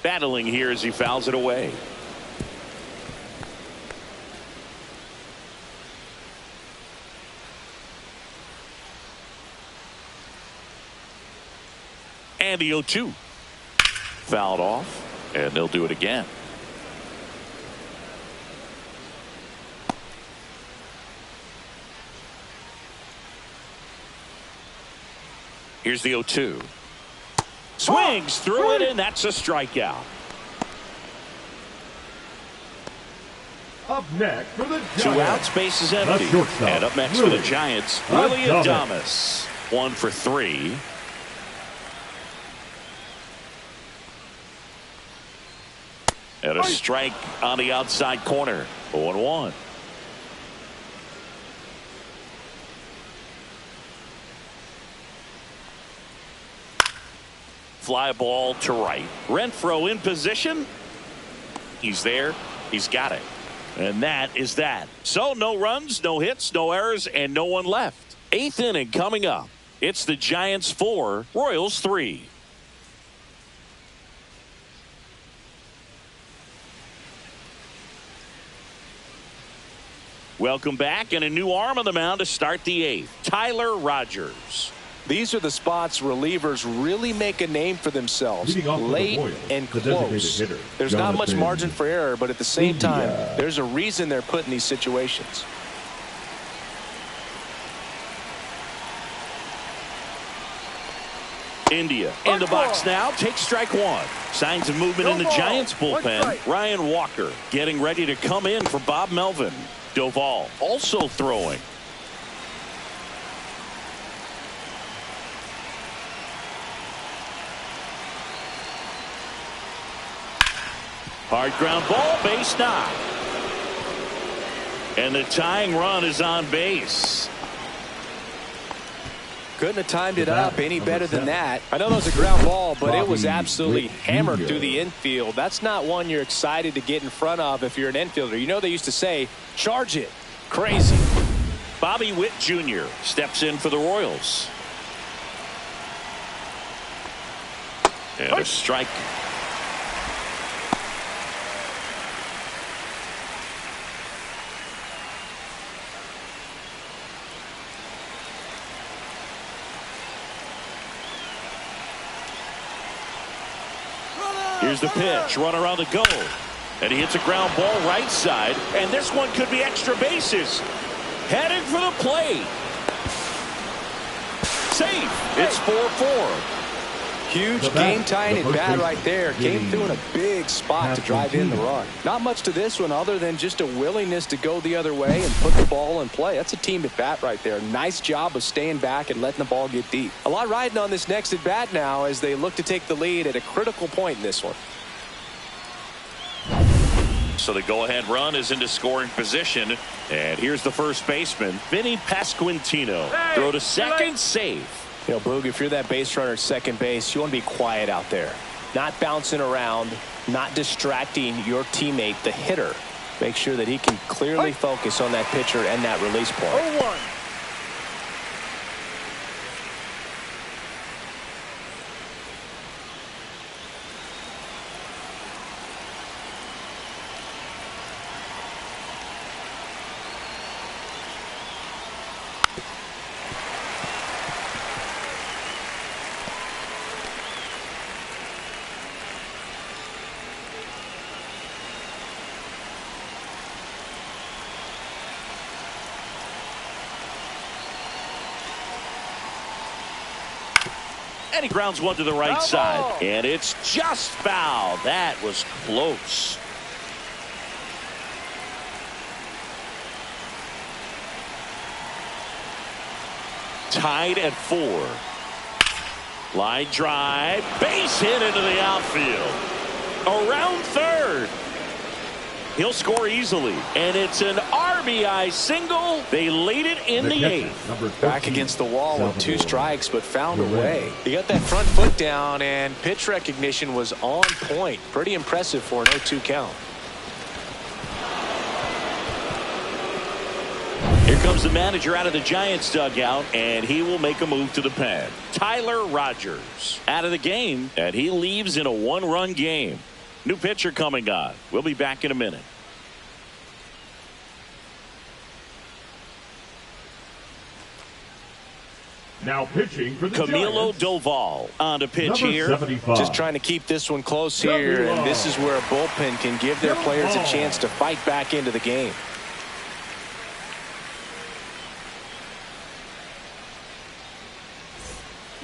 Battling here as he fouls it away. And the 0-2. Fouled off, and they'll do it again. Here's the 0-2. Swings through it, and that's a strikeout. Up next for the Giants. 2 outs, base is empty. And up next for the Giants, Willy Adames. 1 for 3. And a strike on the outside corner. 0-1. Fly ball to right. Renfroe in position. He's there. He's got it. And that is that. So no runs, no hits, no errors, and no one left. 8th inning coming up. It's the Giants 4, Royals 3. Welcome back, and a new arm on the mound to start the 8th. Tyler Rogers. These are the spots relievers really make a name for themselves. Leading off for the Late Royals, and the designated close. hitter, There's not much Jonathan margin for error, but at the same time, India. there's a reason they're put in these situations. India in the box now. Takes strike 1. Signs of movement in the Giants bullpen. Ryan Walker getting ready to come in for Bob Melvin. Doval also throwing. Hard ground ball, base knock. And the tying run is on base. Couldn't have timed it up any better than that. I know that was a ground ball, but it was absolutely hammered through the infield. That's not one you're excited to get in front of if you're an infielder. You know they used to say, charge it. Crazy. Bobby Witt Jr. steps in for the Royals. And a strike. Here's the pitch. Runner on the go. And he hits a ground ball right side. And this one could be extra bases. Heading for the plate. Safe. It's 4-4. Huge game-tying at bat right there. Came through in a big spot to drive in the run. Not much to this one other than just a willingness to go the other way and put the ball in play. That's a team at bat right there. Nice job of staying back and letting the ball get deep. A lot riding on this next at bat now as they look to take the lead at a critical point in this one. So the go-ahead run is into scoring position. And here's the first baseman, Vinny Pasquantino. Throw to second, safe. You know, Boog, if you're that base runner at second base, you want to be quiet out there. Not bouncing around, not distracting your teammate, the hitter. Make sure that he can clearly focus on that pitcher and that release point. 0-1. And he grounds one to the right side. And it's just foul. That was close. Tied at 4. Line drive. Base hit into the outfield. Around third. He'll score easily. And it's an RBI single. They lead it in the 8th. Back against the wall with 2 strikes, but found a way. He got that front foot down, and pitch recognition was on point. Pretty impressive for an 0-2 count. Here comes the manager out of the Giants dugout, and he will make a move to the pen. Tyler Rogers out of the game, and he leaves in a 1-run game. New pitcher coming on. We'll be back in a minute. Now pitching for the Camilo Giants, Doval on to pitch number here. 75. Just trying to keep this one close here, and this is where a bullpen can give their players a chance to fight back into the game.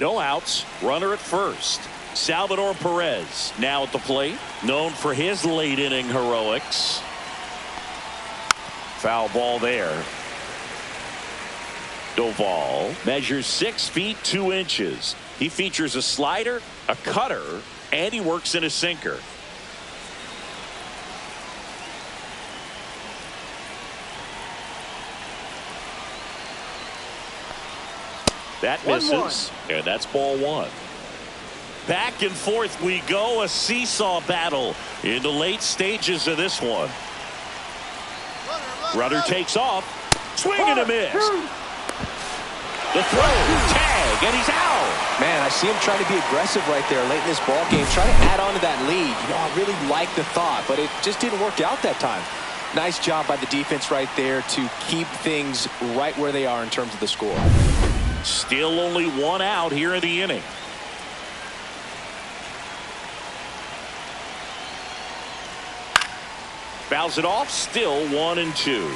No outs. Runner at first. Salvador Perez now at the plate. Known for his late inning heroics. Foul ball there. Doval measures 6 feet 2 inches. He features a slider, a cutter, and he works in a sinker. That misses, and that's ball 1. Back and forth we go, a seesaw battle in the late stages of this one. Runner takes off, swing and a miss. The throw, tag, and he's out. Man, I see him trying to be aggressive right there late in this ball game, trying to add on to that lead. You know, I really like the thought, but it just didn't work out that time. Nice job by the defense right there to keep things right where they are in terms of the score. Still only one out here in the inning. Fouls it off. Still 1-2.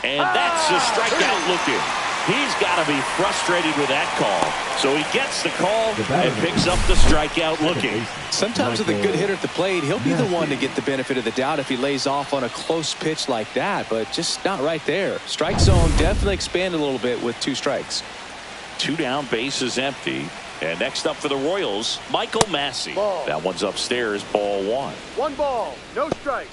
And that's a strikeout looking. He's got to be frustrated with that call. So he gets the call and picks up the strikeout looking. Sometimes with a good hitter at the plate, he'll be the one to get the benefit of the doubt if he lays off on a close pitch like that, but just not right there. Strike zone definitely expanded a little bit with 2 strikes. 2 down, bases empty. And next up for the Royals, Michael Massey. Ball. That one's upstairs, ball 1. 1 ball, no strike.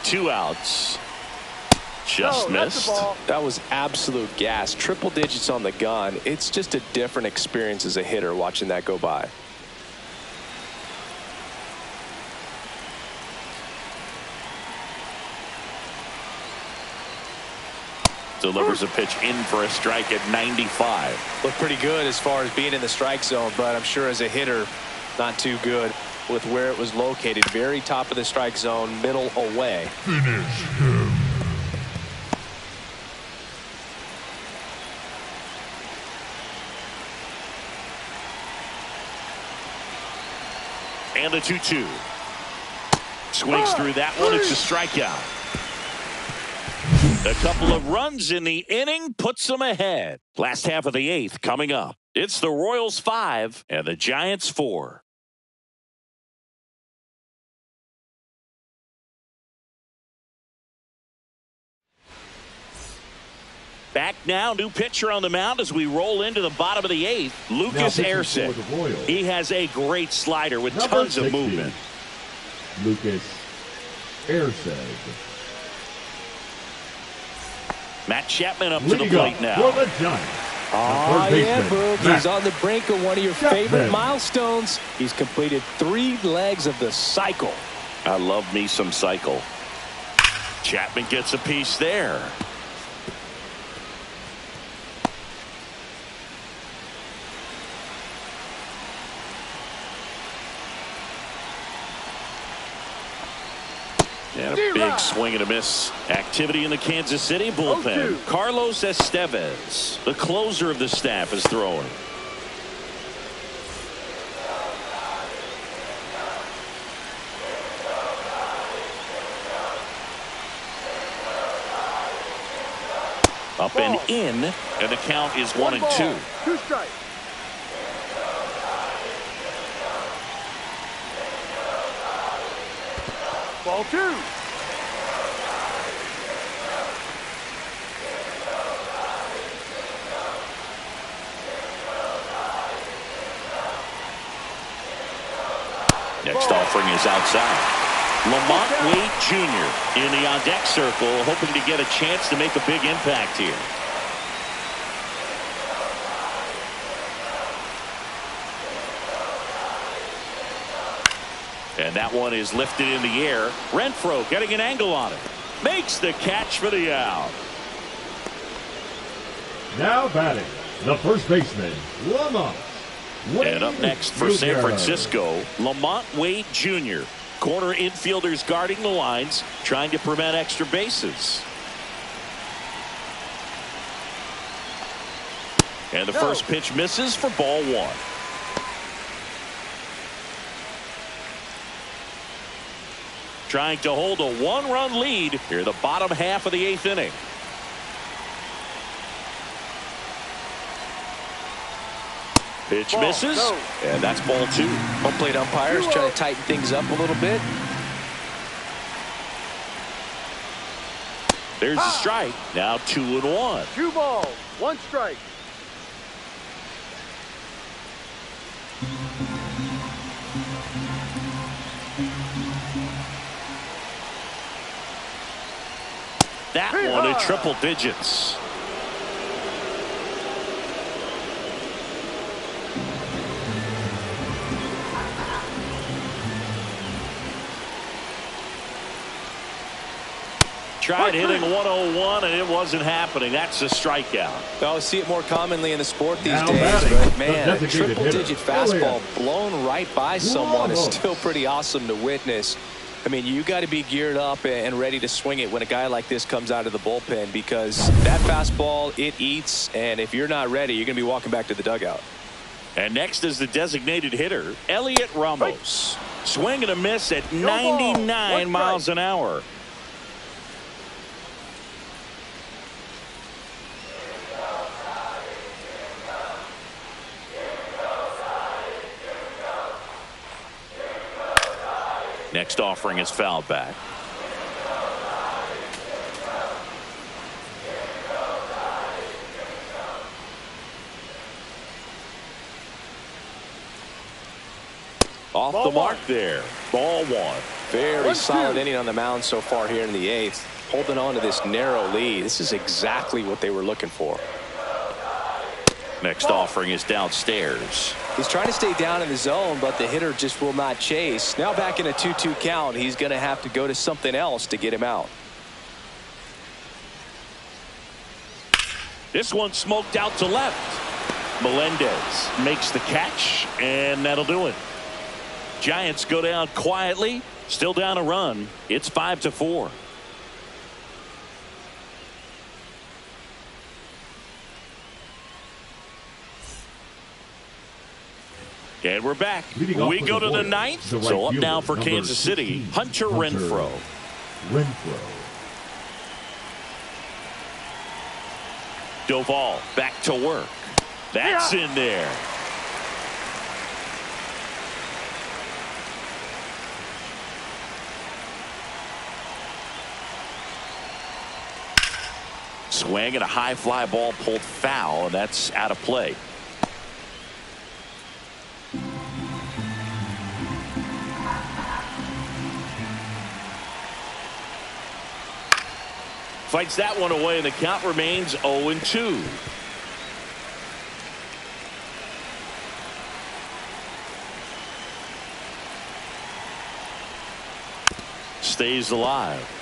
Two outs. Just missed. That was absolute gas. Triple digits on the gun. It's just a different experience as a hitter watching that go by. Delivers a pitch in for a strike at 95. Looked pretty good as far as being in the strike zone, but I'm sure as a hitter, not too good with where it was located. Very top of the strike zone, middle away. Finish him. And the 2-2. Swings through that one. It's a strikeout. A couple of runs in the inning puts them ahead. Last half of the 8th coming up. It's the Royals 5 and the Giants 4. Back now, new pitcher on the mound as we roll into the bottom of the 8th. Lucas Erceg. He has a great slider with tons of movement. Lucas Erceg. Matt Chapman up to the plate now. For the Giants. Oh, yeah, Boog. He's on the brink of one of your favorite milestones. He's completed 3 legs of the cycle. I love me some cycle. Chapman gets a piece there. And a big swing and a miss. Activity in the Kansas City bullpen. Carlos Estevez, the closer of the staff, is throwing. Up and in, and the count is 1-2. 2 strikes. Ball 2. Next offering is outside. Lamont Wade Jr. in the on-deck circle, hoping to get a chance to make a big impact here. And that one is lifted in the air. Renfroe getting an angle on it. Makes the catch for the out. Now batting, the first baseman, Lamont Wade And up next for Jr. San Francisco, Lamont Wade Jr. Corner infielders guarding the lines, trying to prevent extra bases. And the first pitch misses for ball 1. Trying to hold a 1-run lead here the bottom half of the 8th inning. Pitch misses, and that's ball 2. Home plate umpires trying to tighten things up a little bit. There's a strike. Now 2-1. 2 balls, 1 strike. That one at triple digits. Tried hitting 101 and it wasn't happening. That's a strikeout. I see it more commonly in the sport these Now days, batting, but the man, a designated triple-digit hitter, fastball Elliott blown right by someone is Ramos. still pretty awesome to witness. I mean, you got to be geared up and ready to swing it when a guy like this comes out of the bullpen, because that fastball, it eats, and if you're not ready, you're going to be walking back to the dugout. And next is the designated hitter, Elliott Ramos. Swing and a miss at 99 miles an hour. Next offering is fouled back. Off the mark there. Ball one. Very solid inning on the mound so far here in the 8th. Holding on to this narrow lead. This is exactly what they were looking for. Next offering is downstairs. He's trying to stay down in the zone, but the hitter just will not chase. Now back in a 2-2 count, he's going to have to go to something else to get him out. This one smoked out to left. Melendez makes the catch, and that'll do it. Giants go down quietly, still down a run. It's 5-4. And we're back. Leading off We for go the to the Royals, 9th. the right So up now fielder, for number Kansas City, 16, Hunter Renfroe. Doval back to work. That's in there. Swing and a high fly ball pulled foul, and that's out of play. Fights that one away, and the count remains 0-2. Stays alive.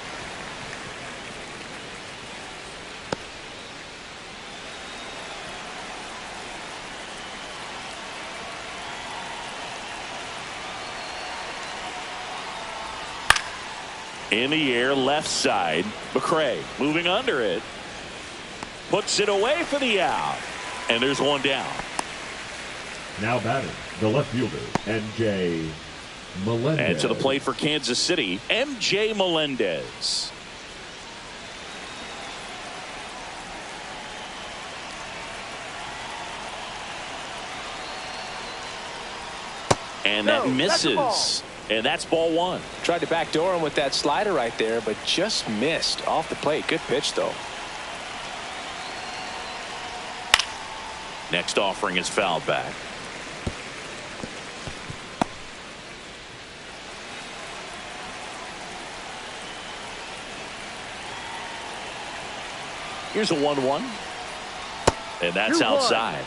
In the air, left side. McCray moving under it. Puts it away for the out. And there's one down. Now batting, the left fielder, MJ Melendez. And to the plate for Kansas City, MJ Melendez. And that misses. And that's ball one. Tried to backdoor him with that slider right there, but just missed off the plate. Good pitch, though. Next offering is fouled back. Here's a 1-1. And that's outside.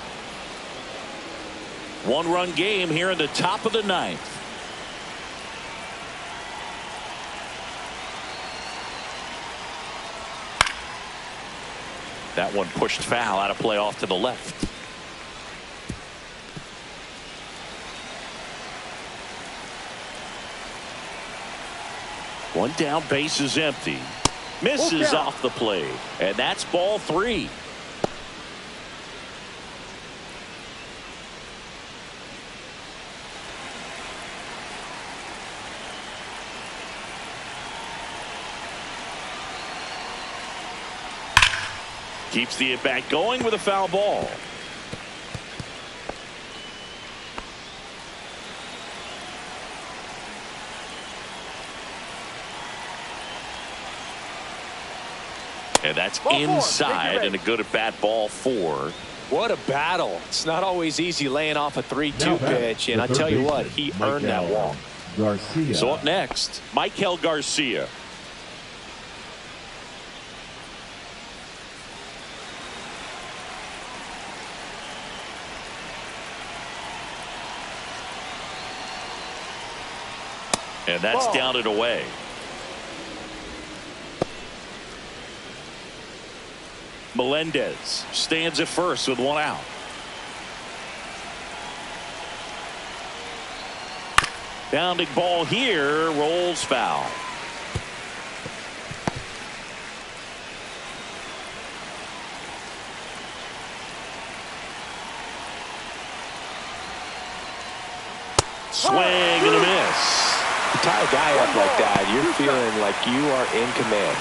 One-run game here in the top of the 9th. That one pushed foul, out of play off to the left. One down, base is empty. Misses off the plate. And that's ball 3. Keeps the at-bat going with a foul ball. And that's inside, and a good at-bat, ball 4. What a battle. It's not always easy laying off a 3-2 pitch, and I tell you what, he earned that walk. Garcia. So up next, Michael Garcia. And that's Ball. down and away. Melendez stands at first with one out. Bounding ball here, rolls foul. Swing and a miss. You tie a guy up like that, you're feeling like you are in command.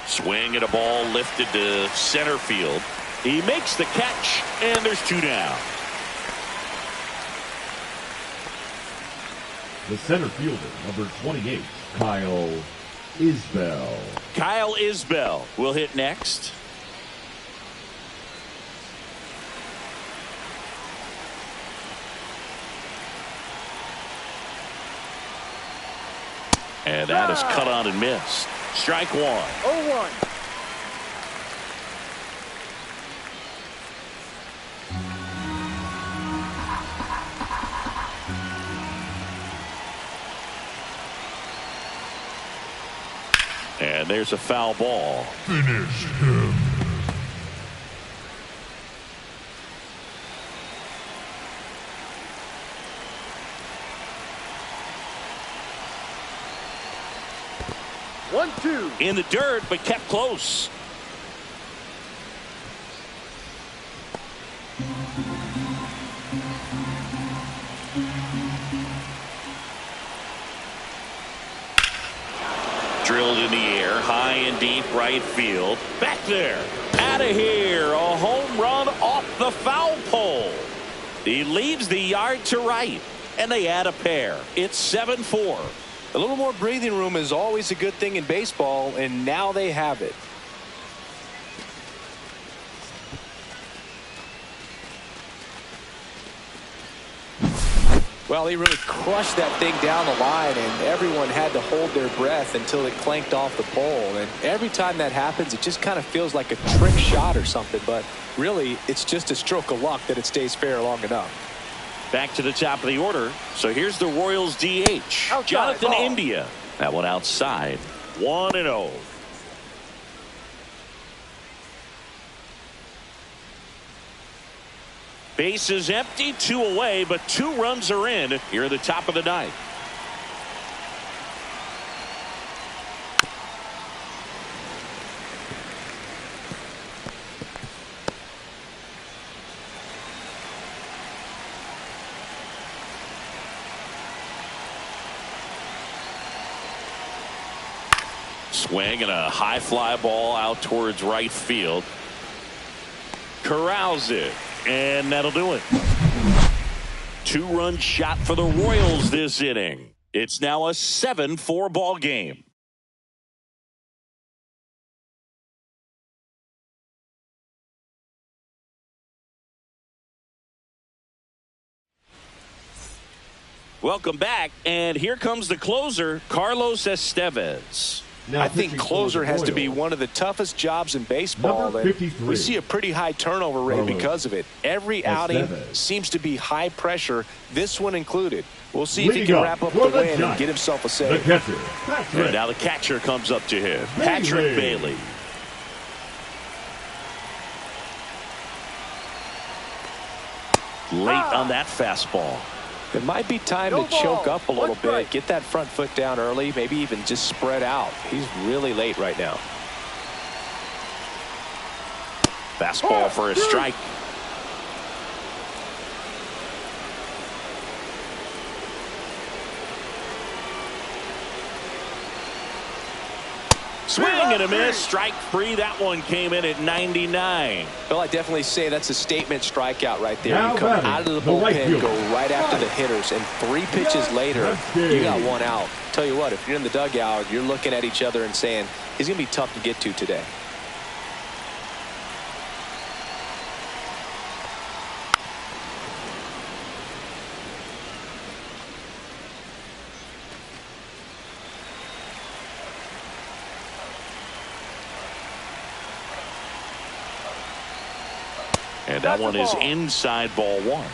Swing and a ball lifted to center field. He makes the catch, and there's two down. The center fielder, number 28, Kyle Isbell. Kyle Isbell will hit next. And that is cut on and missed. Strike one. 0-1. And there's a foul ball. Finish him. One, two. In the dirt, but kept close. Drilled in the air, high and deep right field. Back there. Out of here. A home run off the foul pole. He leaves the yard to right. And they add a pair. It's 7-4. A little more breathing room is always a good thing in baseball, and now they have it. Well, he really crushed that thing down the line, and everyone had to hold their breath until it clanked off the pole. And every time that happens, it just kind of feels like a trick shot or something. But really, it's just a stroke of luck that it stays fair long enough. Back to the top of the order. So here's the Royals DH. Outside, Jonathan ball. India. That one outside. 1-0. Base is empty, two away, but 2 runs are in here at the top of the ninth. Swing and a high fly ball out towards right field. Corrals it, and that'll do it. 2-run shot for the Royals this inning. It's now a 7-4 ball game. Welcome back, and here comes the closer, Carlos Estevez. Now I think pitching for closer the has to be Royals, one of the toughest jobs in baseball. Number And 53. we see a pretty high turnover rate Carlos because of it. Every outing Estevez. seems to be high pressure, this one included. We'll see if he Leading can up wrap up for the the win and Giants, get himself a the save. catcher, And Patrick now the catcher comes up to him, Patrick Bailey. Late on that fastball. It might be time No to choke ball. up a little One strike. bit, get that front foot down early, maybe even just spread out. He's really late right now. Fastball for a strike. Swing and a miss. Strike three. That one came in at 99. Well, I definitely say that's a statement strikeout right there. Now You come batting, out of the the right bullpen, fielder. go right after the hitters, and 3 pitches later, That's you got big. 1 out. Tell you what, if you're in the dugout, you're looking at each other and saying, he's going to be tough to get to today. That one is inside ball one.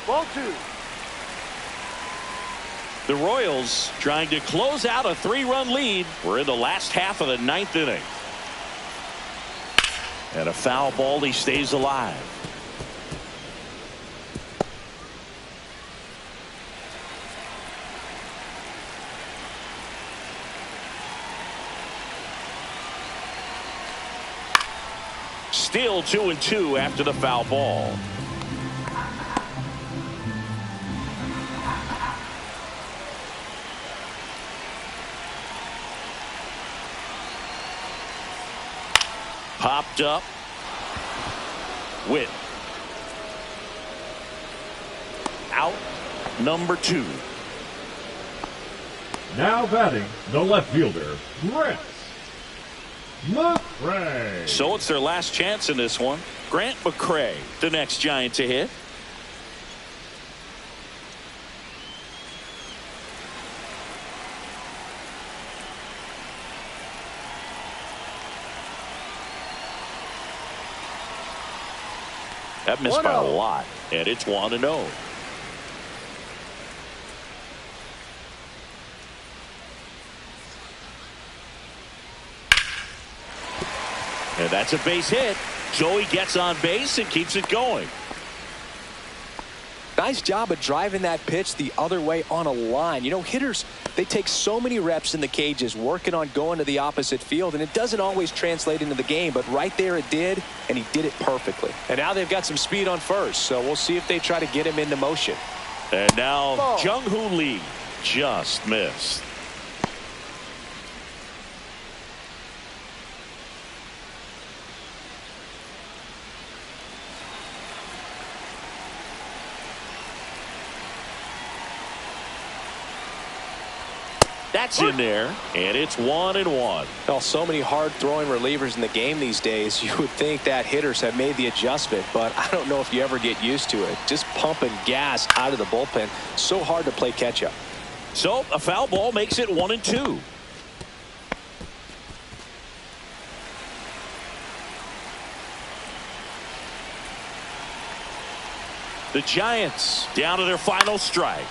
Ball two. The Royals trying to close out a 3-run lead. We're in the last half of the 9th inning. And a foul ball. He stays alive. Still 2-2 after the foul ball. Popped up. Witt. Out. Number 2. Now batting, the left fielder, Grant McCray. So it's their last chance in this one. Grant McCray, the next Giant to hit. That missed by a lot, and it's 1-0. And that's a base hit. Joey gets on base and keeps it going. Nice job of driving that pitch the other way on a line. You know, hitters, they take so many reps in the cages working on going to the opposite field, and it doesn't always translate into the game, but right there it did, and he did it perfectly. And now they've got some speed on first, so we'll see if they try to get him into motion. And now Jung-Hoo Lee just missed. That's in there, and it's 1-1. Well, so many hard-throwing relievers in the game these days, you would think that hitters have made the adjustment, but I don't know if you ever get used to it. Just pumping gas out of the bullpen, so hard to play catch-up. So a foul ball makes it 1-2. The Giants down to their final strike.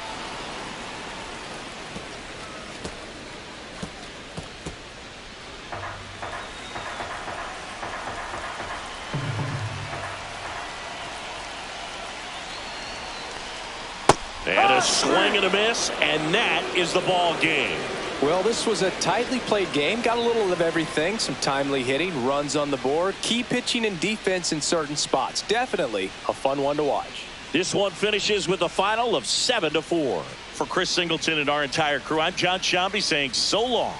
And a swing and a miss, and that is the ball game. Well, this was a tightly played game. Got a little of everything. Some timely hitting, runs on the board, key pitching and defense in certain spots. Definitely a fun one to watch. This one finishes with a final of 7-4. For Chris Singleton and our entire crew, I'm John Sciambi saying so long.